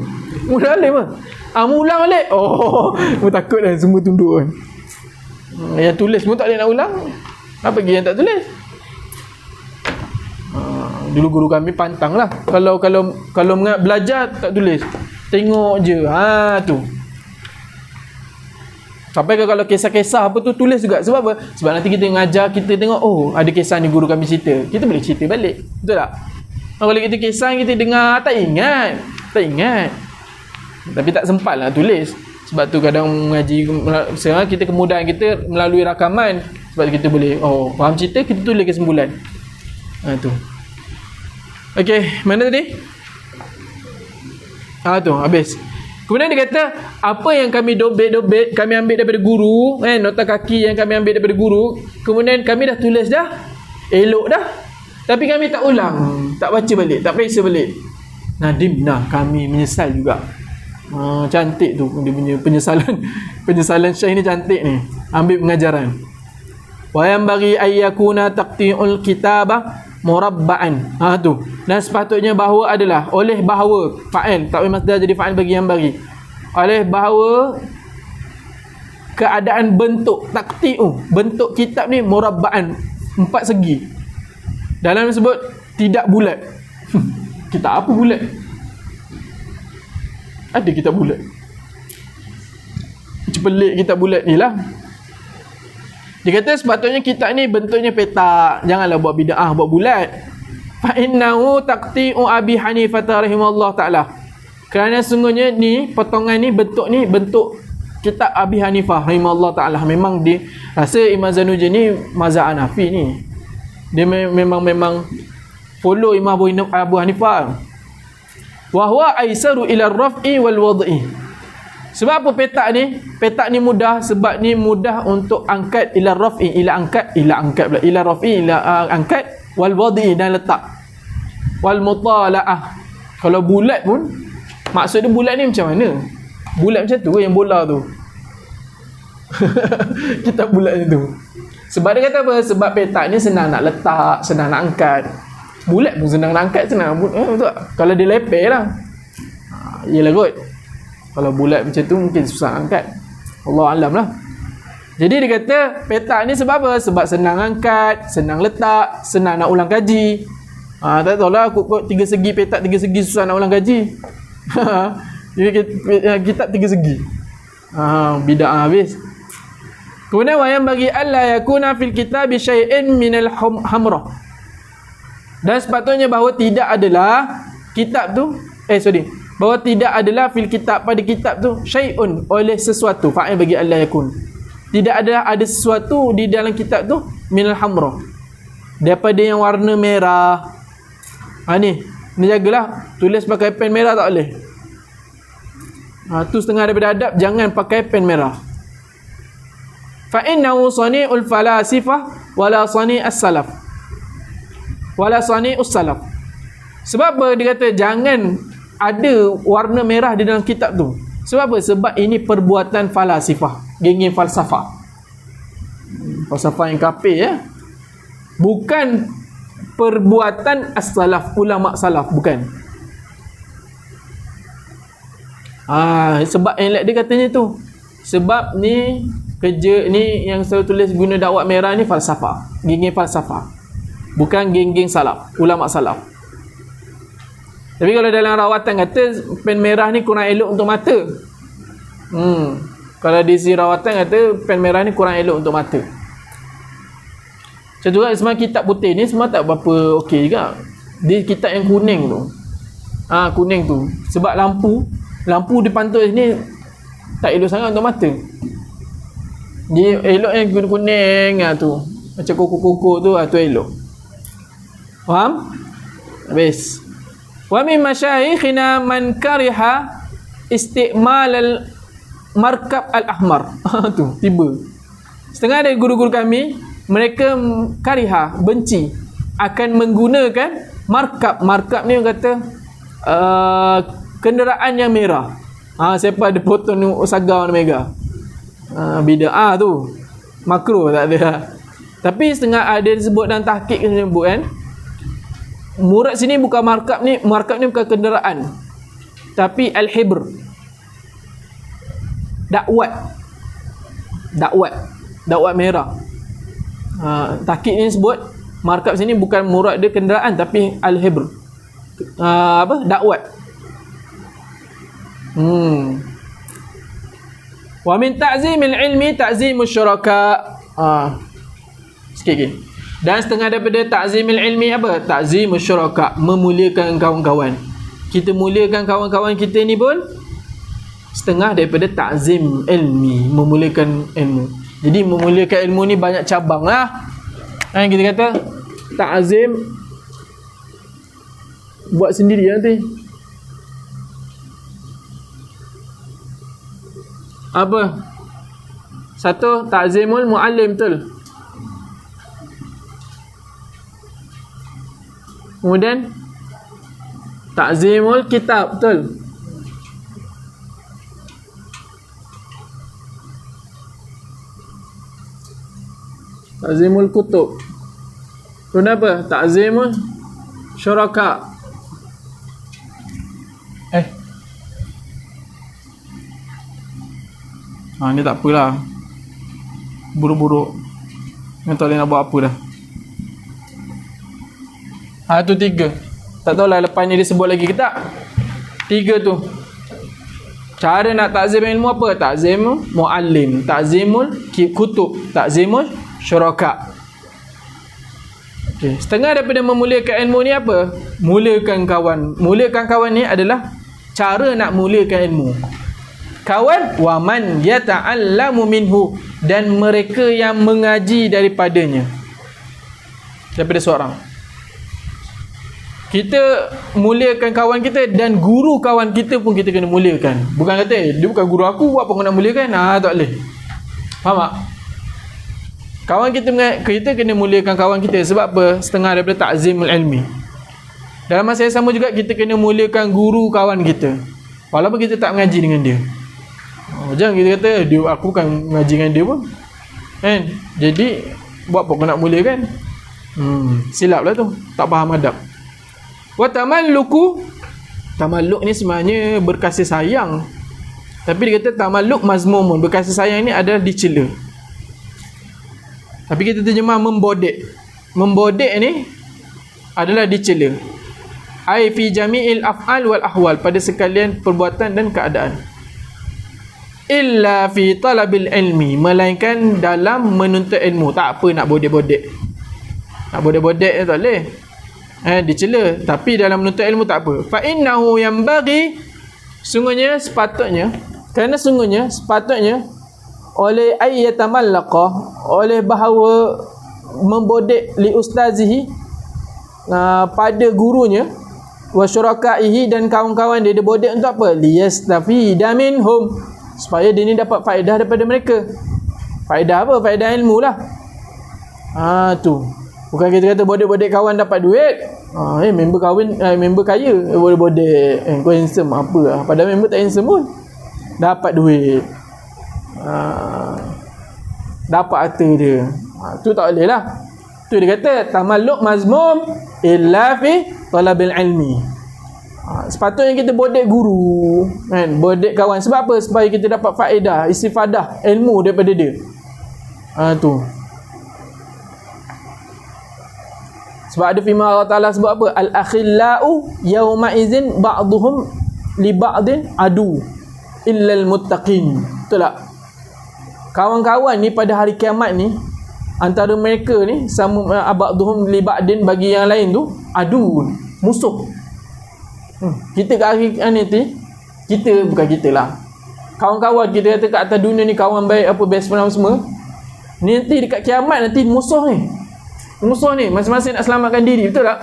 Mau dah alim ah. Mau ulang balik. Oh, mu takut dah semua tunduk kan. Yang tulis pun tak boleh nak ulang. Apa lagi yang tak tulis? Dulu guru kami pantang lah. Kalau belajar tak tulis. Tengok je. Tu. Sampai kalau kisah-kisah apa tu tulis juga. Sebab apa? Sebab nanti kita ngajar, kita tengok, oh ada kisah ni guru kami cerita. Kita boleh cerita balik. Betul tak? Kalau kita kisah, kita dengar, tak ingat. Tapi tak sempat lah tulis. Sebab tu kadang mengaji, sekarang kita kemudahan kita melalui rakaman. Sebab kita boleh, faham cerita, kita tulis kesimpulan. Tu. Okey, mana tadi? Tu, habis. Kemudian dia kata, apa yang kami dobet, kami ambil daripada guru, nota kaki yang kami ambil daripada guru, kemudian kami dah tulis dah, elok dah, tapi kami tak ulang, tak baca balik, tak periksa balik. Nadimna, kami menyesal juga. Cantik tu dia punya penyesalan Syekh ni cantik ni. Ambil pengajaran. Wa yang bagi ayyakuna taqti'ul kitabah murabba'an. Tu. Dan sepatutnya bahawa adalah oleh bahawa fa'il, tak masdar jadi fa'il bagi yang bagi. Oleh bahawa keadaan bentuk taqti'u, bentuk kitab ni murabba'an, 4 segi. Dalam disebut tidak bulat. Kitab apa bulat? Ada kitab bulat. Macam pelik kitab bulat ni lah. Dia kata sepatutnya kitab ni bentuknya petak. Janganlah buat bid'ah, buat bulat. Fa innahu taqti'u Abi Hanifah rahimahullah ta'ala. Kerana sungguhnya ni, potongan ni, bentuk kitab Abi Hanifah rahimahullah ta'ala. Memang dia rasa Imam Zanuji ni mazhab Hanafi ni. Dia memang follow Imam Abu Hanifah. Wa huwa aisaru ila ar-raf'i wal wad'i. Sebab apa petak ni mudah, sebab ni mudah untuk angkat ila raf'i, ila angkat pula, ila raf'i, ila angkat, wal wad'i, dan letak, wal mutala'ah. Kalau bulat pun, maksud dia bulat ni macam mana? Bulat macam tu yang bola tu. Kita bulat macam tu. Sebab dia kata apa? Sebab petak ni senang nak letak, senang nak angkat. Bulat pun senang nak angkat, senang. Betul tak? Kalau dia lepeh lah. Yelah kot. Kalau bulat macam tu mungkin susah angkat. Allah alam lah. Jadi dia kata petak ni sebab apa? Sebab senang angkat, senang letak, senang nak ulang kaji. Tak tahulah kok 3 segi petak 3 segi susah nak ulang kaji. Jadi kitab 3 segi. Bid'ah habis. Kemudian wayang bagi alla yakuna fil kitabi syai'in minal hamra. Dan sepatutnya bahawa tidak adalah kitab tu bahawa tidak adalah fil kitab, pada kitab tu syai'un, oleh sesuatu, fa'il bagi Allah yakun, tidak ada sesuatu di dalam kitab tu minal hamra, daripada yang warna merah. Ni jagalah, tulis pakai pen merah tak boleh. Tu setengah daripada adab, jangan pakai pen merah. Fa'innahu sani'ul falasifah wala sani'as salaf wala sani'us salaf. Sebab apa dia kata jangan ada warna merah di dalam kitab tu? Sebab apa? Sebab ini perbuatan falasifah, geng-geng falsafah. Falsafah yang kafir ya. Bukan perbuatan as-salaf, ulama salaf, bukan. Sebab yang dia katanya tu. Sebab ni kerja ni yang saya tulis guna dakwah merah ni falsafah, geng-geng falsafah. Bukan geng-geng salaf, ulama salaf. Tapi kalau dalam rawatan kata pen merah ni kurang elok untuk mata. Kalau di sisi rawatan kata pen merah ni kurang elok untuk mata. Macam tu kan, semua kitab putih ni semua tak berapa okey juga. Di kitab yang kuning tu. Kuning tu. Sebab lampu dipantul sini tak elok sangat untuk mata. Dia elok yang kuning tu. Macam koko-koko tu, tu elok. Faham? Habis. Wa min masyayikhina man kariha isti'mal al-markab al-ahmar. Tu, tiba. Setengah dari guru-guru kami, mereka kariha, benci akan menggunakan markab. Markab ni orang kata kenderaan yang merah. Siapa ada foto ni saga warna merah. bid'ah tu makruh tak ada. Tapi setengah ada disebut dalam tahqiq disebut kan, murad sini bukan markab ni bukan kenderaan, tapi al-hibr, dakwat merah. Tahqiq ni sebut markab sini bukan murad dia kenderaan, tapi al-hibr, dakwat. Wa min ta'zimil ilmi ta'zimus syuraka. Sikit lagi. Dan setengah daripada ta'zimil ilmi apa? Ta'zimus syuraka, memuliakan kawan-kawan. Kita muliakan kawan-kawan kita ni pun setengah daripada ta'zim ilmi, memuliakan ilmu. Jadi memuliakan ilmu ni banyak cabang lah. Kita kata ta'zim buat sendiri nanti. Apa? Satu, ta'zimul muallim, betul. Kemudian ta'zimul kitab, betul. Ta'zimul kutub. Kemudian apa? Ta'zimul syuraka. Ni tak apalah, buruk-buruk, yang tak boleh nak buat apa dah. Tu 3. Tak tahulah lepas ni dia sebut lagi ke tak. 3 tu. Cara nak ta'zim ilmu apa? Ta'zim muallim, ta'zimul kutub, ta'zimul syuraka. Setengah daripada memuliakan ilmu ni apa? Muliakan kawan. Muliakan kawan ni adalah cara nak muliakan ilmu. Kawan, wa man yata'allamu minhu, dan mereka yang mengaji daripadanya, daripada seorang. Kita muliakan kawan kita, dan guru kawan kita pun kita kena muliakan. Bukan kata dia bukan guru aku, buat apa aku nak muliakan? Tak boleh. Faham tak? Kawan kita kena muliakan kawan kita. Sebab apa? Setengah daripada ta'zimul ilmi. Dalam masa yang sama juga kita kena muliakan guru kawan kita, walaupun kita tak mengaji dengan dia. Jangan kita kata aku bukan mengaji dengan dia pun, kan? Jadi buat apa aku nak muliakan? Silap lah tu, tak faham adab. Wa tamalluk ni sebenarnya berkasih sayang, tapi dia kata tamalluk mazmumun, berkasih sayang ni adalah dicela. Tapi kita terjemah membodek. Membodek ni adalah dicela. Ai fi jami'il af'al wal ahwal, pada sekalian perbuatan dan keadaan. Illa fi talabil ilmi, melainkan dalam menuntut ilmu. Tak apa nak bodek-bodek. Nak bodek-bodek tak boleh. Dicela. Tapi dalam menuntut ilmu tak apa. Fa innahu yanbaghi, sungguhnya sepatutnya oleh ayyatamallaqa, oleh bahawa membodek li ustazihi, pada gurunya, wa syurakaihi, dan kawan-kawan dia bodek untuk apa? Liyastafida minhum, supaya dia ni dapat faedah daripada mereka. Faedah apa? Faedah ilmu lah. Tu. Bukan kita kata bodek-bodek kawan dapat duit. Member kaya boleh bodek. Kau handsome apa lah. Padahal member tak handsome pun, dapat duit. Dapat harta dia. Tu tak boleh lah. Tu dia kata tamalluk mazmum illa fi talabil ilmi. Sepatutnya kita bodek guru, kan? Bodek kawan. Sebab apa? Supaya kita dapat faedah, istifadah ilmu daripada dia. Tu. Sebab ada firman Allah Ta'ala sebut apa? Al-akhillau yawma izin ba'duhum li ba'din adu illal muttaqin. Betul tak? Kawan-kawan ni pada hari kiamat ni, antara mereka ni sama, ba'duhum li ba'din, bagi yang lain tu adu, musuh. Kita kat hari nanti, kita bukan kita lah, kawan-kawan kita kata kat atas dunia ni kawan baik, apa best friend semua, ni nanti dekat kiamat nanti musuh ni masing-masing nak selamatkan diri. Betul tak?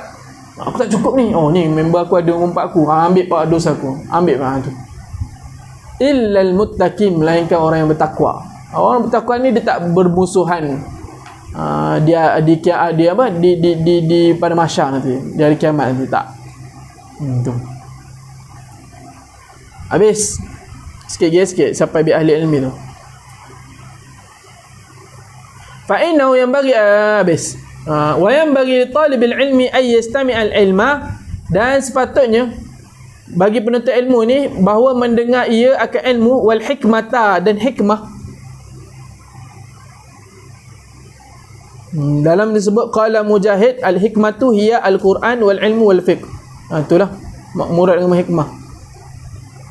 Aku tak cukup ni, ni member aku ada umpat aku, ambil pak dosa aku, ambil tu. Illal muttaqin, melainkan orang yang bertakwa. Orang bertakwa ni dia tak bermusuhan. Dia pada mahsyar nanti, di hari kiamat nanti, tak. Tu. Habis. Sikit sampai bi ahli ilmi tu. fa innahu yanbaghi habis wa yanbaghi li talibil ilmi ay yastami'al ilma, dan sepatutnya bagi penuntut ilmu ni bahawa mendengar ia akan ilmu, wal hikmata, dan hikmah. Dalam disebut qala Mujahid, al hikmatu hiya al Quran wal ilmu wal fiqh. Itulah murad dengan hikmah,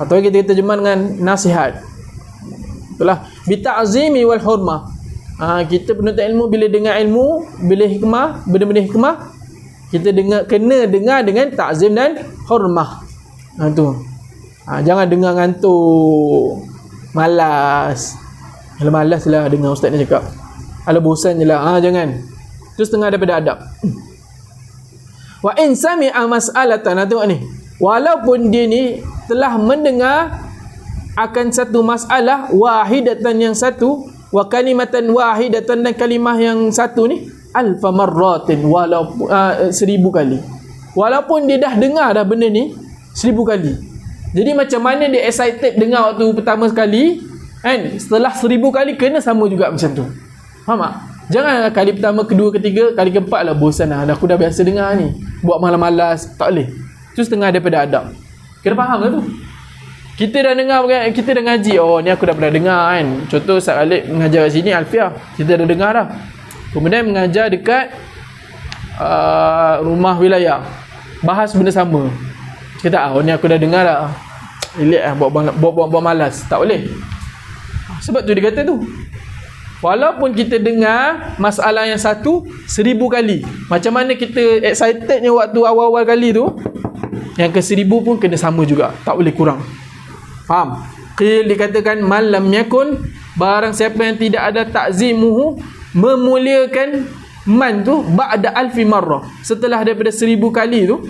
atau kita terjemah dengan nasihat. Itulah bi ta'zimi wal hurmah. Kita penuntut ilmu bila dengar ilmu, bila hikmah, benda-benda hikmah, kita kena dengar dengan ta'zim dan hormah. Jangan dengar ngantuk, malas. Kalau malas lah dengar ustaz ni cakap, kalau bosan je lah, jangan. Itu setengah daripada adab. Wa in sami'a mas'alatan, tengok ni, walaupun dia ni telah mendengar akan satu masalah, wahidatan yang satu, wa kalimatan wahidatan, dan kalimah yang satu ni, alfa marratin, walaupun 1000 kali. Walaupun dia dah dengar dah benda ni 1000 kali. Jadi macam mana dia excited dengar waktu pertama sekali, kan? Setelah 1000 kali kena sama juga macam tu. Faham tak? Jangan kali pertama, kedua, ketiga, kali keempat lah bosan lah. Aku dah biasa dengar ni, buat malas-malas. Tak boleh. Itu setengah daripada adab. Kena faham lah tu. Kita dah dengar, kita dah ngaji. Oh, ni aku dah pernah dengar kan. Contoh Ustaz Khalid mengajar kat sini Alfiah, kita dah dengar dah. Kemudian mengajar dekat rumah wilayah, bahas benda sama. Kita ni aku dah dengar dah. Relax lah, buat malas. Tak boleh. Sebab tu dia kata tu, walaupun kita dengar masalah yang satu 1000 kali, macam mana kita excitednya waktu awal-awal kali tu, yang ke 1000 pun kena sama juga. Tak boleh kurang. Faham? Dikatakan malam yakun, barang siapa yang tidak ada takzimuhu, memuliakan man tu, ba'da alfi marrah, setelah daripada 1000 kali tu,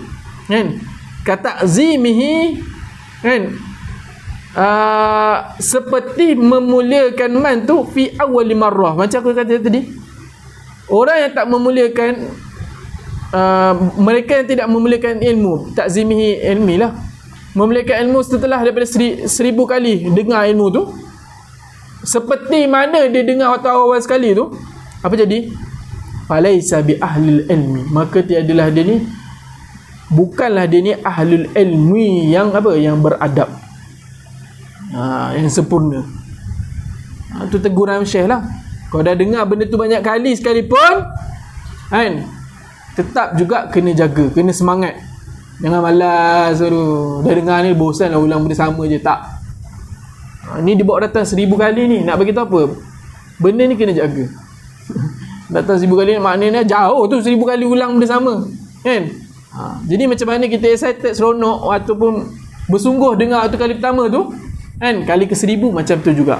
kan? Kata zimihi, kan, seperti memuliakan man tu fi awal marrah. Macam aku kata tadi, orang yang tak memuliakan, mereka yang tidak memuliakan ilmu, takzimihi ilmi lah, memuliakan ilmu setelah daripada 1000 kali dengar ilmu tu, seperti mana dia dengar waktu awal sekali tu, apa jadi? Falaisa bi ahlil ilmi, maka tiadalah dia ni, bukanlah dia ni ahlul ilmi yang apa, yang beradab, yang sempurna. Tu teguran Syekh lah. Kau dah dengar benda tu banyak kali sekalipun, kan, tetap juga kena jaga, kena semangat. Jangan malas tu. Dah dengar ni bosan lah ulang benda sama je. Tak. Ni dia bawa datang 1000 kali ni, nak bagi tahu apa? Benda ni kena jaga. Datang 1000 kali maknanya jauh tu, 1000 kali ulang benda sama, kan? Jadi macam mana kita excited, seronok ataupun bersungguh dengar waktu kali pertama tu, kan, kali ke 1000 macam tu juga.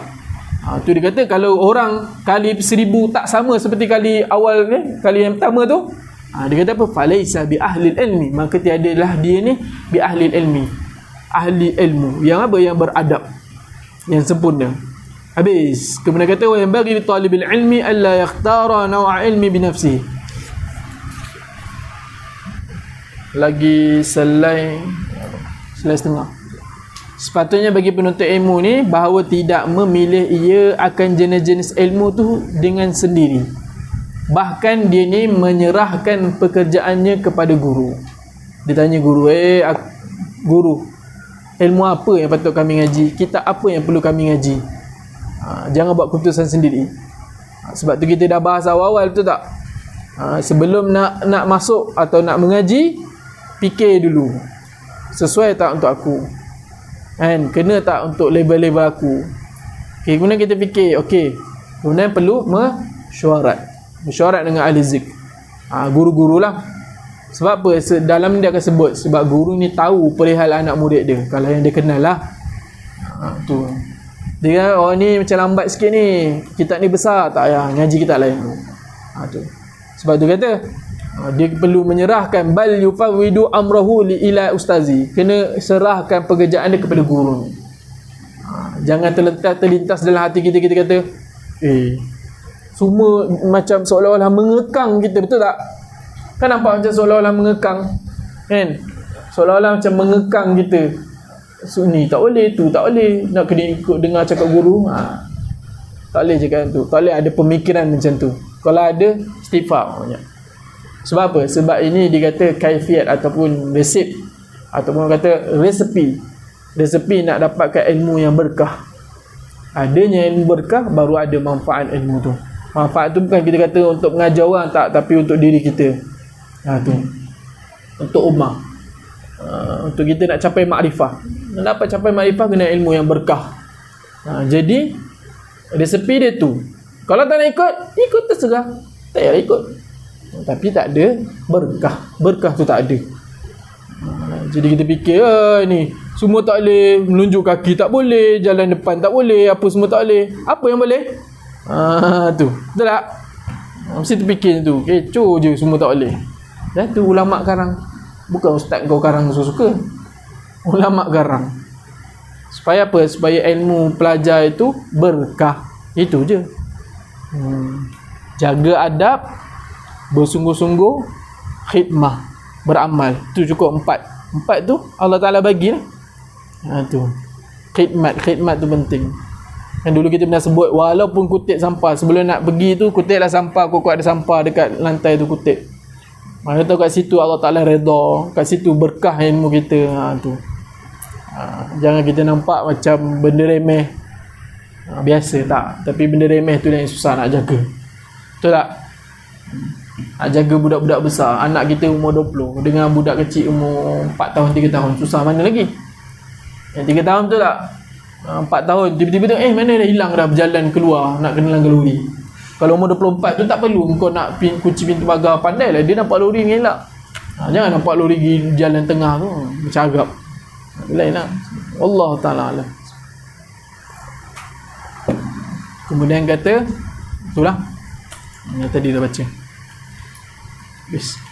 Tu dia kata kalau orang kali 1000 tak sama seperti kali awal ni, kali yang pertama tu, dia kata apa? Falaisa bi ahlil ilmi, maka tiadalah dia ni bi ahlil ilmi, ahli ilmu yang apa, yang beradab, yang sempurna. Habis. Kemudian kata wa yang bagi li talibil ilmi alla yakhtara naw'a ilmi bi nafsihi. Lagi selai setengah. Sepatutnya bagi penuntut ilmu ni bahawa tidak memilih ia akan jenis-jenis ilmu tu dengan sendiri. Bahkan dia ni menyerahkan pekerjaannya kepada guru. Dia tanya guru, guru, ilmu apa yang patut kami ngaji? Kitab apa yang perlu kami ngaji? Jangan buat keputusan sendiri. Sebab tu kita dah bahas awal-awal, betul tak? Sebelum nak masuk atau nak mengaji, fikir dulu, sesuai tak untuk aku, kan, kena tak untuk level-level aku. Okay, kemudian kita fikir, okay, kemudian perlu mesyuarat dengan ahli zikr, guru-guru lah. Sebab apa? Dalam dia akan sebut, sebab guru ni tahu perihal anak murid dia, kalau yang dia kenal lah. Tu dia kata, oh ni macam lambat sikit ni, kitab ni besar, tak payah, ngaji kitab lain. Tu sebab tu kata dia perlu menyerahkan, bal yufawwidu amrahu li ila ustazi, kena serahkan pekerjaan dia kepada guru ni. Jangan terlintas dalam hati kita kata semua macam seolah-olah mengekang kita, betul tak? Kan nampak macam seolah-olah mengekang, kan, seolah-olah macam mengekang kita. Sunni tak boleh, tu tak boleh, nak kena ikut dengar cakap guru, tak boleh cakap tu, tak boleh ada pemikiran macam tu. Kalau ada, istighfar banyak. Sebab apa? Sebab ini dikata kaifiat ataupun resep, ataupun kata resepi nak dapatkan ilmu yang berkah. Adanya ilmu berkah, baru ada manfaat ilmu tu. Manfaat tu bukan kita kata untuk mengajar orang, tak, tapi untuk diri kita. Tu untuk ummah, untuk kita nak capai makrifah. Nak dapat capai makrifah, kena ilmu yang berkah. Jadi resepi dia tu. Kalau tak nak ikut terserah, tak payah ikut. Tapi tak ada berkah tu tak ada. Jadi kita fikir ni semua tak boleh, menunjuk kaki tak boleh, jalan depan tak boleh, apa semua tak boleh. Apa yang boleh? Tu betul tak? Mesti terfikir tu, kecoh je semua tak boleh. Dan tu ulama karang, bukan ustaz kau karang suka-suka. Ulama karang supaya apa? Supaya ilmu pelajar itu berkah. Itu je. Jaga adab, bersungguh-sungguh, khidmah, beramal. Tu cukup 4 tu Allah Ta'ala bagi lah. Tu khidmat tu penting. Yang dulu kita pernah sebut, walaupun kutip sampah, sebelum nak pergi tu kutiplah sampah, kok ada sampah dekat lantai tu kutip. Mana tahu kat situ Allah Ta'ala redha, kat situ berkah ilmu kita. Tu jangan kita nampak macam benda remeh, biasa tak, tapi benda remeh tu yang susah nak jaga. Betul tak? Nak jaga budak-budak besar, anak kita umur 20 dengan budak kecil umur 4 tahun 3 tahun, susah mana lagi. Yang 3 tahun tu tak, 4 tahun tiba-tiba tu mana dah hilang dah, berjalan keluar nak kenalan lori. Kalau umur 24 tu tak perlu kau nak kunci pintu pagar, pandai lah dia nampak lori mengelak. Jangan nampak lori pergi jalan tengah tu bercagap, lain lah. Allah Ta'ala alam. Kemudian kata itulah yang tadi dah baca. Habis.